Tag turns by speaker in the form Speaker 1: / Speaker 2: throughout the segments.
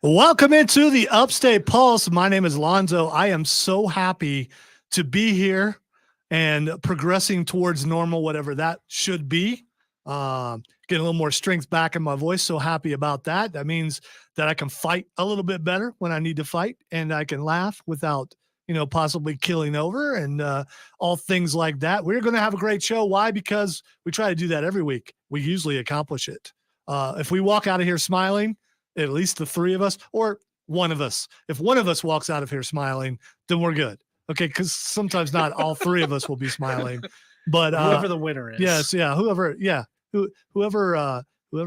Speaker 1: Welcome into the Upstate Pulse. My name is Lonzo. I am so happy to be here and progressing towards normal, whatever that should be. Getting a little more strength back in my voice. So happy about that. That means that I can fight a little bit better when I need to fight, and I can laugh without, possibly killing over and all things like that. We're going to have a great show. Why? Because we try to do that every week. We usually accomplish it. If we walk out of here smiling, at least the three of us, or one of us. If one of us walks out of here smiling, then we're good. Okay, because sometimes not all three of us will be smiling, but
Speaker 2: whoever the winner is.
Speaker 1: Yes, yeah, whoever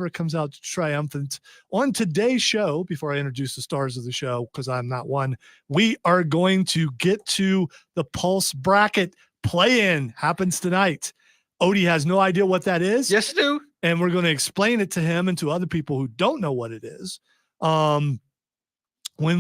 Speaker 1: comes out triumphant on today's show. Before I introduce the stars of the show, because I'm not one, we are going to get to the Pulse bracket play-in. Happens tonight. Odie has no idea what that is.
Speaker 3: Yes, I do.
Speaker 1: And we're going to explain it to him and to other people who don't know what it is. When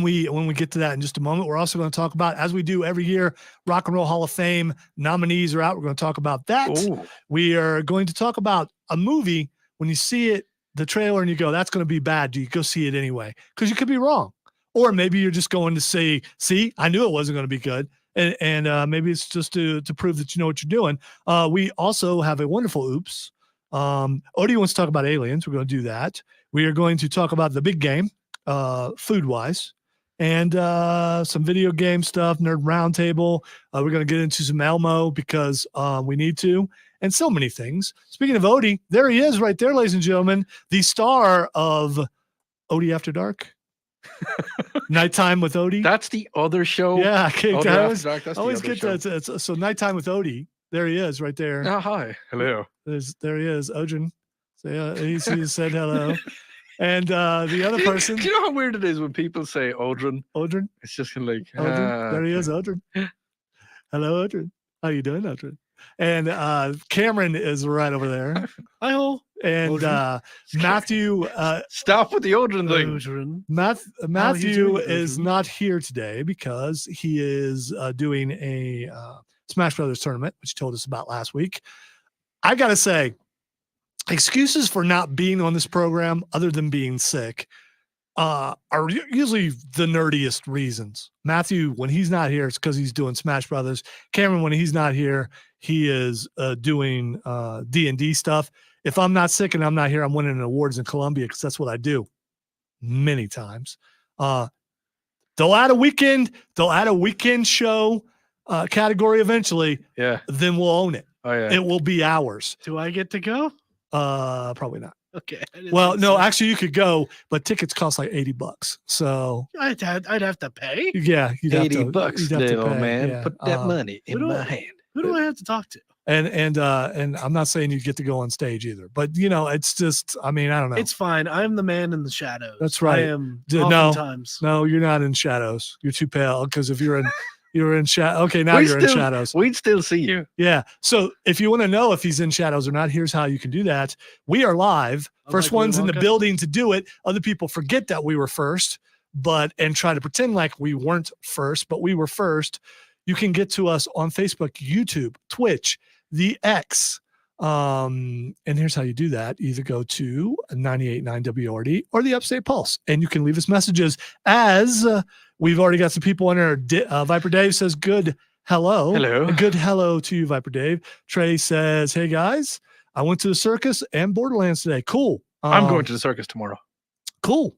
Speaker 1: we get to that in just a moment, we're also going to talk about, as we do every year, Rock and Roll Hall of Fame nominees are out. We're going to talk about that.
Speaker 3: Ooh.
Speaker 1: We are going to talk about a movie. When you see it, the trailer, and you go, that's going to be bad, do you go see it anyway? Because you could be wrong. Or maybe you're just going to say, see, I knew it wasn't going to be good. And maybe it's just to prove that you know what you're doing. We also have a wonderful oops. Odie wants to talk about aliens. We're going to do that. We are going to talk about the big game, food-wise, and some video game stuff, nerd roundtable. We're going to get into some Elmo because we need to, and so many things. Speaking of Odie, there he is right there, ladies and gentlemen, the star of Odie After Dark. Nighttime with Odie.
Speaker 3: That's the other show.
Speaker 1: Yeah, okay. I always get
Speaker 3: show.
Speaker 1: that. So Nighttime with Odie. There he is, right there.
Speaker 3: Oh, hi, hello.
Speaker 1: There he is, Odin. So he said hello. And the other person.
Speaker 3: Do you know how weird it is when people say Odrin?
Speaker 1: Odrin.
Speaker 3: It's just kind of like.
Speaker 1: Odrin. There he is, Odrin. Hello, Odrin. How you doing, Odrin? And Cameron is right over there.
Speaker 2: Hi-ho.
Speaker 1: And Matthew.
Speaker 3: Stop with the Odrin thing.
Speaker 1: Matthew is not here today because he is doing a Smash Brothers tournament, which he told us about last week. I got to say, excuses for not being on this program, other than being sick, are usually the nerdiest reasons. Matthew, when he's not here, it's because he's doing Smash Brothers. Cameron, when he's not here, he is doing D&D stuff. If I'm not sick and I'm not here, I'm winning awards in Columbia because that's what I do many times. They'll add a weekend show category eventually.
Speaker 3: Yeah.
Speaker 1: Then we'll own it.
Speaker 3: Oh yeah.
Speaker 1: It will be ours.
Speaker 2: Do I get to go?
Speaker 1: Probably not.
Speaker 2: Okay.
Speaker 1: Well, no, actually you could go, but tickets cost like $80. So
Speaker 2: I'd have to pay.
Speaker 1: Yeah, you'd have to,
Speaker 3: $80,
Speaker 1: you'd have to
Speaker 3: little
Speaker 1: pay.
Speaker 3: man.
Speaker 1: Yeah.
Speaker 3: Put that money in my hand.
Speaker 2: Who do I have to talk to?
Speaker 1: And I'm not saying you get to go on stage either, but it's just, I mean, I don't know.
Speaker 2: It's fine. I'm the man in the shadows.
Speaker 1: That's right.
Speaker 2: I am.
Speaker 1: Oftentimes. No, you're not in shadows. You're too pale. Because if you're in shadow. Okay, now you're in shadows.
Speaker 3: We'd still see you.
Speaker 1: Yeah. So if you want to know if he's in shadows or not, here's how you can do that. We are live. First ones in the building to do it. Other people forget that we were first, and try to pretend like we weren't first, but we were first. You can get to us on Facebook, YouTube, Twitch, the X. And here's how you do that. Either go to 98.9 WRD or the Upstate Pulse, and you can leave us messages. As we've already got some people on there. Viper Dave says, good hello.
Speaker 3: Hello.
Speaker 1: Good hello to you, Viper Dave. Trey says, hey guys, I went to the circus and Borderlands today. Cool.
Speaker 3: I'm going to the circus tomorrow.
Speaker 1: Cool.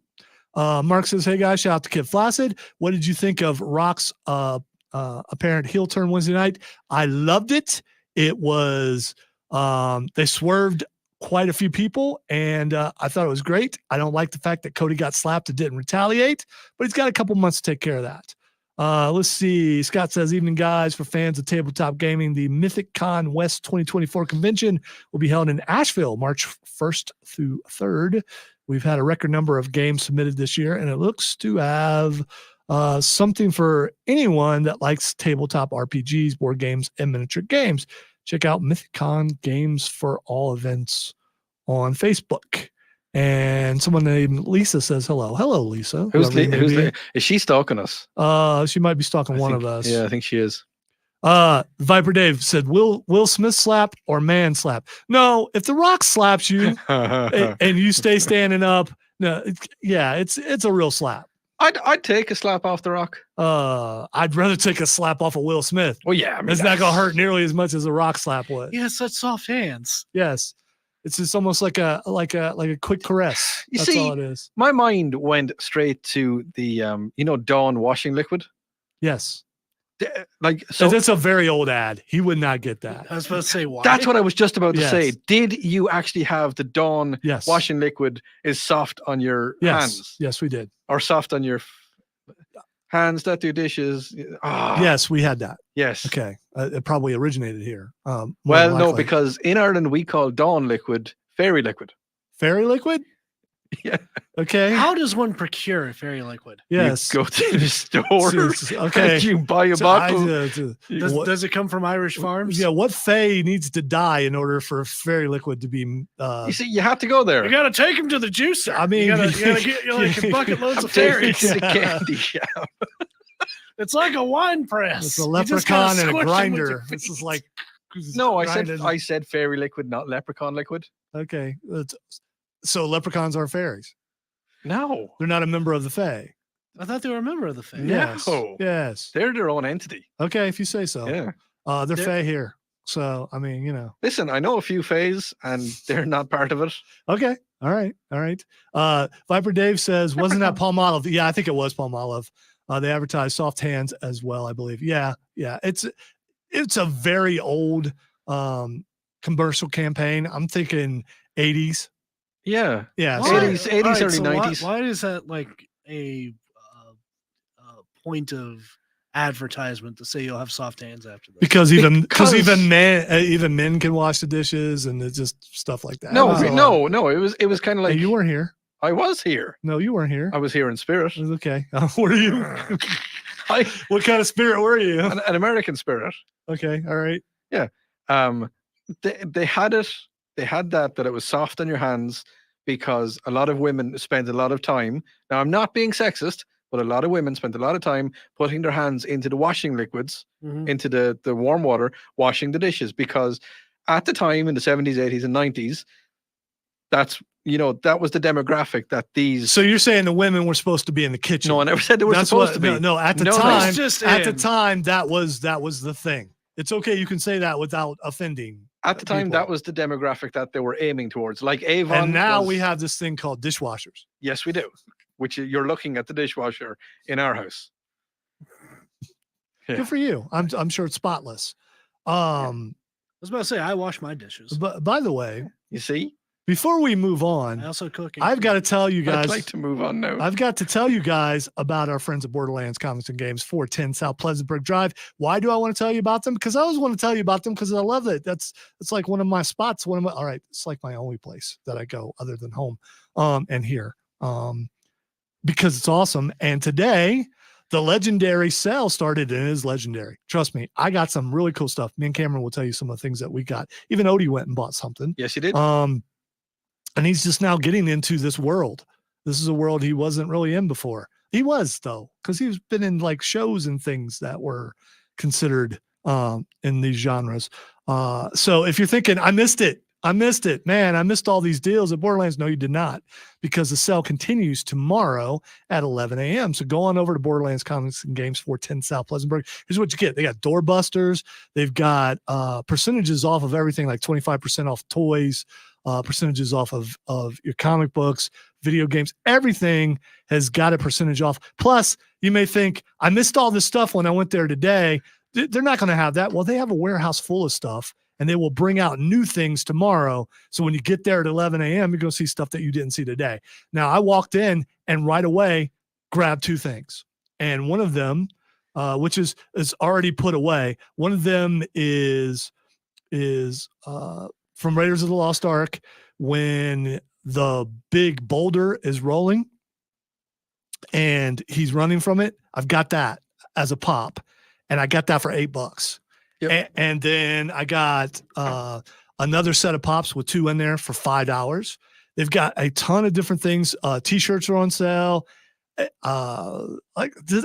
Speaker 1: Mark says, hey guys, shout out to Kid Flaccid. What did you think of Rock's apparent heel turn Wednesday night? I loved it. It was they swerved quite a few people, and I thought it was great. I don't like the fact that Cody got slapped and didn't retaliate, but he's got a couple months to take care of that. Let's see. Scott says, evening guys. For fans of tabletop gaming, the Mythic Con West 2024 convention will be held in Asheville, March 1st through 3rd. We've had a record number of games submitted this year, and it looks to have something for anyone that likes tabletop RPGs, board games, and miniature games. Check out Mythicon Games for All events on Facebook. And someone named Lisa says hello. Hello, Lisa.
Speaker 3: Is she stalking us?
Speaker 1: She might be stalking one of us.
Speaker 3: Yeah, I think she is.
Speaker 1: Viper Dave said, Will Smith slap or man slap? No, if The Rock slaps you and you stay standing up, no, it's a real slap.
Speaker 3: I'd take a slap off the Rock.
Speaker 1: I'd rather take a slap off of Will Smith.
Speaker 3: Well, yeah, I mean,
Speaker 1: It's not gonna hurt nearly as much as a Rock slap would.
Speaker 2: He has such soft hands.
Speaker 1: Yes, it's just almost like a quick caress.
Speaker 3: You
Speaker 1: That's
Speaker 3: see,
Speaker 1: all it is.
Speaker 3: My mind went straight to the Dawn washing liquid.
Speaker 1: Yes,
Speaker 3: Like
Speaker 1: so
Speaker 3: so.
Speaker 1: that's a very old ad. He would not get that.
Speaker 2: I was supposed to say why.
Speaker 3: That's what I was just about to say.
Speaker 1: Yes.
Speaker 3: Did you actually have the Dawn
Speaker 1: Yes,
Speaker 3: washing liquid is soft on your
Speaker 1: yes,
Speaker 3: hands
Speaker 1: yes, we did.
Speaker 3: or soft on your hands that do dishes? Ah,
Speaker 1: Yes, we had that.
Speaker 3: yes.
Speaker 1: Okay, it probably originated here. More
Speaker 3: Well,
Speaker 1: than
Speaker 3: no,
Speaker 1: likely.
Speaker 3: because in Ireland we call Dawn liquid fairy liquid.
Speaker 1: fairy liquid.
Speaker 3: Yeah.
Speaker 1: Okay.
Speaker 2: How does one procure fairy liquid?
Speaker 1: Yes.
Speaker 3: You go to the store.
Speaker 1: Okay.
Speaker 3: And you buy a
Speaker 1: So
Speaker 3: bottle.
Speaker 1: what-
Speaker 2: Does it come from Irish farms?
Speaker 1: yeah. What fae needs to die in order for fairy liquid to be?
Speaker 3: You see, you have to go there.
Speaker 2: You gotta take him to the juicer.
Speaker 1: I mean,
Speaker 2: you gotta get like a bucket loads of
Speaker 3: Take
Speaker 2: fairies.
Speaker 3: it to the candy shop.
Speaker 2: It's like a wine press.
Speaker 1: It's a
Speaker 2: You just gotta
Speaker 1: leprechaun and a
Speaker 2: squish 'em with your
Speaker 1: grinder. This
Speaker 2: feet.
Speaker 1: is like
Speaker 3: No,
Speaker 1: grinding.
Speaker 3: I said fairy liquid, not leprechaun liquid.
Speaker 1: Okay. So leprechauns are fairies.
Speaker 3: No,
Speaker 1: They're not a member of the fae.
Speaker 2: I thought they were a member of the fae.
Speaker 1: Yes.
Speaker 3: No.
Speaker 1: Yes.
Speaker 3: they're their own entity.
Speaker 1: Okay, if you say so.
Speaker 3: Yeah.
Speaker 1: They're
Speaker 2: They're-
Speaker 1: fae here. So I mean,
Speaker 3: Listen, I know a few fays, and they're not part of it.
Speaker 1: Okay. All right. All right. Viper Dave says, wasn't that Palmolive? Yeah, I think it was Palmolive. They advertise soft hands as well, I believe. Yeah. Yeah. It's a very old commercial campaign. I'm thinking 80s.
Speaker 3: Yeah.
Speaker 1: Yeah.
Speaker 2: Why?
Speaker 1: so-
Speaker 3: 80s, 80s,
Speaker 2: Alright,
Speaker 3: early
Speaker 2: so
Speaker 3: 90s.
Speaker 2: Why is that like a point of advertisement to say you'll have soft hands after this?
Speaker 1: because even
Speaker 3: Because-
Speaker 1: even men can wash the dishes and it's just stuff like that.
Speaker 3: No,
Speaker 1: So,
Speaker 3: no. It was kind of
Speaker 1: hey,
Speaker 3: like
Speaker 1: you weren't here.
Speaker 3: I was here.
Speaker 1: No, you weren't here.
Speaker 3: I was here in spirit.
Speaker 1: It was okay. Were you?
Speaker 3: I,
Speaker 1: What kind of spirit were you?
Speaker 3: an American spirit.
Speaker 1: Okay. All right.
Speaker 3: They had it. They had that it was soft on your hands because a lot of women spend a lot of time. Now, I'm not being sexist, but a lot of women spent a lot of time putting their hands into the washing liquids,
Speaker 2: Mhm.
Speaker 3: into the warm water, washing the dishes, because at the time in the 70s, 80s, and 90s, that was the demographic that these.
Speaker 1: So you're saying the women were supposed to be in the kitchen?
Speaker 3: No, I never said they were
Speaker 1: That's
Speaker 3: supposed
Speaker 1: what,
Speaker 3: to be.
Speaker 1: No, at the
Speaker 3: No, no.
Speaker 1: time,
Speaker 2: It's just
Speaker 1: at the
Speaker 2: in.
Speaker 1: time, that was the thing. It's okay. You can say that without offending.
Speaker 3: At the time,
Speaker 1: people.
Speaker 3: that was the demographic that they were aiming towards. Like Avon.
Speaker 1: And now
Speaker 3: was-
Speaker 1: we have this thing called dishwashers.
Speaker 3: Yes, we do. Which you're looking at the dishwasher in our house. Yeah.
Speaker 1: Good for you. I'm sure it's spotless.
Speaker 2: I was about to say I wash my dishes.
Speaker 1: But by the way,
Speaker 3: You see,
Speaker 1: before we move
Speaker 2: I
Speaker 1: on,
Speaker 2: also cook.
Speaker 1: I've got to tell you
Speaker 3: I'd
Speaker 1: guys.
Speaker 3: like to move on now.
Speaker 1: I've got to tell you guys about our friends at Borderlands Comics and Games, 410 South Pleasantburg Drive. Why do I want to tell you about them? Because I always want to tell you about them because I love it. It's like one of my spots. All right, it's like my only place that I go other than home and here because it's awesome. And today, the legendary sale started and it is legendary. Trust me, I got some really cool stuff. Me and Cameron will tell you some of the things that we got. Even Odie went and bought something.
Speaker 3: Yes, you did.
Speaker 1: And he's just now getting into this world. This is a world he wasn't really in before. He was though, because he's been in like shows and things that were considered in these genres. So if you're thinking, I missed it, man, I missed all these deals at Borderlands. No, you did not, because the sale continues tomorrow at 11 a.m. So go on over to Borderlands Comics and Games, 410 South Pleasantburg. Here's what you get. They got doorbusters. They've got percentages off of everything, like 25% off toys, percentages off of your comic books, video games. Everything has got a percentage off. Plus, you may think, I missed all this stuff when I went there today. They're not going to have that. Well, they have a warehouse full of stuff, and they will bring out new things tomorrow. So when you get there at 11 a.m., you're going to see stuff that you didn't see today. Now, I walked in and right away grabbed two things. And one of them, which is already put away, one of them is from Raiders of the Lost Ark, when the big boulder is rolling and he's running from it. I've got that as a pop, and I got that for $8.
Speaker 3: Yep.
Speaker 1: And then I got another set of pops with two in there for $5. They've got a ton of different things. T-shirts are on sale.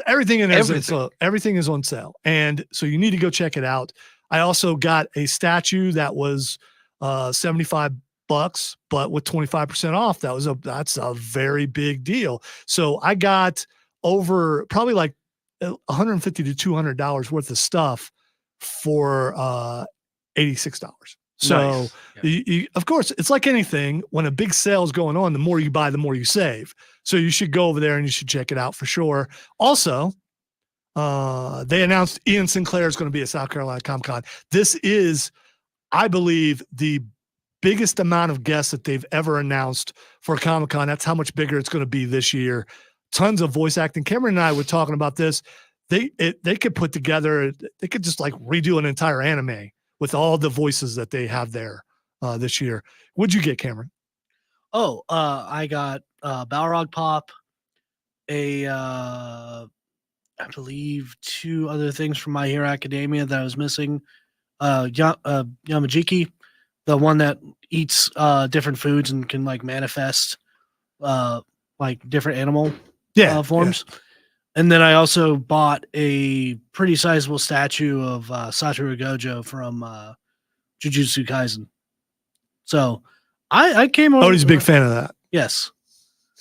Speaker 1: Everything in there is on sale. Everything is on sale. And so you need to go check it out. I also got a statue that was $75, but with 25% off. That's a very big deal. So I got over probably like $150 to $200 worth of stuff for $86. So
Speaker 3: Nice. Yeah.
Speaker 1: of course, it's like anything. When a big sale is going on, the more you buy, the more you save. So you should go over there and you should check it out for sure. Also, they announced Ian Sinclair is going to be at South Carolina Comic-Con. This is, I believe, the biggest amount of guests that they've ever announced for Comic-Con. That's how much bigger it's going to be this year. Tons of voice acting. Cameron and I were talking about this. They could put together, they could just like redo an entire anime with all the voices that they have there this year. What'd you get, Cameron?
Speaker 2: Oh, I got Balrog Pop, I believe 2 other things from My Hero Academia that I was missing. Yamajiki, the one that eats different foods and can like manifest like different animal forms. Yeah. And then I also bought a pretty sizable statue of Satoru Gojo from Jujutsu Kaisen. So I came over.
Speaker 1: Oh, he's a big fan of that.
Speaker 2: Yes.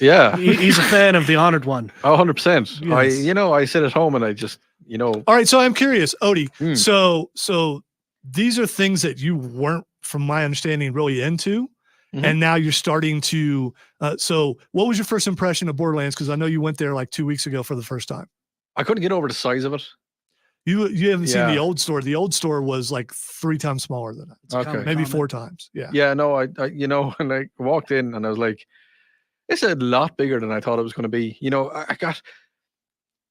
Speaker 3: Yeah.
Speaker 2: He's a fan of the Honored One.
Speaker 3: Oh, 100%.
Speaker 1: Yes.
Speaker 3: I sit at home and I just,
Speaker 1: All right. So I'm curious, Odie. So these are things that you weren't, from my understanding, really into. Mm-hmm. And now you're starting to. So what was your first impression of Borderlands? Because I know you went there like 2 weeks ago for the first time.
Speaker 3: I couldn't get over the size of it.
Speaker 1: You haven't seen the old store. The old store was like 3 times smaller than that.
Speaker 3: Okay.
Speaker 1: Maybe 4 times. Yeah.
Speaker 3: Yeah. No, I and I walked in and I was like, it's a lot bigger than I thought it was going to be.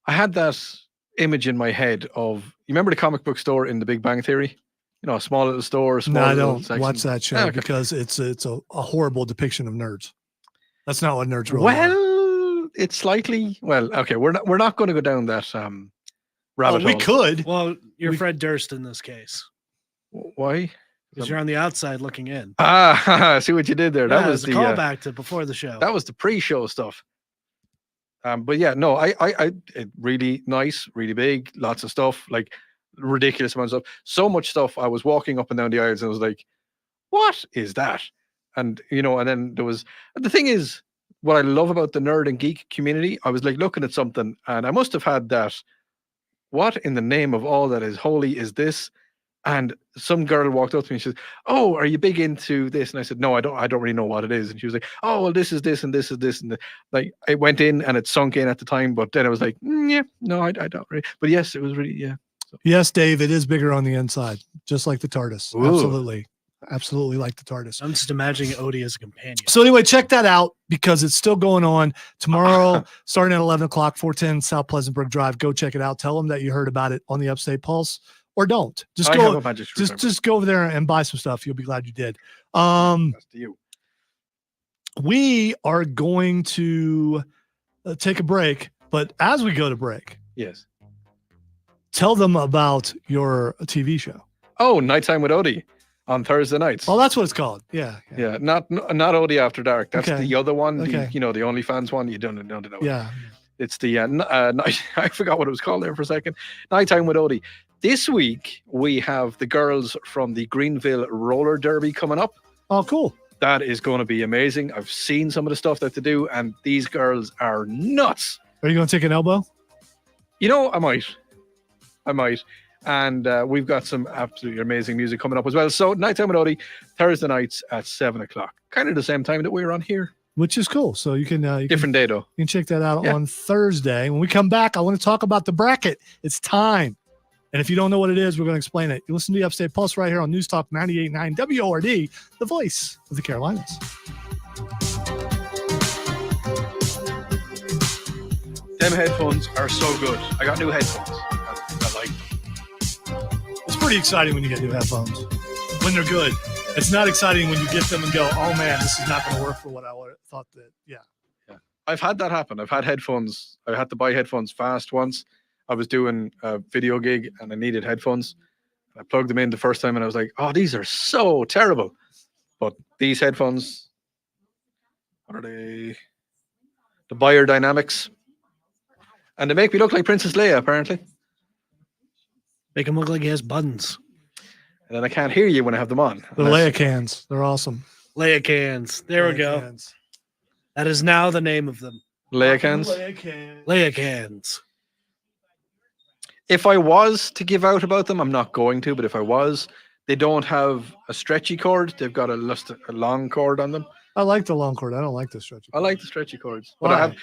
Speaker 3: I had that image in my head of, you remember the comic book store in The Big Bang Theory? A small little store.
Speaker 1: No, I don't watch that show because it's a horrible depiction of nerds. That's not what nerds really are.
Speaker 3: Well, it's slightly. Well, okay, we're not going to go down that rabbit hole.
Speaker 1: We could.
Speaker 2: Well, you're Fred Durst in this case.
Speaker 3: Why?
Speaker 2: Because you're on the outside looking in.
Speaker 3: Ah, see what you did there. That was the
Speaker 2: callback to before the show.
Speaker 3: That was the pre-show stuff. But yeah, no, I really nice, really big, lots of stuff, like ridiculous amounts of stuff. So much stuff. I was walking up and down the aisles and I was like, what is that? And and then there was, the thing is, what I love about the nerd and geek community, I was like looking at something and I must have had that, what in the name of all that is holy is this? And some girl walked up to me and she said, oh, are you big into this? And I said, no, I don't really know what it is. And she was like, oh, well, this is this and this is this. And like, I went in and it sunk in at the time, but then I was like, yeah, no, I don't really. But yes, it was really, yeah. So.
Speaker 1: Yes, Dave, it is bigger on the inside, just like the TARDIS. Ooh. Absolutely like the TARDIS.
Speaker 2: I'm just imagining Odie as a companion.
Speaker 1: So anyway, check that out because it's still going on tomorrow, starting at 11 o'clock, 410 South Pleasant Brook Drive. Go check it out. Tell them that you heard about it on the Upstate Pulse. Or don't. Just go over there and buy some stuff. You'll be glad you did.
Speaker 3: That's to you.
Speaker 1: We are going to take a break, but as we go to break,
Speaker 3: yes,
Speaker 1: tell them about your TV show.
Speaker 3: Oh, Nighttime with Odie on Thursday nights.
Speaker 1: Oh, that's what it's called. Yeah.
Speaker 3: Not Odie After Dark. That's the other one.
Speaker 1: Okay.
Speaker 3: The OnlyFans one. You don't know.
Speaker 1: Yeah.
Speaker 3: It's the I forgot what it was called there for a second. Nighttime with Odie. This week, we have the girls from the Greenville Roller Derby coming up.
Speaker 1: Oh, cool.
Speaker 3: That is going to be amazing. I've seen some of the stuff that they do, and these girls are nuts.
Speaker 1: Are you going to take an elbow?
Speaker 3: I might. And we've got some absolutely amazing music coming up as well. So, Nighttime with Odie, Thursday nights at 7 o'clock. Kind of the same time that we're on here.
Speaker 1: Which is cool. So you can
Speaker 3: different day though.
Speaker 1: You can check that out on Thursday. When we come back, I want to talk about the bracket. It's time. And if you don't know what it is, we're going to explain it. You listen to the Upstate Pulse right here on News Talk 98.9 WORD, the voice of the Carolinas.
Speaker 3: Them headphones are so good. I got new headphones. I like them.
Speaker 1: It's pretty exciting when you get new headphones. When they're good. It's not exciting when you get them and go, oh man, this is not going to work for what I thought that, yeah.
Speaker 3: I've had that happen. I've had headphones. I had to buy headphones fast once. I was doing a video gig and I needed headphones. I plugged them in the first time and I was like, oh, these are so terrible. But these headphones, what are they? The Beyer Dynamics. And they make me look like Princess Leia, apparently.
Speaker 2: Make him look like he has buttons.
Speaker 3: And then I can't hear you when I have them on.
Speaker 1: The Leia cans. They're awesome.
Speaker 2: Leia cans. There we go. Cans. That is now the name of them.
Speaker 3: Leia-cans.
Speaker 2: Leia-cans.
Speaker 3: If I was to give out about them, I'm not going to, but if I was, they don't have a stretchy cord. They've got a long cord on them.
Speaker 1: I like the long cord. I don't like the stretchy
Speaker 3: I
Speaker 1: cord.
Speaker 3: like the stretchy cords.
Speaker 1: Why?
Speaker 3: But I have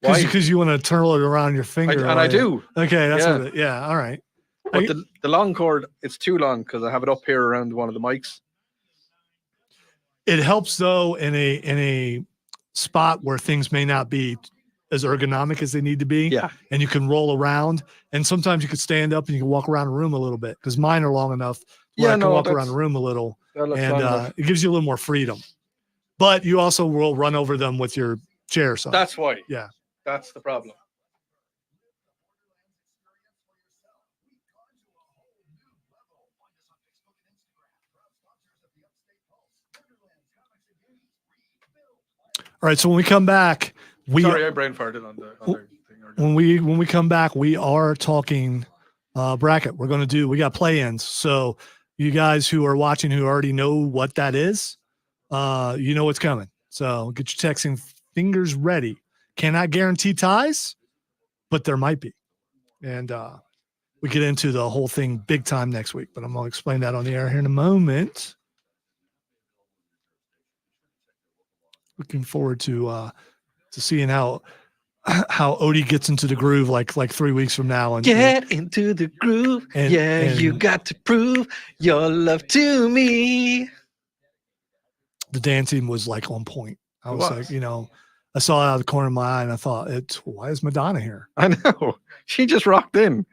Speaker 3: why?
Speaker 1: Because you want to twirl it around your finger.
Speaker 3: And I do.
Speaker 1: Okay, that's
Speaker 3: Yeah.
Speaker 1: what it, yeah, all right.
Speaker 3: But the long cord, it's too long because I have it up here around one of the mics.
Speaker 1: It helps though in a spot where things may not be as ergonomic as they need to be.
Speaker 3: Yeah.
Speaker 1: And you can roll around. And sometimes you could stand up and you can walk around the room a little bit because mine are long enough where I can walk around the room a little. And it gives you a little more freedom. But you also will run over them with your chair. So
Speaker 3: that's why.
Speaker 1: Yeah.
Speaker 3: That's the problem.
Speaker 1: All right. So when we come back,
Speaker 3: Sorry, I brain farted on the other thing.
Speaker 1: When we come back, we are talking bracket. We got play-ins. So you guys who are watching who already know what that is, you know what's coming. So get your texting fingers ready. Cannot guarantee ties, but there might be. And we get into the whole thing big time next week, but I'm going to explain that on the air here in a moment. Looking forward to seeing how Odie gets into the groove like 3 weeks from now. And
Speaker 3: get into the groove. And you got to prove your love to me.
Speaker 1: The dancing was like on point. I was like, I saw it out of the corner of my eye and I thought, why is Madonna here?
Speaker 3: I know. She just rocked in.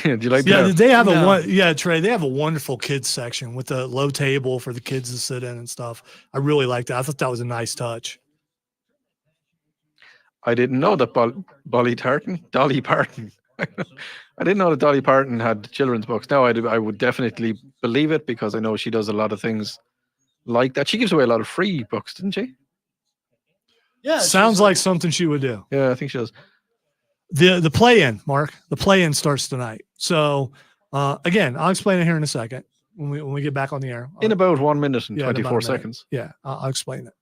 Speaker 3: Do you like that?
Speaker 1: Yeah, they have Trey, they have a wonderful kids section with a low table for the kids to sit in and stuff. I really liked that. I thought that was a nice touch.
Speaker 3: I didn't know that Dolly Parton. I didn't know that Dolly Parton had children's books. Now I would definitely believe it because I know she does a lot of things like that. She gives away a lot of free books, didn't she?
Speaker 2: Yeah.
Speaker 1: Sounds like something she would do.
Speaker 3: Yeah, I think she does.
Speaker 1: The play-in, Mark. The play-in starts tonight. So again, I'll explain it here in a second when we get back on the air.
Speaker 3: In about 1 minute and 24 seconds.
Speaker 1: Yeah, I'll explain it.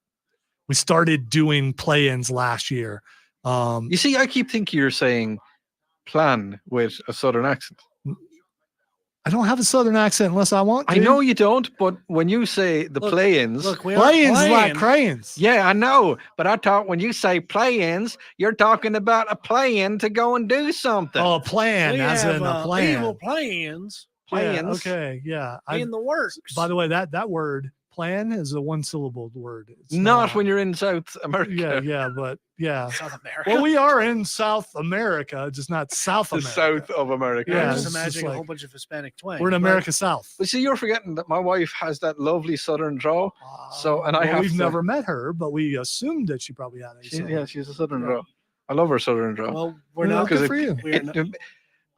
Speaker 1: We started doing play-ins last year.
Speaker 3: You see, I keep thinking you're saying plan with a southern accent.
Speaker 1: I don't have a southern accent unless I want to.
Speaker 3: I know you don't, but when you say the play-ins,
Speaker 1: play-ins like crayons.
Speaker 3: Yeah, I know, but I thought when you say play-ins, you're talking about a play-in to go and do something.
Speaker 1: Oh, a plan, as in a plan.
Speaker 2: Evil plans.
Speaker 1: Yeah, okay, yeah.
Speaker 2: In the works.
Speaker 1: By the way, that word plan is a one-syllable word. It's
Speaker 3: not when you're in South America.
Speaker 1: Yeah, but yeah.
Speaker 2: South America.
Speaker 1: Well, we are in South America, just not South America.
Speaker 3: The south of America.
Speaker 2: Yeah,
Speaker 1: Yeah,
Speaker 2: just
Speaker 1: it's
Speaker 2: imagining
Speaker 1: like,
Speaker 2: a whole bunch of Hispanic twang.
Speaker 1: we're in America South.
Speaker 3: But see, you're forgetting that my wife has that lovely southern draw. We've
Speaker 1: never met her, but we assumed that she probably had a
Speaker 3: she's a southern draw. I love her southern draw.
Speaker 2: Well, we're not
Speaker 1: good for you.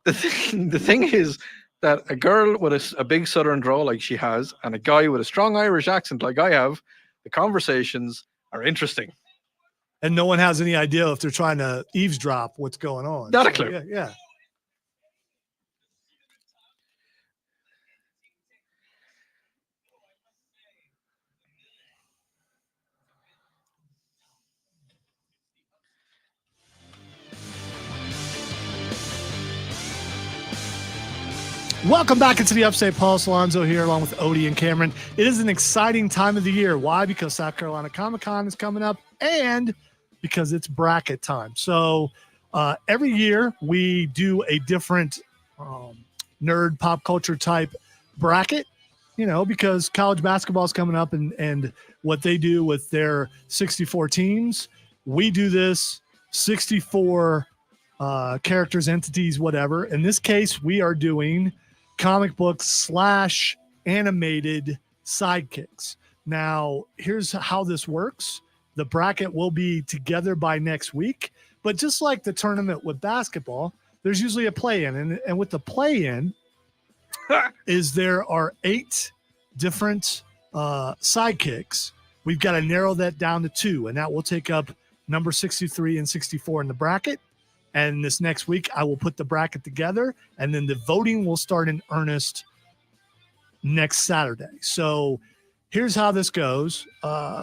Speaker 3: The thing is that a girl with a big southern draw like she has and a guy with a strong Irish accent like I have, the conversations are interesting.
Speaker 1: And no one has any idea if they're trying to eavesdrop what's going on.
Speaker 3: Not a clue.
Speaker 1: Yeah. Welcome back into the Upstate Pulse. Alonzo here along with Odie and Cameron. It is an exciting time of the year. Why? Because South Carolina Comic-Con is coming up and because it's bracket time. So every year we do a different nerd pop culture type bracket, because college basketball is coming up and what they do with their 64 teams. We do this 64 characters, entities, whatever. In this case, we are doing comic books / animated sidekicks. Now, here's how this works. The bracket will be together by next week, but just like the tournament with basketball, there's usually a play-in. And with the play-in there are 8 different sidekicks. We've got to narrow that down to 2, and that will take up number 63 and 64 in the bracket. And this next week, I will put the bracket together, and then the voting will start in earnest next Saturday. So here's how this goes.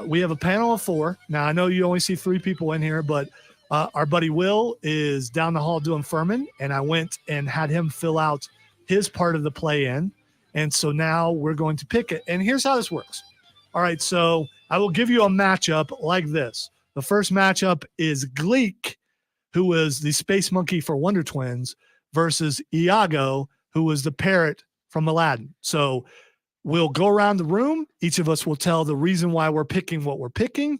Speaker 1: We have a panel of 4. Now, I know you only see 3 people in here, but our buddy Will is down the hall doing Furman, and I went and had him fill out his part of the play-in. And so now we're going to pick it. And here's how this works. All right, so I will give you a matchup like this. The first matchup is Gleek, who was the space monkey for Wonder Twins, versus Iago, who was the parrot from Aladdin. So we'll go around the room. Each of us will tell the reason why we're picking what we're picking.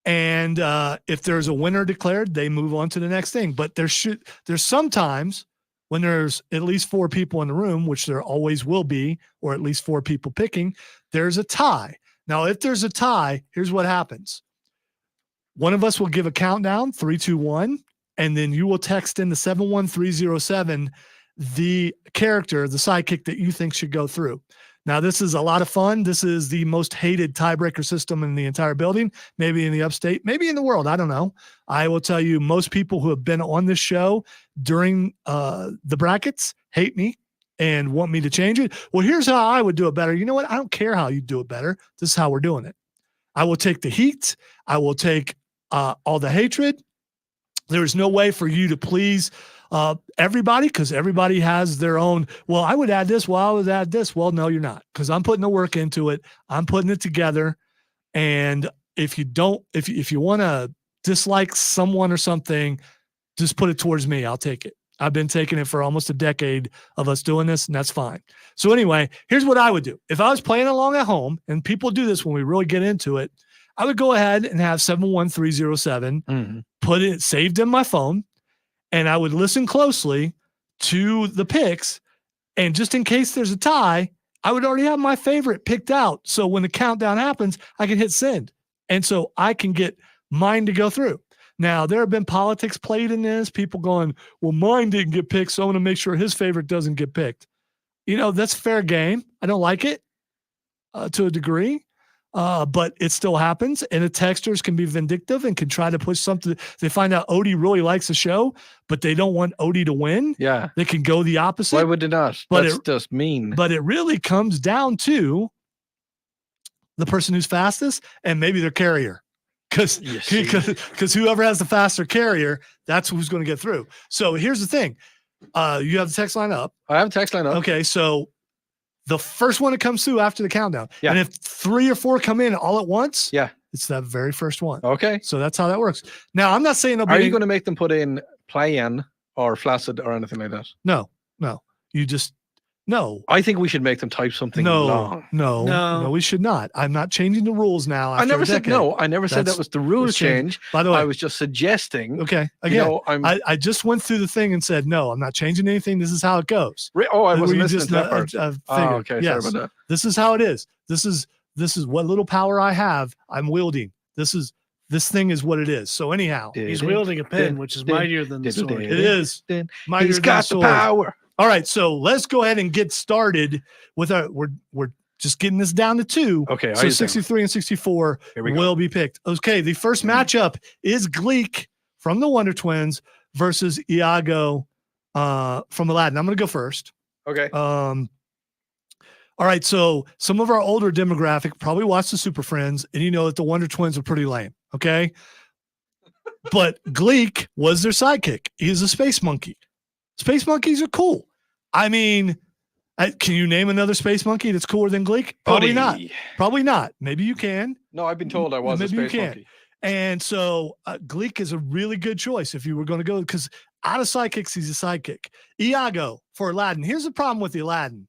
Speaker 1: And if there's a winner declared, they move on to the next thing. But there's sometimes when there's at least 4 people in the room, which there always will be, or at least 4 people picking, there's a tie. Now, if there's a tie, here's what happens. One of us will give a countdown, 3, 2, 1, and then you will text in the 71307 the character, the sidekick that you think should go through. Now, this is a lot of fun. This is the most hated tiebreaker system in the entire building, maybe in the upstate, maybe in the world. I don't know. I will tell you, most people who have been on this show during the brackets hate me and want me to change it. Well, here's how I would do it better. You know what? I don't care how you do it better. This is how we're doing it. I will take the heat. I will take all the hatred. There is no way for you to please everybody, because everybody has their own. Well, I would add this. Well, I would add this. Well, no, you're not, because I'm putting the work into it. I'm putting it together. And if you don't, if you want to dislike someone or something, just put it towards me. I'll take it. I've been taking it for almost a decade of us doing this, and that's fine. So anyway, here's what I would do. If I was playing along at home, and people do this when we really get into it, I would go ahead and have 71307 put it saved in my phone, and I would listen closely to the picks. And just in case there's a tie, I would already have my favorite picked out. So when the countdown happens, I can hit send. And so I can get mine to go through. Now, there have been politics played in this, people going, well, mine didn't get picked, so I'm going to make sure his favorite doesn't get picked. You know, that's fair game. I don't like it to a degree. But it still happens, and the texters can be vindictive and can try to push something. They find out Odie really likes the show, but they don't want Odie to win.
Speaker 3: Yeah.
Speaker 1: They can go the opposite.
Speaker 3: Why would they not?
Speaker 1: But
Speaker 3: That's just mean.
Speaker 1: But it really comes down to the person who's fastest and maybe their carrier. Because whoever has the faster carrier, that's who's going to get through. So here's the thing. You have the text line up.
Speaker 3: I have a text line up.
Speaker 1: Okay, so the first one that comes through after the countdown.
Speaker 3: Yeah.
Speaker 1: And if 3 or 4 come in all at once,
Speaker 3: yeah,
Speaker 1: it's that very first one.
Speaker 3: Okay.
Speaker 1: So that's how that works. Now, I'm not saying
Speaker 3: are you going to make them put in play-in or flaccid or anything like that?
Speaker 1: No. You just no.
Speaker 3: I think we should make them type something long.
Speaker 1: No, we should not. I'm not changing the rules now.
Speaker 3: I never said no. I never said that was the rules change.
Speaker 1: By the way,
Speaker 3: I was just suggesting.
Speaker 1: Okay. Again, I just went through the thing and said, no, I'm not changing anything. This is how it goes.
Speaker 3: I wasn't listening to that part.
Speaker 1: Okay.
Speaker 3: Yes, sorry about that.
Speaker 1: This is how it is. This is what little power I have. I'm wielding. This thing is what it is. So anyhow,
Speaker 2: he's wielding a pen, which is mightier than the sword.
Speaker 1: It is.
Speaker 3: He's got the power.
Speaker 1: All right, so let's go ahead and get started with our. We're just getting this down to 2.
Speaker 3: Okay,
Speaker 1: so 63 and 64 will be picked. Okay, the first matchup is Gleek from the Wonder Twins versus Iago from Aladdin. I'm going to go first.
Speaker 3: Okay.
Speaker 1: All right, so some of our older demographic probably watched the Super Friends, and you know that the Wonder Twins are pretty lame. Okay, but Gleek was their sidekick. He's a space monkey. Space monkeys are cool. I mean, can you name another space monkey that's cooler than Gleek? Probably not. Probably not. Maybe you can.
Speaker 3: No, I've been told I was
Speaker 1: Maybe
Speaker 3: a space monkey.
Speaker 1: And so Gleek is a really good choice if you were going to go, because out of sidekicks, he's a sidekick. Iago for Aladdin. Here's the problem with the Aladdin.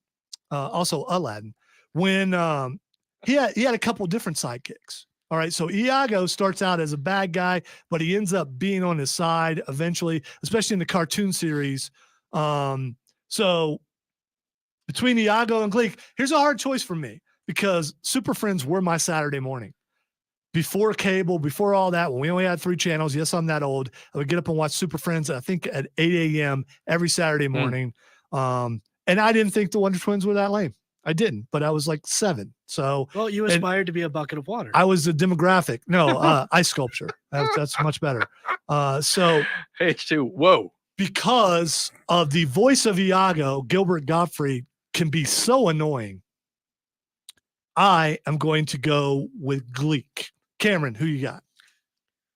Speaker 1: Also Aladdin. When he had a couple different sidekicks. All right, so Iago starts out as a bad guy, but he ends up being on his side eventually, especially in the cartoon series. So between Iago and Gleek, here's a hard choice for me, because Super Friends were my Saturday morning. Before cable, before all that, when we only had 3 channels, yes, I'm that old, I would get up and watch Super Friends, I think at 8 a.m. every Saturday morning. And I didn't think the Wonder Twins were that lame. I didn't, but I was like 7. So,
Speaker 2: well, you aspired to be a bucket of water.
Speaker 1: I was a demographic. No, ice sculpture. That's much better. So
Speaker 3: H2. Whoa.
Speaker 1: Because of the voice of Iago, Gilbert Gottfried can be so annoying. I am going to go with Gleek. Cameron, who you got?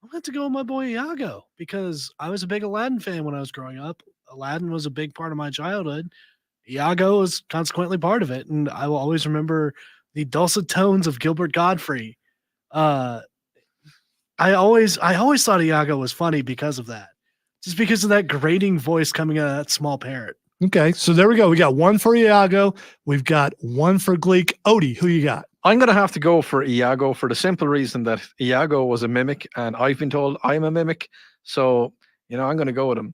Speaker 2: I'm going to go with my boy Iago because I was a big Aladdin fan when I was growing up. Aladdin was a big part of my childhood. Iago was consequently part of it, and I will always remember the dulcet tones of Gilbert Godfrey. I always thought Iago was funny because of that, just because of that grating voice coming out of that small parrot.
Speaker 1: Okay, so there we go. We got one for Iago. We've got one for Gleek. Odie, who you got?
Speaker 3: I'm going to have to go for Iago for the simple reason that Iago was a mimic, and I've been told I'm a mimic. So, I'm going to go with him.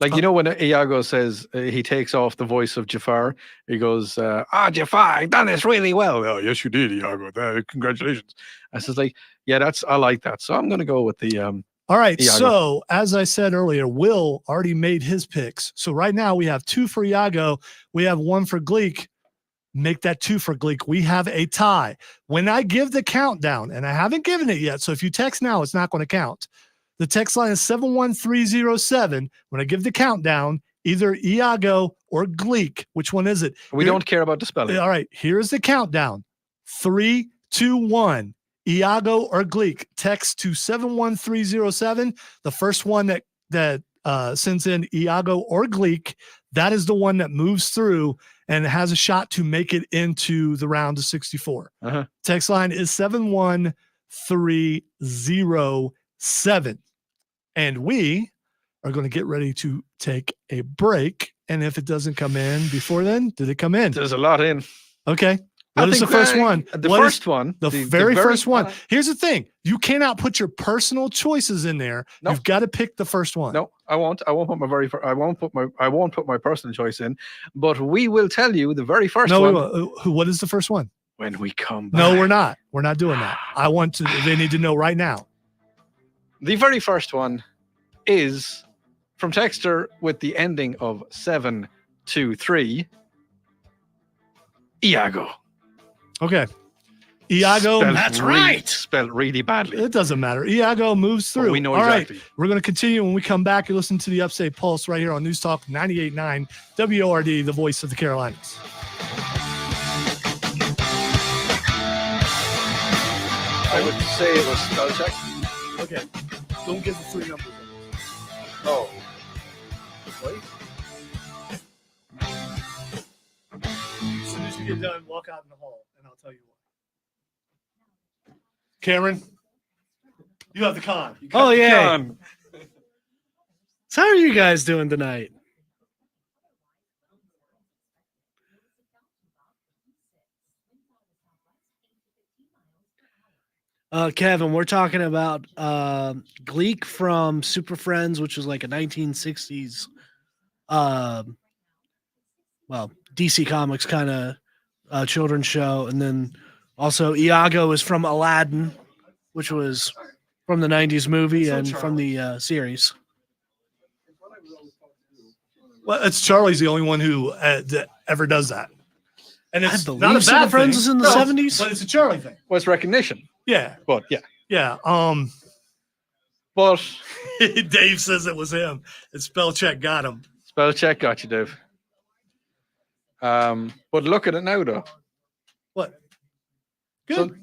Speaker 3: Like, when Iago says he takes off the voice of Jafar, he goes, Jafar, I've done this really well. Oh, yes, you did, Iago. Congratulations. I says, I like that. So I'm going to go with the
Speaker 1: all right.
Speaker 3: Iago.
Speaker 1: So as I said earlier, Will already made his picks. So right now we have 2 for Iago. We have 1 for Gleek. Make that 2 for Gleek. We have a tie. When I give the countdown, and I haven't given it yet, so if you text now, it's not going to count. The text line is 71307. When I give the countdown, either Iago or Gleek. Which one is it?
Speaker 3: We don't care about the spelling.
Speaker 1: All right. Here's the countdown. 3, 2, 1. Iago or Gleek. Text to 71307. The first one that sends in Iago or Gleek, that is the one that moves through and has a shot to make it into the round of 64. Text line is 71307. And we are going to get ready to take a break. And if it doesn't come in before then, did it come in?
Speaker 3: There's a lot in.
Speaker 1: Okay. What is the first one?
Speaker 3: The first one.
Speaker 1: The very first one. Here's the thing. You cannot put your personal choices in there.
Speaker 3: No.
Speaker 1: You've got to pick the first one.
Speaker 3: No, I won't. I won't put my personal choice in. But we will tell you the very first one.
Speaker 1: No, what is the first one?
Speaker 3: When we come back.
Speaker 1: No, we're not. We're not doing that. They need to know right now.
Speaker 3: The very first one is from Texter with the ending of 723. Iago.
Speaker 1: Okay. Iago.
Speaker 2: That's right.
Speaker 3: Spelled really badly.
Speaker 1: It doesn't matter. Iago moves through.
Speaker 3: But we know
Speaker 1: All
Speaker 3: exactly.
Speaker 1: right. We're going to continue when we come back. You listen to the Upstate Pulse right here on News Talk 98.9 WORD, the voice of the Carolinas.
Speaker 3: I would say it was spell check.
Speaker 1: Okay. Don't give the 3 numbers.
Speaker 3: Oh. Wait.
Speaker 1: As soon as you get done, walk out in the hall, and I'll tell you what. Cameron, you have the con.
Speaker 2: Oh, yeah. So how are you guys doing tonight? Kevin, we're talking about Gleek from Super Friends, which was like a 1960s, DC Comics kind of children's show. And then also Iago is from Aladdin, which was from the 90s movie and from the series.
Speaker 1: Well, it's Charlie's the only one who that ever does that. And it's
Speaker 2: I believe
Speaker 1: not a
Speaker 2: Super
Speaker 1: bad
Speaker 2: Friends
Speaker 1: thing.
Speaker 2: was in the 70s.
Speaker 1: But it's a Charlie thing.
Speaker 3: Well, it's recognition.
Speaker 1: Yeah.
Speaker 3: But yeah.
Speaker 1: Yeah.
Speaker 3: But
Speaker 1: Dave says it was him. And spell check got him.
Speaker 3: Spell check got you, Dave. But look at it now, though.
Speaker 1: What? Good.
Speaker 3: So,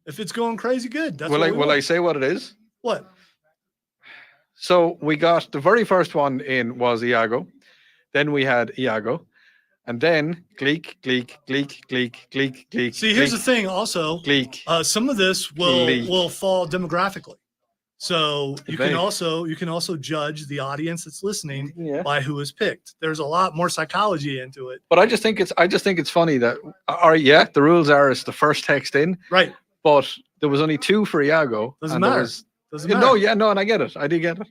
Speaker 1: if it's going crazy, good. That's
Speaker 3: will I say what it is?
Speaker 1: What?
Speaker 3: So we got the very first one in was Iago. Then we had Iago. And then Gleek.
Speaker 1: See, here's the thing also.
Speaker 3: Gleek.
Speaker 1: Some of this will fall demographically. So you can also judge the audience that's listening by who is picked. There's a lot more psychology into it.
Speaker 3: But I just think it's funny that the rules are it's the first text in.
Speaker 1: Right.
Speaker 3: But there was only 2 for Iago.
Speaker 1: Doesn't matter. Doesn't matter.
Speaker 3: No, and I get it. I do get it.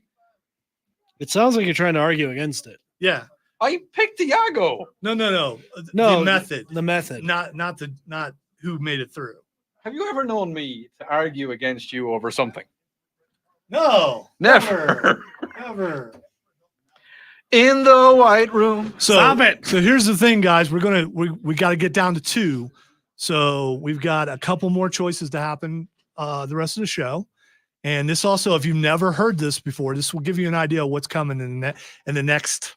Speaker 2: It sounds like you're trying to argue against it.
Speaker 1: Yeah.
Speaker 3: I picked Iago.
Speaker 1: No.
Speaker 2: No,
Speaker 1: the method.
Speaker 2: The method.
Speaker 1: Not who made it through.
Speaker 3: Have you ever known me to argue against you over something?
Speaker 1: No.
Speaker 3: Never.
Speaker 1: Never.
Speaker 3: In the White Room.
Speaker 2: Stop it.
Speaker 1: So here's the thing, guys. We got to get down to 2. So we've got a couple more choices to happen the rest of the show. And this also, if you've never heard this before, this will give you an idea of what's coming in the next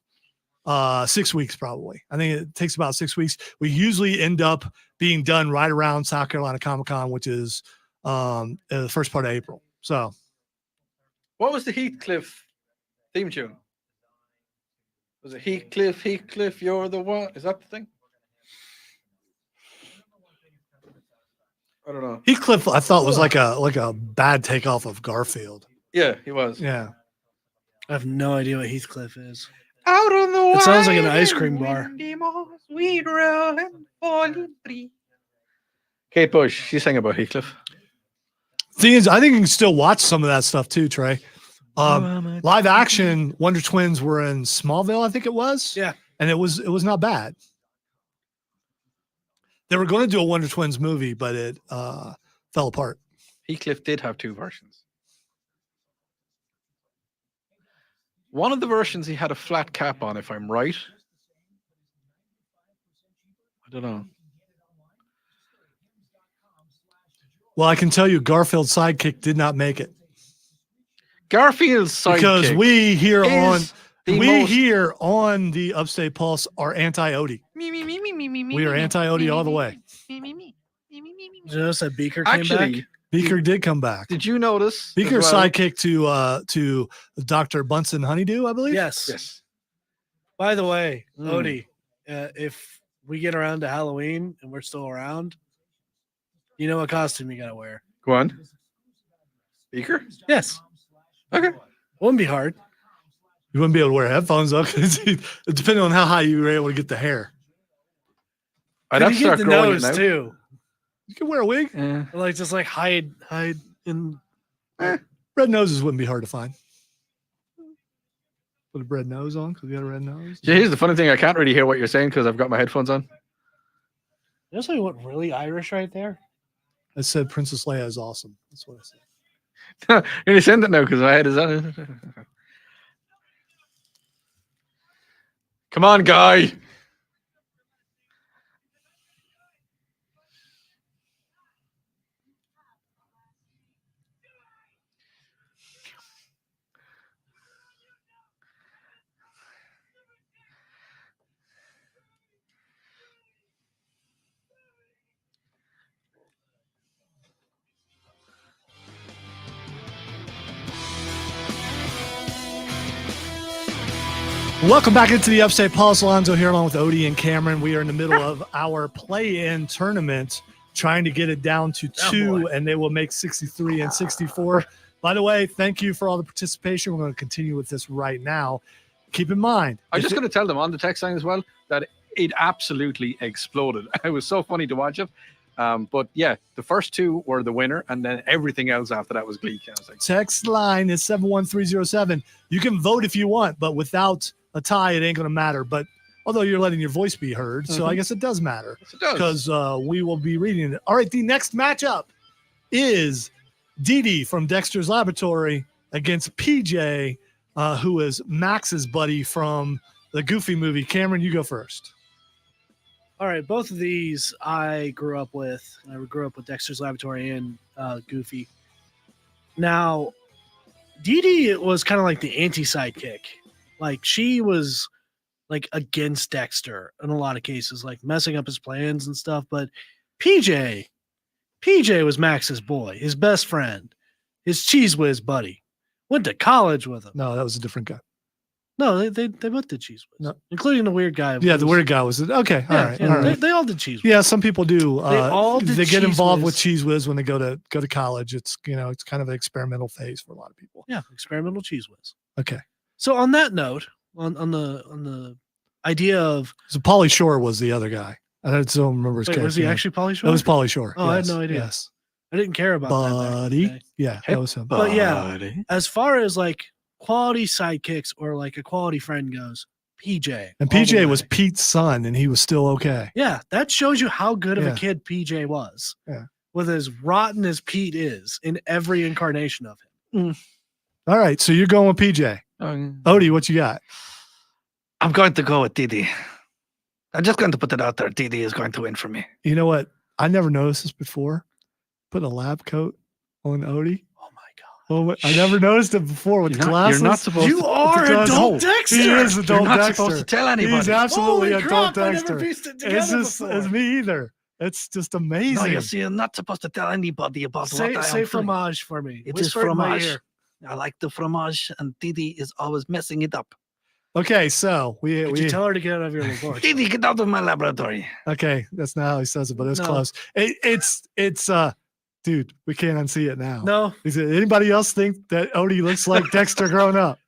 Speaker 1: 6 weeks, probably. I think it takes about 6 weeks. We usually end up being done right around South Carolina Comic-Con, which is the first part of April. So
Speaker 3: what was the Heathcliff theme tune? Was it Heathcliff, you're the one? Is that the thing? I don't know.
Speaker 1: Heathcliff, I thought was like a bad takeoff of Garfield.
Speaker 3: Yeah, he was.
Speaker 1: Yeah.
Speaker 2: I have no idea what Heathcliff is.
Speaker 3: Out on the
Speaker 2: It sounds like an ice cream bar.
Speaker 3: Kate Bush, she sang about Heathcliff.
Speaker 1: Thing is, I think you can still watch some of that stuff too, Trey. Live action Wonder Twins were in Smallville, I think it was.
Speaker 2: Yeah.
Speaker 1: And it was not bad. They were going to do a Wonder Twins movie, but it fell apart.
Speaker 3: Heathcliff did have 2 versions. One of the versions he had a flat cap on, if I'm right. I don't know.
Speaker 1: Well, I can tell you Garfield's sidekick did not make it.
Speaker 3: Garfield's sidekick.
Speaker 1: Because we here on the Upstate Pulse are anti-Odie. We are anti-Odie all the way.
Speaker 2: Did you notice that Beaker came
Speaker 3: Actually,
Speaker 2: back?
Speaker 1: Beaker did come back.
Speaker 3: Did you notice?
Speaker 1: Beaker's
Speaker 3: as well?
Speaker 1: sidekick to Dr. Bunsen Honeydew, I believe.
Speaker 2: Yes.
Speaker 3: Yes.
Speaker 2: By the way, Odie, if we get around to Halloween and we're still around, you know what costume you gotta wear.
Speaker 3: Go on. Beaker?
Speaker 2: Yes.
Speaker 3: Okay.
Speaker 2: Wouldn't be hard.
Speaker 1: You wouldn't be able to wear headphones though, because depending on how high you were able to get the hair.
Speaker 3: I'd have to
Speaker 2: you get
Speaker 3: start
Speaker 2: the
Speaker 3: growing
Speaker 2: nose
Speaker 3: it now.
Speaker 2: too.
Speaker 1: You can wear a wig.
Speaker 3: Yeah.
Speaker 2: Or like just like hide in.
Speaker 1: Red noses wouldn't be hard to find. Put a red nose on because you got a red nose.
Speaker 3: Yeah, here's the funny thing. I can't really hear what you're saying because I've got my headphones on.
Speaker 2: That's like what really Irish right there.
Speaker 1: I said Princess Leia is awesome. That's what I said.
Speaker 3: You're only saying that now because my head is on. Come on, guy.
Speaker 1: Welcome back into the Upstate Pulse. Alonzo here along with Odie and Cameron. We are in the middle of our play-in tournament, trying to get it down to 2, and they will make 63 and 64. By the way, thank you for all the participation. We're going to continue with this right now. Keep in mind.
Speaker 3: I'm just going to tell them on the text line as well that it absolutely exploded. It was so funny to watch it. But yeah, the first 2 were the winner, and then everything else after that was Gleek. I was like,
Speaker 1: text line is 71307. You can vote if you want, but without a tie, it ain't going to matter. But although you're letting your voice be heard, so I guess it does matter.
Speaker 3: yes, it does.
Speaker 1: Because we will be reading it. All right, the next matchup is Dee Dee from Dexter's Laboratory against PJ, who is Max's buddy from the Goofy movie. Cameron, you go first.
Speaker 2: All right, both of these I grew up with. I grew up with Dexter's Laboratory and Goofy. Now, Dee Dee was kind of like the anti-sidekick. Like, she was like against Dexter in a lot of cases, like messing up his plans and stuff. But PJ was Max's boy, his best friend, his Cheese Whiz buddy. Went to college with him.
Speaker 1: No, that was a different guy.
Speaker 2: No, they both did Cheese Whiz,
Speaker 1: No.
Speaker 2: including the weird guy.
Speaker 1: Yeah, the weird guy was okay.
Speaker 2: Yeah,
Speaker 1: All right,
Speaker 2: yeah,
Speaker 1: all right.
Speaker 2: They all did Cheese Whiz.
Speaker 1: Yeah, some people do. They get
Speaker 2: Cheese
Speaker 1: involved with
Speaker 2: Whiz.
Speaker 1: Cheese Whiz when they go to college. It's it's kind of an experimental phase for a lot of people.
Speaker 2: Yeah, experimental Cheese Whiz.
Speaker 1: Okay.
Speaker 2: So on that note, on the idea of
Speaker 1: So Pauly Shore was the other guy. I don't remember his
Speaker 2: wait,
Speaker 1: character.
Speaker 2: was he
Speaker 1: name.
Speaker 2: actually Pauly Shore?
Speaker 1: That was Pauly Shore.
Speaker 2: Oh, I had
Speaker 1: yes,
Speaker 2: no idea.
Speaker 1: Yes.
Speaker 2: I didn't care about that. back in the
Speaker 1: Buddy.
Speaker 2: day.
Speaker 1: Yeah, that was him.
Speaker 2: But yeah, as far as like quality sidekicks or like a quality friend goes, PJ.
Speaker 1: And
Speaker 2: all the
Speaker 1: PJ was
Speaker 2: way.
Speaker 1: Pete's son, and he was still okay.
Speaker 2: Yeah, that shows you how good of
Speaker 1: Yeah.
Speaker 2: a kid PJ was.
Speaker 1: Yeah.
Speaker 2: With as rotten as Pete is in every incarnation of him.
Speaker 1: All right, so you're going with PJ. Odie, what you got?
Speaker 3: I'm going to go with Didi. I'm just going to put it out there. Didi is going to win for me.
Speaker 1: You know what? I never noticed this before. Put a lab coat on Odie.
Speaker 2: Oh my God.
Speaker 1: Oh, I never noticed it before with the glasses.
Speaker 3: You're not supposed
Speaker 2: You
Speaker 3: to.
Speaker 2: are
Speaker 1: Because-
Speaker 2: adult Dexter.
Speaker 1: He is adult
Speaker 3: You're not
Speaker 1: Dexter.
Speaker 3: supposed to tell anybody.
Speaker 1: He's absolutely
Speaker 2: Holy
Speaker 1: adult
Speaker 2: crap, I never
Speaker 1: Dexter.
Speaker 2: pieced it
Speaker 1: It's
Speaker 2: together
Speaker 1: just
Speaker 2: before.
Speaker 1: it's me either. It's just amazing.
Speaker 3: No, you see, I'm not supposed to tell anybody about what I am
Speaker 2: Say
Speaker 3: doing.
Speaker 2: fromage for me.
Speaker 3: It is
Speaker 2: Whisper it in my
Speaker 3: fromage.
Speaker 2: ear.
Speaker 3: I like the fromage, and Didi is always messing it up.
Speaker 1: Okay, so
Speaker 2: Could you tell her to get out of your laboratory?
Speaker 3: Didi, get out of my laboratory.
Speaker 1: okay, that's not how he says it, but it's
Speaker 2: No.
Speaker 1: close. It's dude, we can't unsee it now.
Speaker 2: No.
Speaker 1: Is it anybody else think that Odie looks like Dexter growing up?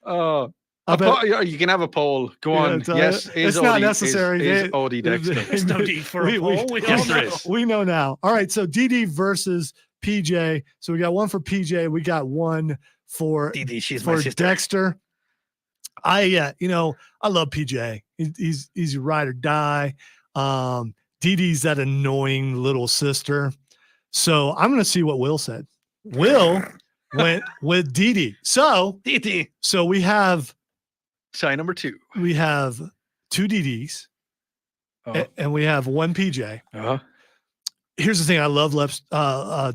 Speaker 3: Oh,
Speaker 1: I bet
Speaker 3: you can have a poll. Go on.
Speaker 1: it's,
Speaker 3: Yes,
Speaker 1: it's not necessary.
Speaker 3: Is Odie Dexter?
Speaker 2: There's no need for a poll. We all
Speaker 3: yes, there
Speaker 2: know.
Speaker 3: is.
Speaker 1: We know now. All right, so DD versus PJ. So we got one for PJ. We got one for
Speaker 3: Didi, she's my
Speaker 1: for
Speaker 3: sister.
Speaker 1: Dexter. I love PJ. He's a ride or die. DD's that annoying little sister. So I'm going to see what Will said. Will went with Didi. So
Speaker 3: Didi.
Speaker 1: So we have
Speaker 3: Side number 2.
Speaker 1: we have 2 DDs and we have 1 PJ.
Speaker 3: Uh-huh.
Speaker 1: Here's the thing. I love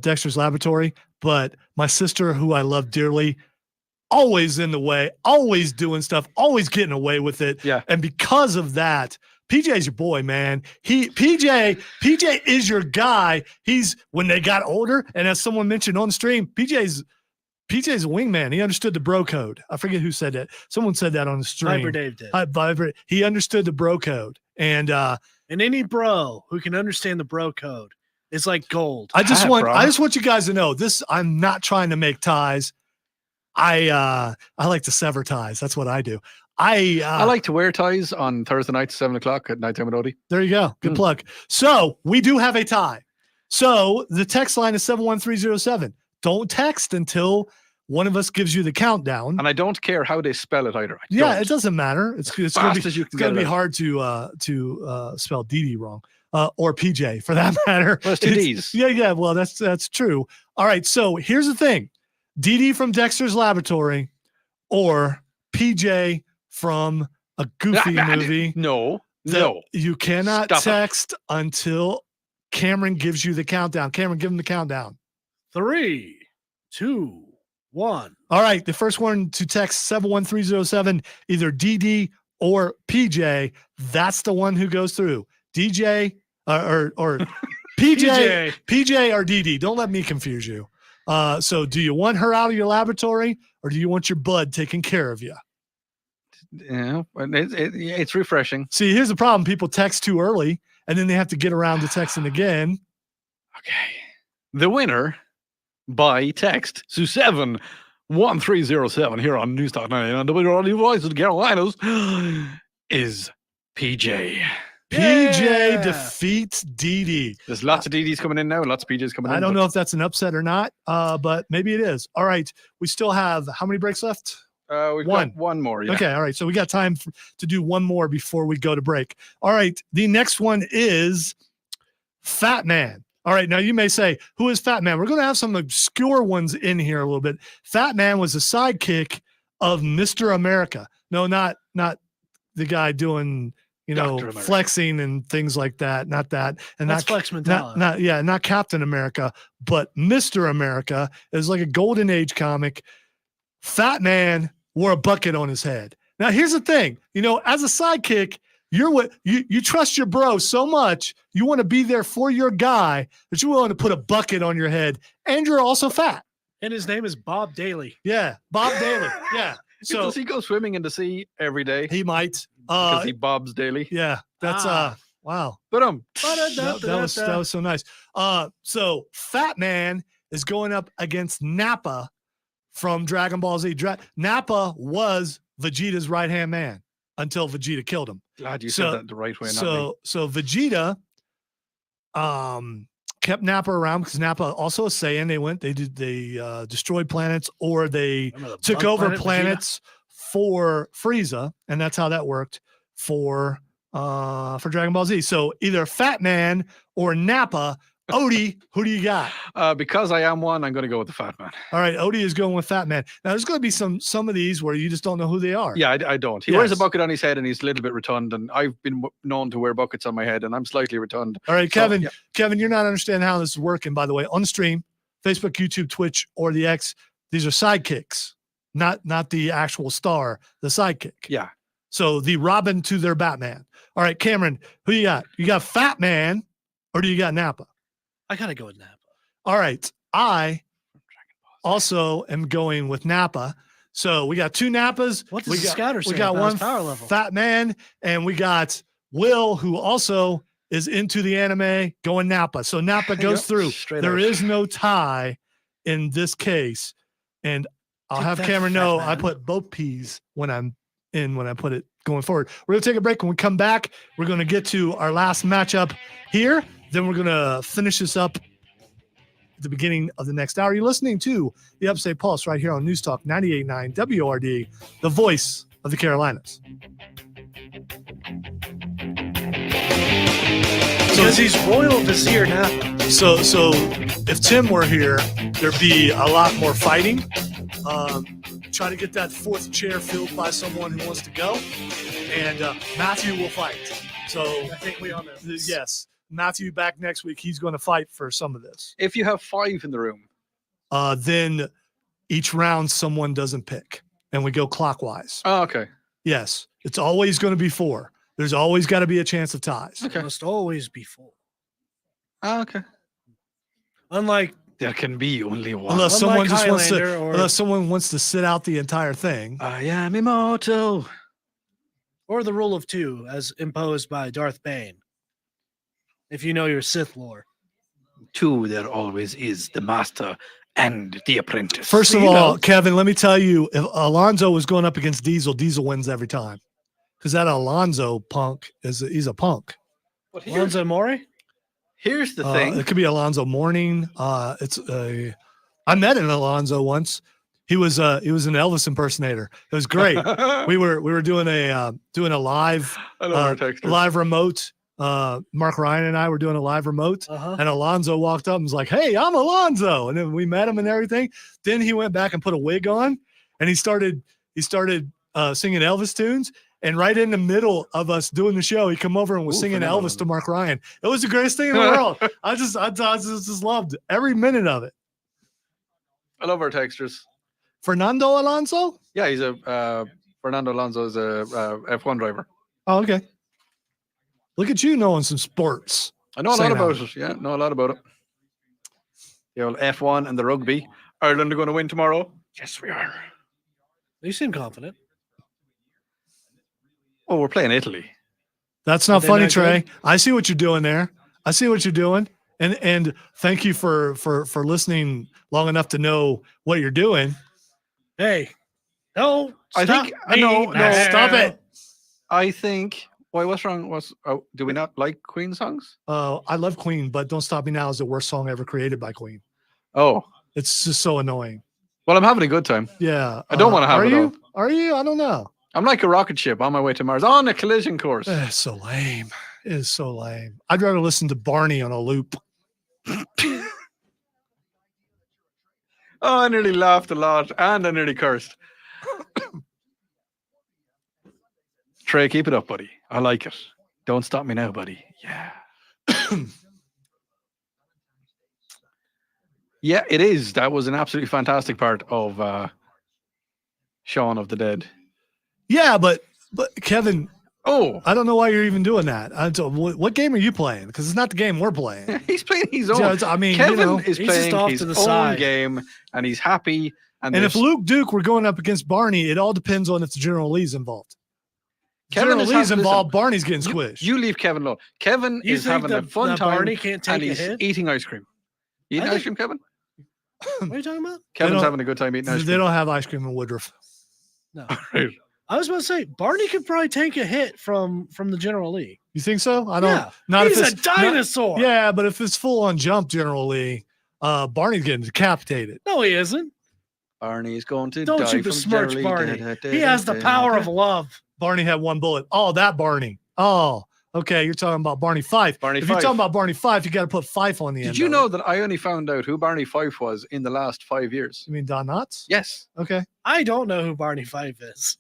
Speaker 1: Dexter's Laboratory, but my sister, who I love dearly, always in the way, always doing stuff, always getting away with it.
Speaker 3: Yeah.
Speaker 1: And because of that, PJ's your boy, man. PJ is your guy. He's when they got older, and as someone mentioned on stream, PJ's a wingman. He understood the bro code. I forget who said that. Someone said that on the stream.
Speaker 2: Viber Dave did.
Speaker 1: Viber. He understood the bro code. And
Speaker 2: any bro who can understand the bro code is like gold.
Speaker 1: I just
Speaker 3: bro.
Speaker 1: want you guys to know this. I'm not trying to make ties. I like to sever ties. That's what I do. I
Speaker 3: like to wear ties on Thursday nights, 7:00 at nighttime with Odie.
Speaker 1: There you go. Good plug. So we do have a tie. So the text line is 71307. Don't text until one of us gives you the countdown.
Speaker 3: And I don't care how they spell it either.
Speaker 1: It doesn't matter. It's going to be
Speaker 3: it
Speaker 1: hard to spell DD wrong or PJ for that matter.
Speaker 3: Well, it's 2 Ds.
Speaker 1: Yeah. Well, that's true. All right. So here's the thing: DD from Dexter's Laboratory or PJ from a Goofy movie.
Speaker 3: No.
Speaker 1: You cannot
Speaker 3: Stop it.
Speaker 1: text until Cameron gives you the countdown. Cameron, give him the countdown.
Speaker 2: 3, 2, 1.
Speaker 1: All right. The first one to text 71307, either DD or PJ. That's the one who goes through. DJ or PJ or DD. Don't let me confuse you. So do you want her out of your laboratory or do you want your bud taking care of you?
Speaker 3: Yeah, it's refreshing.
Speaker 1: See, here's the problem. People text too early and then they have to get around to texting again.
Speaker 3: Okay. The winner by text to 71307 here on News Talk 99 on WRLD Voice of the Carolinas is PJ.
Speaker 1: PJ defeats DD.
Speaker 3: There's lots of DDs coming in now, lots of PJs coming in.
Speaker 1: I don't know if that's an upset or not, but maybe it is. All right. We still have how many breaks left?
Speaker 3: We've got one more. Yeah.
Speaker 1: Okay. All right. So we got time to do one more before we go to break. All right. The next one is Fat Man. All right. Now you may say, who is Fat Man? We're going to have some obscure ones in here a little bit. Fat Man was a sidekick of Mr. America. No, not the guy doing, flexing and things like that. Not that. And
Speaker 2: that's flex mentality.
Speaker 1: Not Captain America, but Mr. America. It was like a golden age comic. Fat Man wore a bucket on his head. Now, here's the thing. As a sidekick, you trust your bro so much, you want to be there for your guy that you're willing to put a bucket on your head, and you're also fat.
Speaker 2: And his name is Bob Daly.
Speaker 1: Yeah, Bob Daly. Yeah. So
Speaker 3: does he go swimming in the sea every day?
Speaker 1: He might.
Speaker 3: Because he bobs daily.
Speaker 1: Yeah. That's wow.
Speaker 3: But
Speaker 1: that was so nice. So Fat Man is going up against Nappa from Dragon Ball Z. Nappa was Vegeta's right-hand man until Vegeta killed him.
Speaker 3: Glad you said that the right way.
Speaker 1: So Vegeta kept Nappa around because Nappa also a Saiyan. They destroyed planets or they took over planets for Frieza, and that's how that worked for Dragon Ball Z. So either Fat Man or Nappa. Odie, who do you got?
Speaker 3: Because I am one, I'm going to go with the Fat Man.
Speaker 1: All right, Odie is going with Fat Man. Now, there's going to be some of these where you just don't know who they are.
Speaker 3: Yeah, I don't. He wears a bucket on his head, and he's a little bit rotund, and I've been known to wear buckets on my head, and I'm slightly rotund.
Speaker 1: All right, Kevin. So, Kevin, you're not understanding how this is working, by the way. On the stream, Facebook, YouTube, Twitch, or the X, these are sidekicks, not the actual star, the sidekick.
Speaker 3: Yeah.
Speaker 1: So the Robin to their Batman. All right, Cameron, who you got? You got Fat Man Or do you got Napa?
Speaker 2: I gotta go with Napa.
Speaker 1: All right. I also am going with Napa. So we got 2 Napas.
Speaker 2: What does the scouter say
Speaker 1: We got
Speaker 2: about
Speaker 1: one
Speaker 2: his power level?
Speaker 1: fat man, and we got Will, who also is into the anime, going Napa. So Napa goes through. There is no tie in this case. And I'll have Cameron know I put both P's when I put it going forward. We're going to take a break. When we come back, we're going to get to our last matchup here. Then we're going to finish this up at the beginning of the next hour. You're listening to the Upstate Pulse right here on News Talk 98.9 WRD, the voice of the Carolinas.
Speaker 2: Because he's royal vizier now.
Speaker 1: So if Tim were here, there'd be a lot more fighting. Try to get that 4th chair filled by someone who wants to go, and Matthew will fight. So
Speaker 2: I think we all know this.
Speaker 1: Yes, Matthew back next week. He's going to fight for some of this.
Speaker 3: If you have 5 in the room,
Speaker 1: then each round someone doesn't pick, and we go clockwise.
Speaker 3: Oh, okay.
Speaker 1: Yes, it's always going to be 4. There's always got to be a chance of ties.
Speaker 3: Okay.
Speaker 2: It must always be 4.
Speaker 3: Oh, okay.
Speaker 2: Unlike
Speaker 3: There can be only one.
Speaker 1: Unless someone just wants to,
Speaker 2: Highlander or-
Speaker 1: unless someone wants to sit out the entire thing.
Speaker 3: I am immortal.
Speaker 2: or the rule of 2 as imposed by Darth Bane. If you know your Sith lore.
Speaker 3: 2, there always is the master and the apprentice.
Speaker 1: First of all, Kevin, let me tell you, if Alonzo was going up against Diesel, Diesel wins every time. Because that Alonzo punk he's a punk.
Speaker 3: But
Speaker 2: Alonzo Mori?
Speaker 3: here's the thing.
Speaker 1: It could be Alonzo Mourning. I met an Alonzo once. He was an Elvis impersonator. It was great. we were doing a live live remote. Mark Ryan and I were doing a live remote, and Alonzo walked up and was like, "Hey, I'm Alonzo," and then we met him and everything. Then he went back and put a wig on, and he started singing Elvis tunes. And right in the middle of us doing the show, he come over and was singing Elvis to Mark Ryan. It was the greatest thing in the world. I just loved every minute of it.
Speaker 3: I love our textures.
Speaker 1: Fernando Alonso?
Speaker 3: Yeah, he's Fernando Alonso is a F1 driver.
Speaker 1: Oh, okay. Look at you knowing some sports.
Speaker 3: I know a lot about it. Yeah, know a lot about it. The old F1 and the rugby. Ireland are going to win tomorrow. Yes, we are.
Speaker 2: You seem confident.
Speaker 3: Oh, we're playing Italy.
Speaker 1: That's not funny, Trey. I see what you're doing there. I see what you're doing. And thank you for listening long enough to know what you're doing.
Speaker 2: Hey, no,
Speaker 3: stop
Speaker 1: it.
Speaker 3: I think. Why? What's wrong? Do we not like Queen songs?
Speaker 1: I love Queen, but "Don't Stop Me Now" is the worst song ever created by Queen.
Speaker 3: Oh,
Speaker 1: it's just so annoying.
Speaker 3: Well, I'm having a good time.
Speaker 1: Yeah,
Speaker 3: I don't want to have it.
Speaker 1: Are you? I don't know.
Speaker 3: I'm like a rocket ship on my way to Mars on a collision course.
Speaker 1: It's so lame. It is so lame. I'd rather listen to Barney on a loop.
Speaker 3: Oh, I nearly laughed a lot and I nearly cursed. Trey, keep it up, buddy. I like it. Don't stop me now, buddy. Yeah. Yeah, it is. That was an absolutely fantastic part of Shaun of the Dead.
Speaker 1: Yeah, but Kevin,
Speaker 3: I
Speaker 1: don't know why you're even doing that. What game are you playing? Because it's not the game we're playing.
Speaker 3: He's playing his own.
Speaker 1: Yeah, I mean,
Speaker 3: Kevin is playing his own
Speaker 2: side.
Speaker 3: game, and he's happy. And
Speaker 1: if Luke Duke were going up against Barney, it all depends on if the General Lee's involved.
Speaker 3: Kevin
Speaker 1: General Lee's involved. Barney's getting squished.
Speaker 3: You leave Kevin alone. Kevin is having a fun time.
Speaker 2: Barney can't take
Speaker 3: and he's eating ice cream. You eating ice cream, Kevin?
Speaker 2: What are you talking about?
Speaker 3: Kevin's having a good time eating ice cream.
Speaker 1: They don't have ice cream in Woodruff.
Speaker 2: No.
Speaker 3: Right.
Speaker 2: I was about to say Barney could probably take a hit from the General Lee.
Speaker 1: You think so? I don't.
Speaker 2: Yeah.
Speaker 1: Not
Speaker 2: He's
Speaker 1: if
Speaker 2: a dinosaur.
Speaker 1: Yeah, but if it's full on jump, General Lee, Barney's getting decapitated.
Speaker 2: No, he isn't.
Speaker 3: Barney's going to
Speaker 2: Don't
Speaker 3: die
Speaker 2: you
Speaker 3: from
Speaker 2: besmirch
Speaker 3: Jerry.
Speaker 2: Barney. He has the power of love.
Speaker 1: Barney had one bullet. Oh, that Barney. Oh, okay. You're talking about Barney Fife. If you're talking about Barney Fife, you got to put Fife on the end.
Speaker 3: Did you know that I only found out who Barney Fife was in the last 5 years?
Speaker 1: You mean Don Knotts?
Speaker 3: Yes.
Speaker 1: Okay.
Speaker 2: I don't know who Barney Fife is.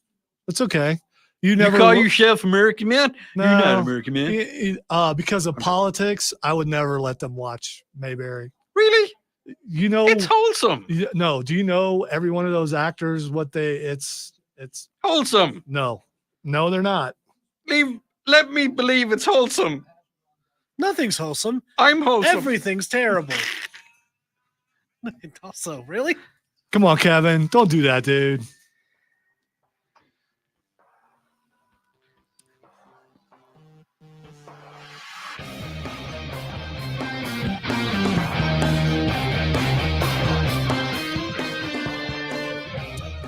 Speaker 1: It's okay. You never
Speaker 3: call yourself American man?
Speaker 1: No,
Speaker 3: you're not American man.
Speaker 1: Because of politics, I would never let them watch Mayberry.
Speaker 3: Really?
Speaker 1: You know,
Speaker 3: it's wholesome.
Speaker 1: No, do you know every one of those actors? It's
Speaker 3: wholesome.
Speaker 1: No, they're not.
Speaker 3: Let me believe it's wholesome.
Speaker 2: Nothing's wholesome.
Speaker 3: I'm wholesome.
Speaker 2: Everything's terrible. Also, really?
Speaker 1: Come on, Kevin. Don't do that, dude.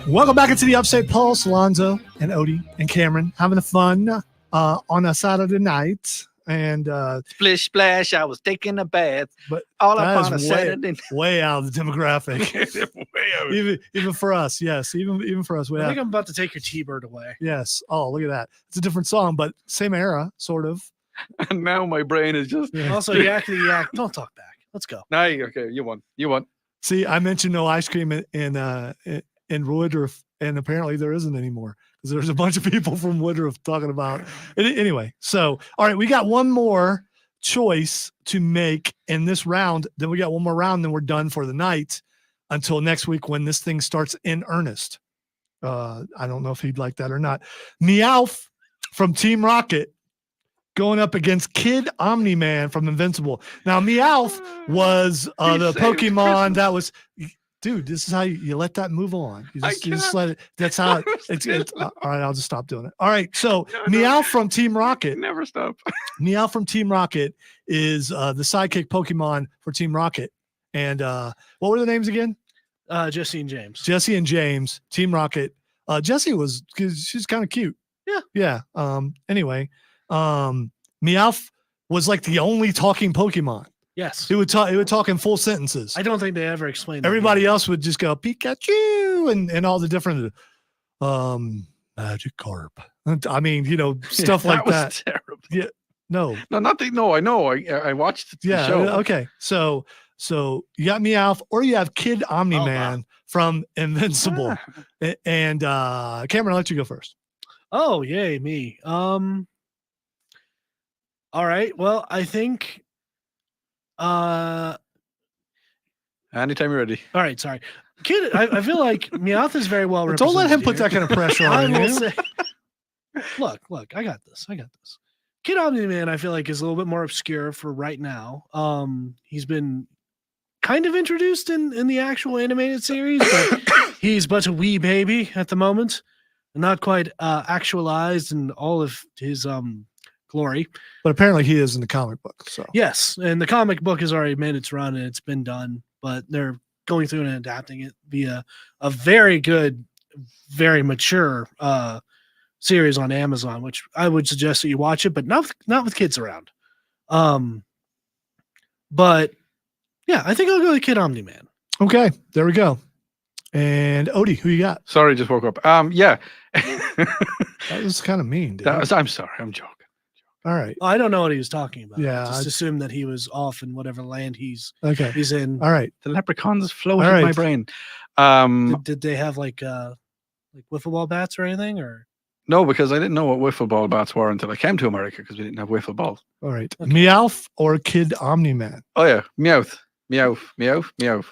Speaker 1: Welcome back into the Upstate Pulse. Alonzo and Odie and Cameron having fun on a Saturday night. And
Speaker 3: Splish splash, I was taking a bath.
Speaker 1: But
Speaker 3: all
Speaker 1: that
Speaker 3: up on a
Speaker 1: is
Speaker 3: Saturday.
Speaker 1: way out of the demographic.
Speaker 3: Way out.
Speaker 1: even for us, yes. Even for us.
Speaker 2: I think I'm about to take your T-Bird away.
Speaker 1: Yes. Oh, look at that. It's a different song, but same era, sort of.
Speaker 3: And now my brain is just.
Speaker 1: Yeah.
Speaker 2: Also, yakety yak. Don't talk back. Let's go.
Speaker 3: Nah, okay, you won. You won.
Speaker 1: See, I mentioned no ice cream in Woodruff, and apparently there isn't anymore because there's a bunch of people from Woodruff talking about it. Anyway, so all right, we got one more choice to make in this round. Then we got one more round, then we're done for the night until next week when this thing starts in earnest. I don't know if he'd like that or not. Meowth from Team Rocket going up against Kid Omni-Man from Invincible. Now, Meowth was the Pokemon that was. Dude, this is how you let that move on. You just let it. That's how it's all right. I'll just stop doing it. All right. So Meowth from Team Rocket.
Speaker 3: Never stop.
Speaker 1: Meowth from Team Rocket is the sidekick Pokemon for Team Rocket. And what were the names again?
Speaker 2: Jesse and James.
Speaker 1: Jesse and James, Team Rocket. Jesse was because she's kind of cute.
Speaker 2: Yeah.
Speaker 1: Yeah. Anyway, Meowth was like the only talking Pokemon.
Speaker 2: Yes.
Speaker 1: It would talk in full sentences.
Speaker 2: I don't think they ever explained that.
Speaker 1: Everybody else would just go Pikachu and all the different Magikarp. I mean, stuff like that.
Speaker 3: Was terrible.
Speaker 1: Yeah. No,
Speaker 3: nothing. No, I know. I watched the show.
Speaker 1: Okay. So you got Meowth or you have Kid Omni-Man from Invincible. And Cameron, I'll let you go first.
Speaker 2: Oh, yay, me. All right. Well, I think
Speaker 3: anytime you're ready.
Speaker 2: All right, sorry. Kid, I feel like Meowth is very well
Speaker 1: represented. Don't let him put that kind of pressure on you.
Speaker 2: Say, look, I got this. Kid Omni-Man, I feel like, is a little bit more obscure for right now. He's been kind of introduced in the actual animated series, but he's but a wee baby at the moment. Not quite actualized in all of his glory.
Speaker 1: But apparently he is in the comic book. So
Speaker 2: yes, and the comic book has already made its run and it's been done, but they're going through and adapting it via a very good, very mature series on Amazon, which I would suggest that you watch it, but not with kids around. But yeah, I think I'll go with Kid Omni-Man.
Speaker 1: Okay, there we go. And Odie, who you got?
Speaker 3: Sorry, just woke up. Yeah.
Speaker 1: That was kind of mean, dude.
Speaker 3: I'm sorry, I'm joking.
Speaker 1: All right.
Speaker 2: I don't know what he was talking about.
Speaker 1: Yeah,
Speaker 2: just assume that he was off in whatever land he's in.
Speaker 1: All right.
Speaker 3: The leprechauns float in my brain.
Speaker 2: Did they have like wiffle ball bats or anything, or
Speaker 3: no? Because I didn't know what wiffle ball bats were until I came to America because we didn't have wiffle balls.
Speaker 1: All right. Okay. Meowth or Kid Omni-Man?
Speaker 3: Oh yeah, Meowth.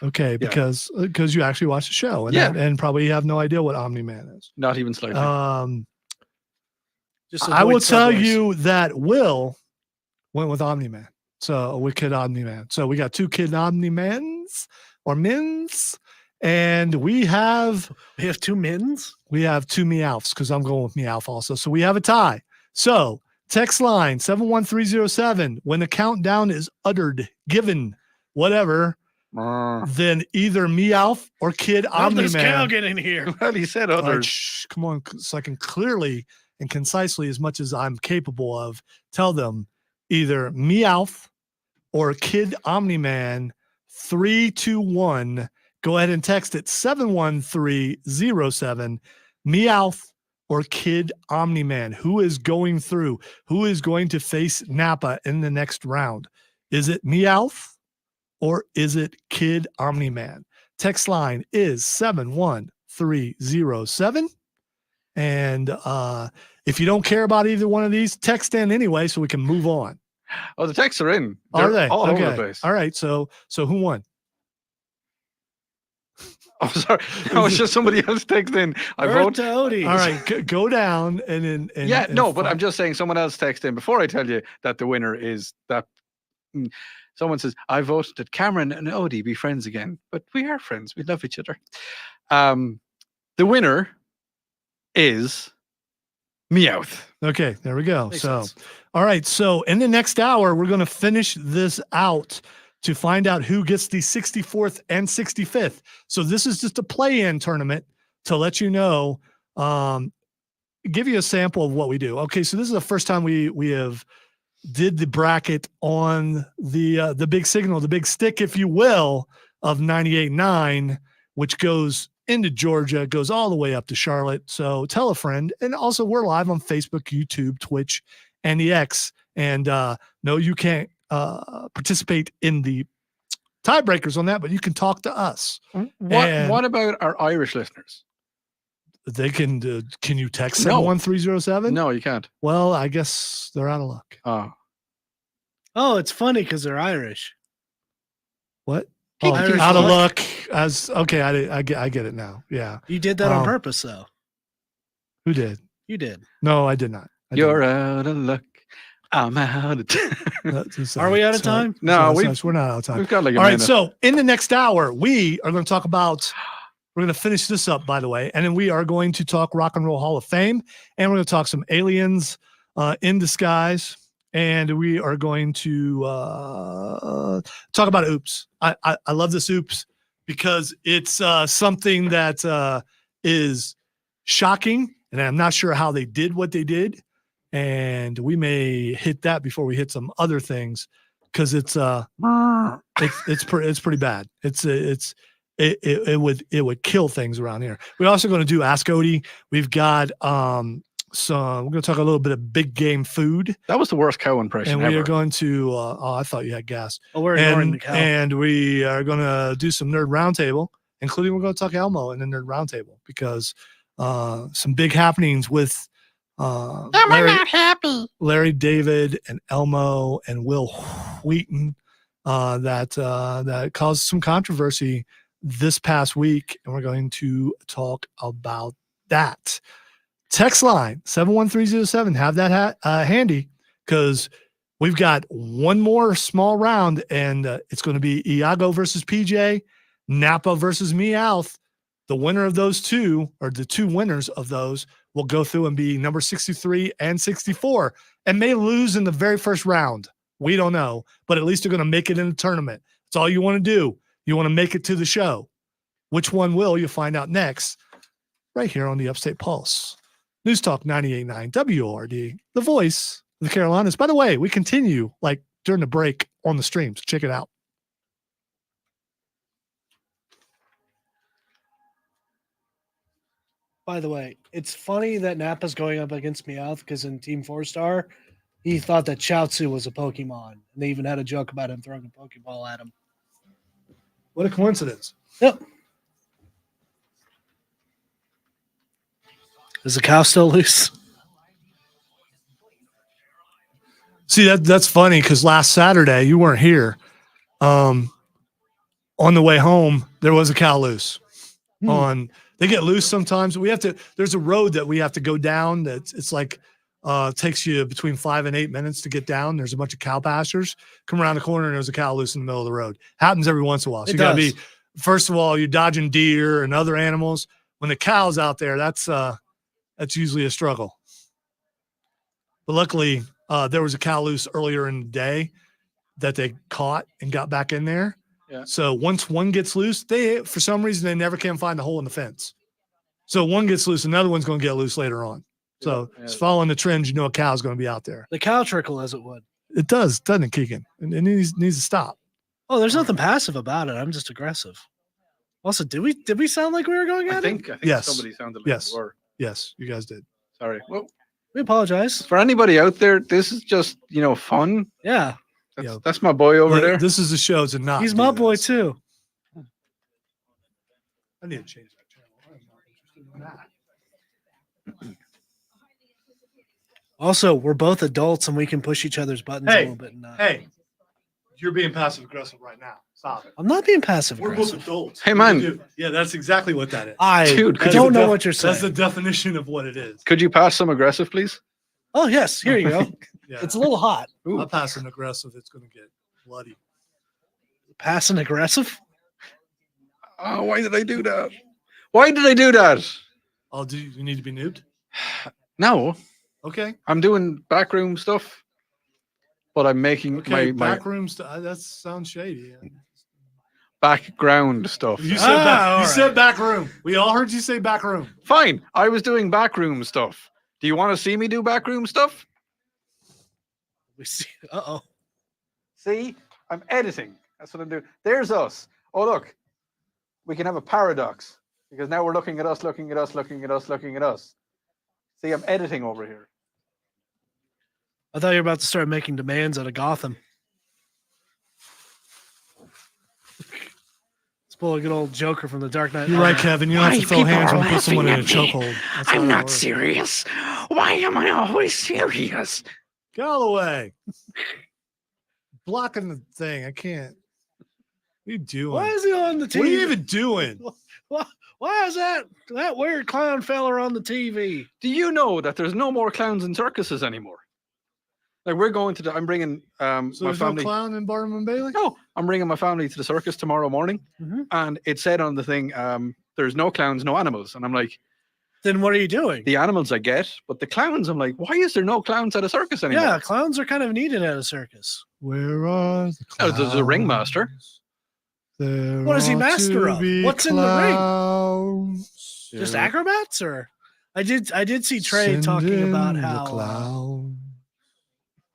Speaker 3: Okay,
Speaker 1: because you actually watched the show and probably have no idea what Omni-Man is.
Speaker 3: Not even slightly.
Speaker 1: I will tell you that Will went with Omni-Man. So with Kid Omni-Man. So we got two Kid Omni-Mans or Mins, and we have
Speaker 2: two Mins.
Speaker 1: We have two Meowths because I'm going with Meowth also. So we have a tie. So text line 71307. When the countdown is given, whatever, then either Meowth or Kid Omni-Man.
Speaker 2: Does Cal get in here?
Speaker 3: Well, he said others.
Speaker 1: Come on, so I can clearly and concisely, as much as I'm capable of, tell them either Meowth or Kid Omni-Man. 321. Go ahead and text it 71307. Meowth or Kid Omni-Man. Who is going through? Who is going to face Nappa in the next round? Is it Meowth or is it Kid Omni-Man? Text line is 71307. And if you don't care about either one of these, text in anyway so we can move on.
Speaker 3: Oh, the texts are in.
Speaker 1: Are they?
Speaker 3: All over the place.
Speaker 1: All right. So who won?
Speaker 3: Oh, sorry. No, it's just somebody else texted in. I vote
Speaker 2: to Odie.
Speaker 1: All right. Go down and
Speaker 3: but I'm just saying someone else texted in before I tell you that the winner is that Someone says, I voted that Cameron and Odie be friends again, but we are friends. We love each other. The winner is Meowth.
Speaker 1: Okay, there we go.
Speaker 2: Makes
Speaker 1: So,
Speaker 2: sense.
Speaker 1: all right. So, in the next hour, we're going to finish this out to find out who gets the 64th and 65th. So, this is just a play-in tournament to let you know, give you a sample of what we do. Okay, so this is the first time we have did the bracket on the big signal, the big stick, if you will, of 98.9, which goes into Georgia, goes all the way up to Charlotte. So tell a friend. And also we're live on Facebook, YouTube, Twitch, and the X. And no, you can't participate in the tiebreakers on that, but you can talk to us.
Speaker 3: What about our Irish listeners?
Speaker 1: They can you text
Speaker 3: No.
Speaker 1: 71307?
Speaker 3: No, you can't.
Speaker 1: Well, I guess they're out of luck.
Speaker 2: Oh, it's funny because they're Irish.
Speaker 1: What?
Speaker 3: Keep
Speaker 1: Oh,
Speaker 2: Irish
Speaker 1: out of
Speaker 2: luck.
Speaker 1: luck. As okay, I get it now. Yeah.
Speaker 2: You did that on
Speaker 1: Um,
Speaker 2: purpose, though.
Speaker 1: Who did?
Speaker 2: You did.
Speaker 1: No, I did not. I did
Speaker 3: You're
Speaker 1: not.
Speaker 3: out of luck. I'm out of time.
Speaker 1: That's
Speaker 2: Are we out of
Speaker 1: so-
Speaker 2: time?
Speaker 3: No,
Speaker 1: we're not out of time.
Speaker 3: We've got like a
Speaker 1: All right,
Speaker 3: minute.
Speaker 1: so in the next hour, we are going to talk about. We're going to finish this up, by the way, and then we are going to talk Rock and Roll Hall of Fame, and we're going to talk some aliens in disguise, and we are going to talk about Oops. I love this Oops because it's something that is shocking, and I'm not sure how they did what they did, and we may hit that before we hit some other things because it's pretty bad. It would kill things around here. We're also going to do Ask Odie. We've got we're going to talk a little bit of big game food,
Speaker 3: That was the worst cow impression
Speaker 1: and
Speaker 3: ever.
Speaker 1: we are going to. I thought you had gas.
Speaker 2: Oh, we're ignoring the
Speaker 1: And
Speaker 2: cow.
Speaker 1: and we are going to do some nerd roundtable, including we're going to talk Elmo in the nerd roundtable because some big happenings with Larry David and Elmo and Will Wheaton that caused some controversy this past week, and we're going to talk about that. Text line 71307. Have that handy because we've got one more small round, and it's going to be Iago versus PJ, Napa versus Meowth. The winner of those two, or the two winners of those, will go through and be number 63 and 64 and may lose in the very first round. We don't know, but at least they're going to make it in the tournament. That's all you want to do. You want to make it to the show. Which one will, you'll find out next, right here on the Upstate Pulse. News Talk 98.9 WORD, the voice of the Carolinas. By the way, we continue like during the break on the streams. Check it out.
Speaker 2: By the way, it's funny that Napa's going up against Meowth because in Team 4-Star, he thought that Chaozu was a Pokemon. And they even had a joke about him throwing a Pokeball at him.
Speaker 1: What a coincidence.
Speaker 2: Yep. Is the cow still loose?
Speaker 1: See, that's funny because last Saturday you weren't here. On the way home, there was a cow loose. They get loose sometimes. There's a road that we have to go down it's like takes you between 5 and 8 minutes to get down. There's a bunch of cow pastures. Come around the corner and there's a cow loose in the middle of the road. Happens every once in a while. So you gotta be, first of all, you're dodging deer and other animals. When the cow's out there, that's usually a struggle. But luckily, there was a cow loose earlier in the day that they caught and got back in there.
Speaker 3: Yeah.
Speaker 1: So once one gets loose, for some reason they never can find the hole in the fence. So one gets loose, another one's going to get loose later on. So
Speaker 3: Yeah.
Speaker 1: it's following the trends. You know, a cow's going to be out there.
Speaker 2: The cow trickle as it would.
Speaker 1: It does, doesn't it, Keegan? And it needs to stop.
Speaker 2: Oh, there's nothing passive about it. I'm just aggressive. Also, did we sound like we were going
Speaker 3: I
Speaker 2: at it?
Speaker 3: think
Speaker 1: Yes.
Speaker 3: somebody sounded like
Speaker 1: Yes.
Speaker 3: they were.
Speaker 1: Yes, you guys did.
Speaker 3: Sorry. Well,
Speaker 2: We apologize.
Speaker 3: for anybody out there, this is just fun.
Speaker 2: Yeah,
Speaker 3: That's my boy over
Speaker 1: Look,
Speaker 3: there.
Speaker 1: This is the show to not.
Speaker 2: he's
Speaker 1: do
Speaker 2: my boy
Speaker 1: this.
Speaker 2: too.
Speaker 1: I need to change that channel. I'm not interested in that.
Speaker 2: Also, we're both adults and we can push each other's buttons a
Speaker 1: Hey,
Speaker 2: little bit. And not.
Speaker 1: Hey, you're being passive aggressive right now. Stop it.
Speaker 2: I'm not being passive
Speaker 1: We're both
Speaker 2: aggressive.
Speaker 1: adults.
Speaker 3: Hey,
Speaker 1: What do
Speaker 3: man.
Speaker 1: you do? Yeah, that's exactly what that is.
Speaker 2: I
Speaker 3: Dude, could
Speaker 2: don't
Speaker 1: That's
Speaker 2: know
Speaker 1: the
Speaker 2: what you're
Speaker 1: That's the
Speaker 2: saying.
Speaker 1: definition of what it is.
Speaker 3: Could you pass some aggressive, please?
Speaker 2: Oh yes, here you go.
Speaker 1: Yeah.
Speaker 2: It's a little hot.
Speaker 3: Ooh.
Speaker 1: I'm passive aggressive. It's going to get. Bloody.
Speaker 2: Passive aggressive.
Speaker 3: Oh, why did I do that? Why did I do that?
Speaker 1: Oh, do you need to be nuked?
Speaker 3: No,
Speaker 1: Okay.
Speaker 3: I'm doing backroom stuff, but I'm making
Speaker 1: Okay.
Speaker 3: my
Speaker 1: Back rooms. That sounds shady. Yeah.
Speaker 3: background stuff.
Speaker 1: You said
Speaker 2: all
Speaker 1: you said
Speaker 2: right.
Speaker 1: back room. We all heard you say back room.
Speaker 3: Fine, I was doing backroom stuff. Do you want to see me do backroom stuff?
Speaker 2: We see. Uh-oh.
Speaker 3: See, I'm editing. That's what I'm doing. There's us. Oh, look, we can have a paradox because now we're looking at us, looking at us, looking at us, looking at us. See, I'm editing over here.
Speaker 2: I thought you were about to start making demands out of Gotham. Let's pull a good old Joker from the Dark Knight.
Speaker 1: You're right, Kevin. You don't have to throw hands when you put someone in a
Speaker 4: laughing at me?
Speaker 1: chokehold. That's how
Speaker 4: I'm
Speaker 1: that
Speaker 4: not
Speaker 1: works.
Speaker 4: serious. Why am I always serious?
Speaker 1: Galloway. Blocking the thing. I can't. What are you doing?
Speaker 2: Why is he on the TV?
Speaker 1: What are you even doing?
Speaker 2: Why is that weird clown fella on the TV?
Speaker 3: Do you know that there's no more clowns in circuses anymore? Like we're going to I'm bringing
Speaker 1: So
Speaker 3: my
Speaker 1: there's
Speaker 3: family.
Speaker 1: no clown in Barnum and Bailey?
Speaker 3: No, I'm bringing my family to the circus tomorrow morning, and it said on the thing, "There's no clowns, no animals." And I'm like,
Speaker 2: Then what are you doing?
Speaker 3: the animals I get, but the clowns, I'm like, why is there no clowns at a circus anymore?
Speaker 2: Yeah, clowns are kind of needed at a circus.
Speaker 1: Where are the
Speaker 3: Oh,
Speaker 1: clowns?
Speaker 3: there's a ringmaster.
Speaker 1: There
Speaker 2: What is he
Speaker 1: ought
Speaker 2: master
Speaker 1: to
Speaker 2: of?
Speaker 1: be
Speaker 2: What's in the ring?
Speaker 1: clowns.
Speaker 2: Just
Speaker 3: Yeah.
Speaker 2: acrobats, or I did see Trey talking about
Speaker 1: Send in the
Speaker 2: how
Speaker 1: clowns.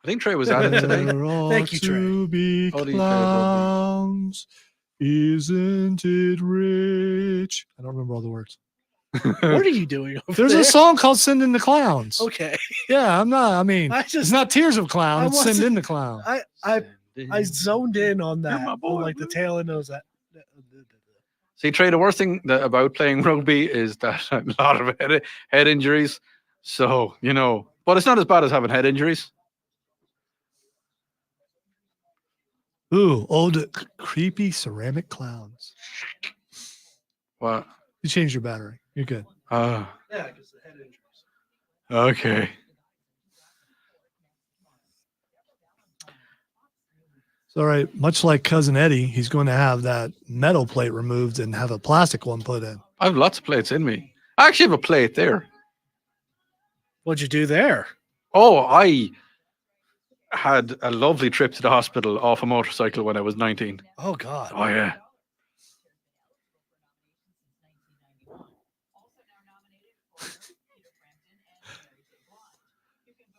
Speaker 3: I think Trey was at it today.
Speaker 1: There ought
Speaker 2: Thank you, Trey.
Speaker 1: to be
Speaker 3: How do you play rugby?
Speaker 1: clowns. Isn't it rich? I don't remember all the words.
Speaker 2: what are you doing over
Speaker 1: There's
Speaker 2: there?
Speaker 1: a song called "Send in the Clowns."
Speaker 2: Okay,
Speaker 1: Yeah, I'm not. I mean,
Speaker 2: I
Speaker 1: it's
Speaker 2: just
Speaker 1: not Tears of Clown.
Speaker 2: I
Speaker 1: It's "Send
Speaker 2: wasn't-
Speaker 1: in the Clown."
Speaker 2: I zoned in on that,
Speaker 3: my
Speaker 2: on
Speaker 3: boy,
Speaker 2: like the tail end of that.
Speaker 3: See, Trey, the worst thing about playing rugby is that a lot of head injuries. So, but it's not as bad as having head injuries.
Speaker 1: Ooh, old creepy ceramic clowns.
Speaker 3: What?
Speaker 1: You changed your battery. You're good.
Speaker 3: Ah,
Speaker 2: Yeah, because the head injuries.
Speaker 3: okay.
Speaker 1: So, all right. Much like Cousin Eddie, he's going to have that metal plate removed and have a plastic one put in.
Speaker 3: I have lots of plates in me. I actually have a plate there.
Speaker 2: What'd you do there?
Speaker 3: Oh, I had a lovely trip to the hospital off a motorcycle when I was 19.
Speaker 2: Oh God.
Speaker 3: Oh, yeah.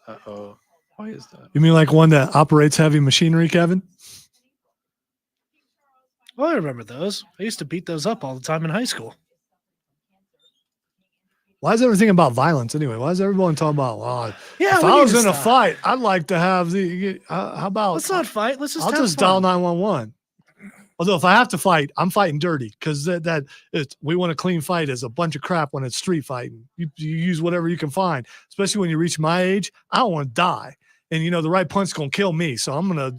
Speaker 3: Uh-oh. Why is that?
Speaker 1: You mean like one that operates heavy machinery, Kevin?
Speaker 2: Well, I remember those. I used to beat those up all the time in high school.
Speaker 1: Why is everything about violence anyway? Why is everyone talking about,
Speaker 2: Yeah,
Speaker 1: if
Speaker 2: we
Speaker 1: I
Speaker 2: need
Speaker 1: was
Speaker 2: to
Speaker 1: in a
Speaker 2: stop.
Speaker 1: fight, I'd like to have how about,
Speaker 2: Let's not fight. Let's just
Speaker 1: I'll
Speaker 2: have
Speaker 1: just
Speaker 2: fun.
Speaker 1: dial 911. Although if I have to fight, I'm fighting dirty because we want a clean fight is a bunch of crap when it's street fighting. You use whatever you can find, especially when you reach my age. I don't want to die, and the right punch is gonna kill me. So I'm gonna,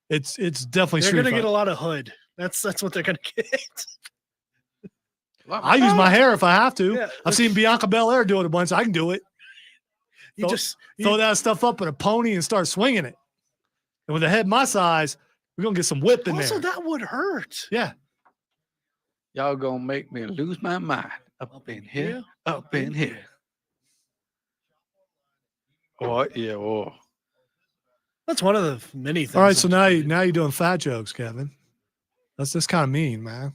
Speaker 1: it's definitely
Speaker 2: They're
Speaker 1: street
Speaker 2: gonna
Speaker 1: fight.
Speaker 2: get a lot of hood. That's what they're gonna get.
Speaker 1: I use my hair if I have to.
Speaker 2: Yeah.
Speaker 1: I've seen Bianca Belair do it a bunch. I can do it.
Speaker 2: You
Speaker 1: Throw that stuff up in a pony and start swinging it. And with a head my size, we're gonna get some whip in
Speaker 2: also
Speaker 1: there.
Speaker 2: that would hurt.
Speaker 1: Yeah.
Speaker 3: Y'all gonna make me lose my mind. Up in here, up in here. Oh, yeah. Oh.
Speaker 2: That's one of the many things.
Speaker 1: All right. So
Speaker 2: that-
Speaker 1: now you're doing fat jokes, Kevin. That's just kind of mean, man.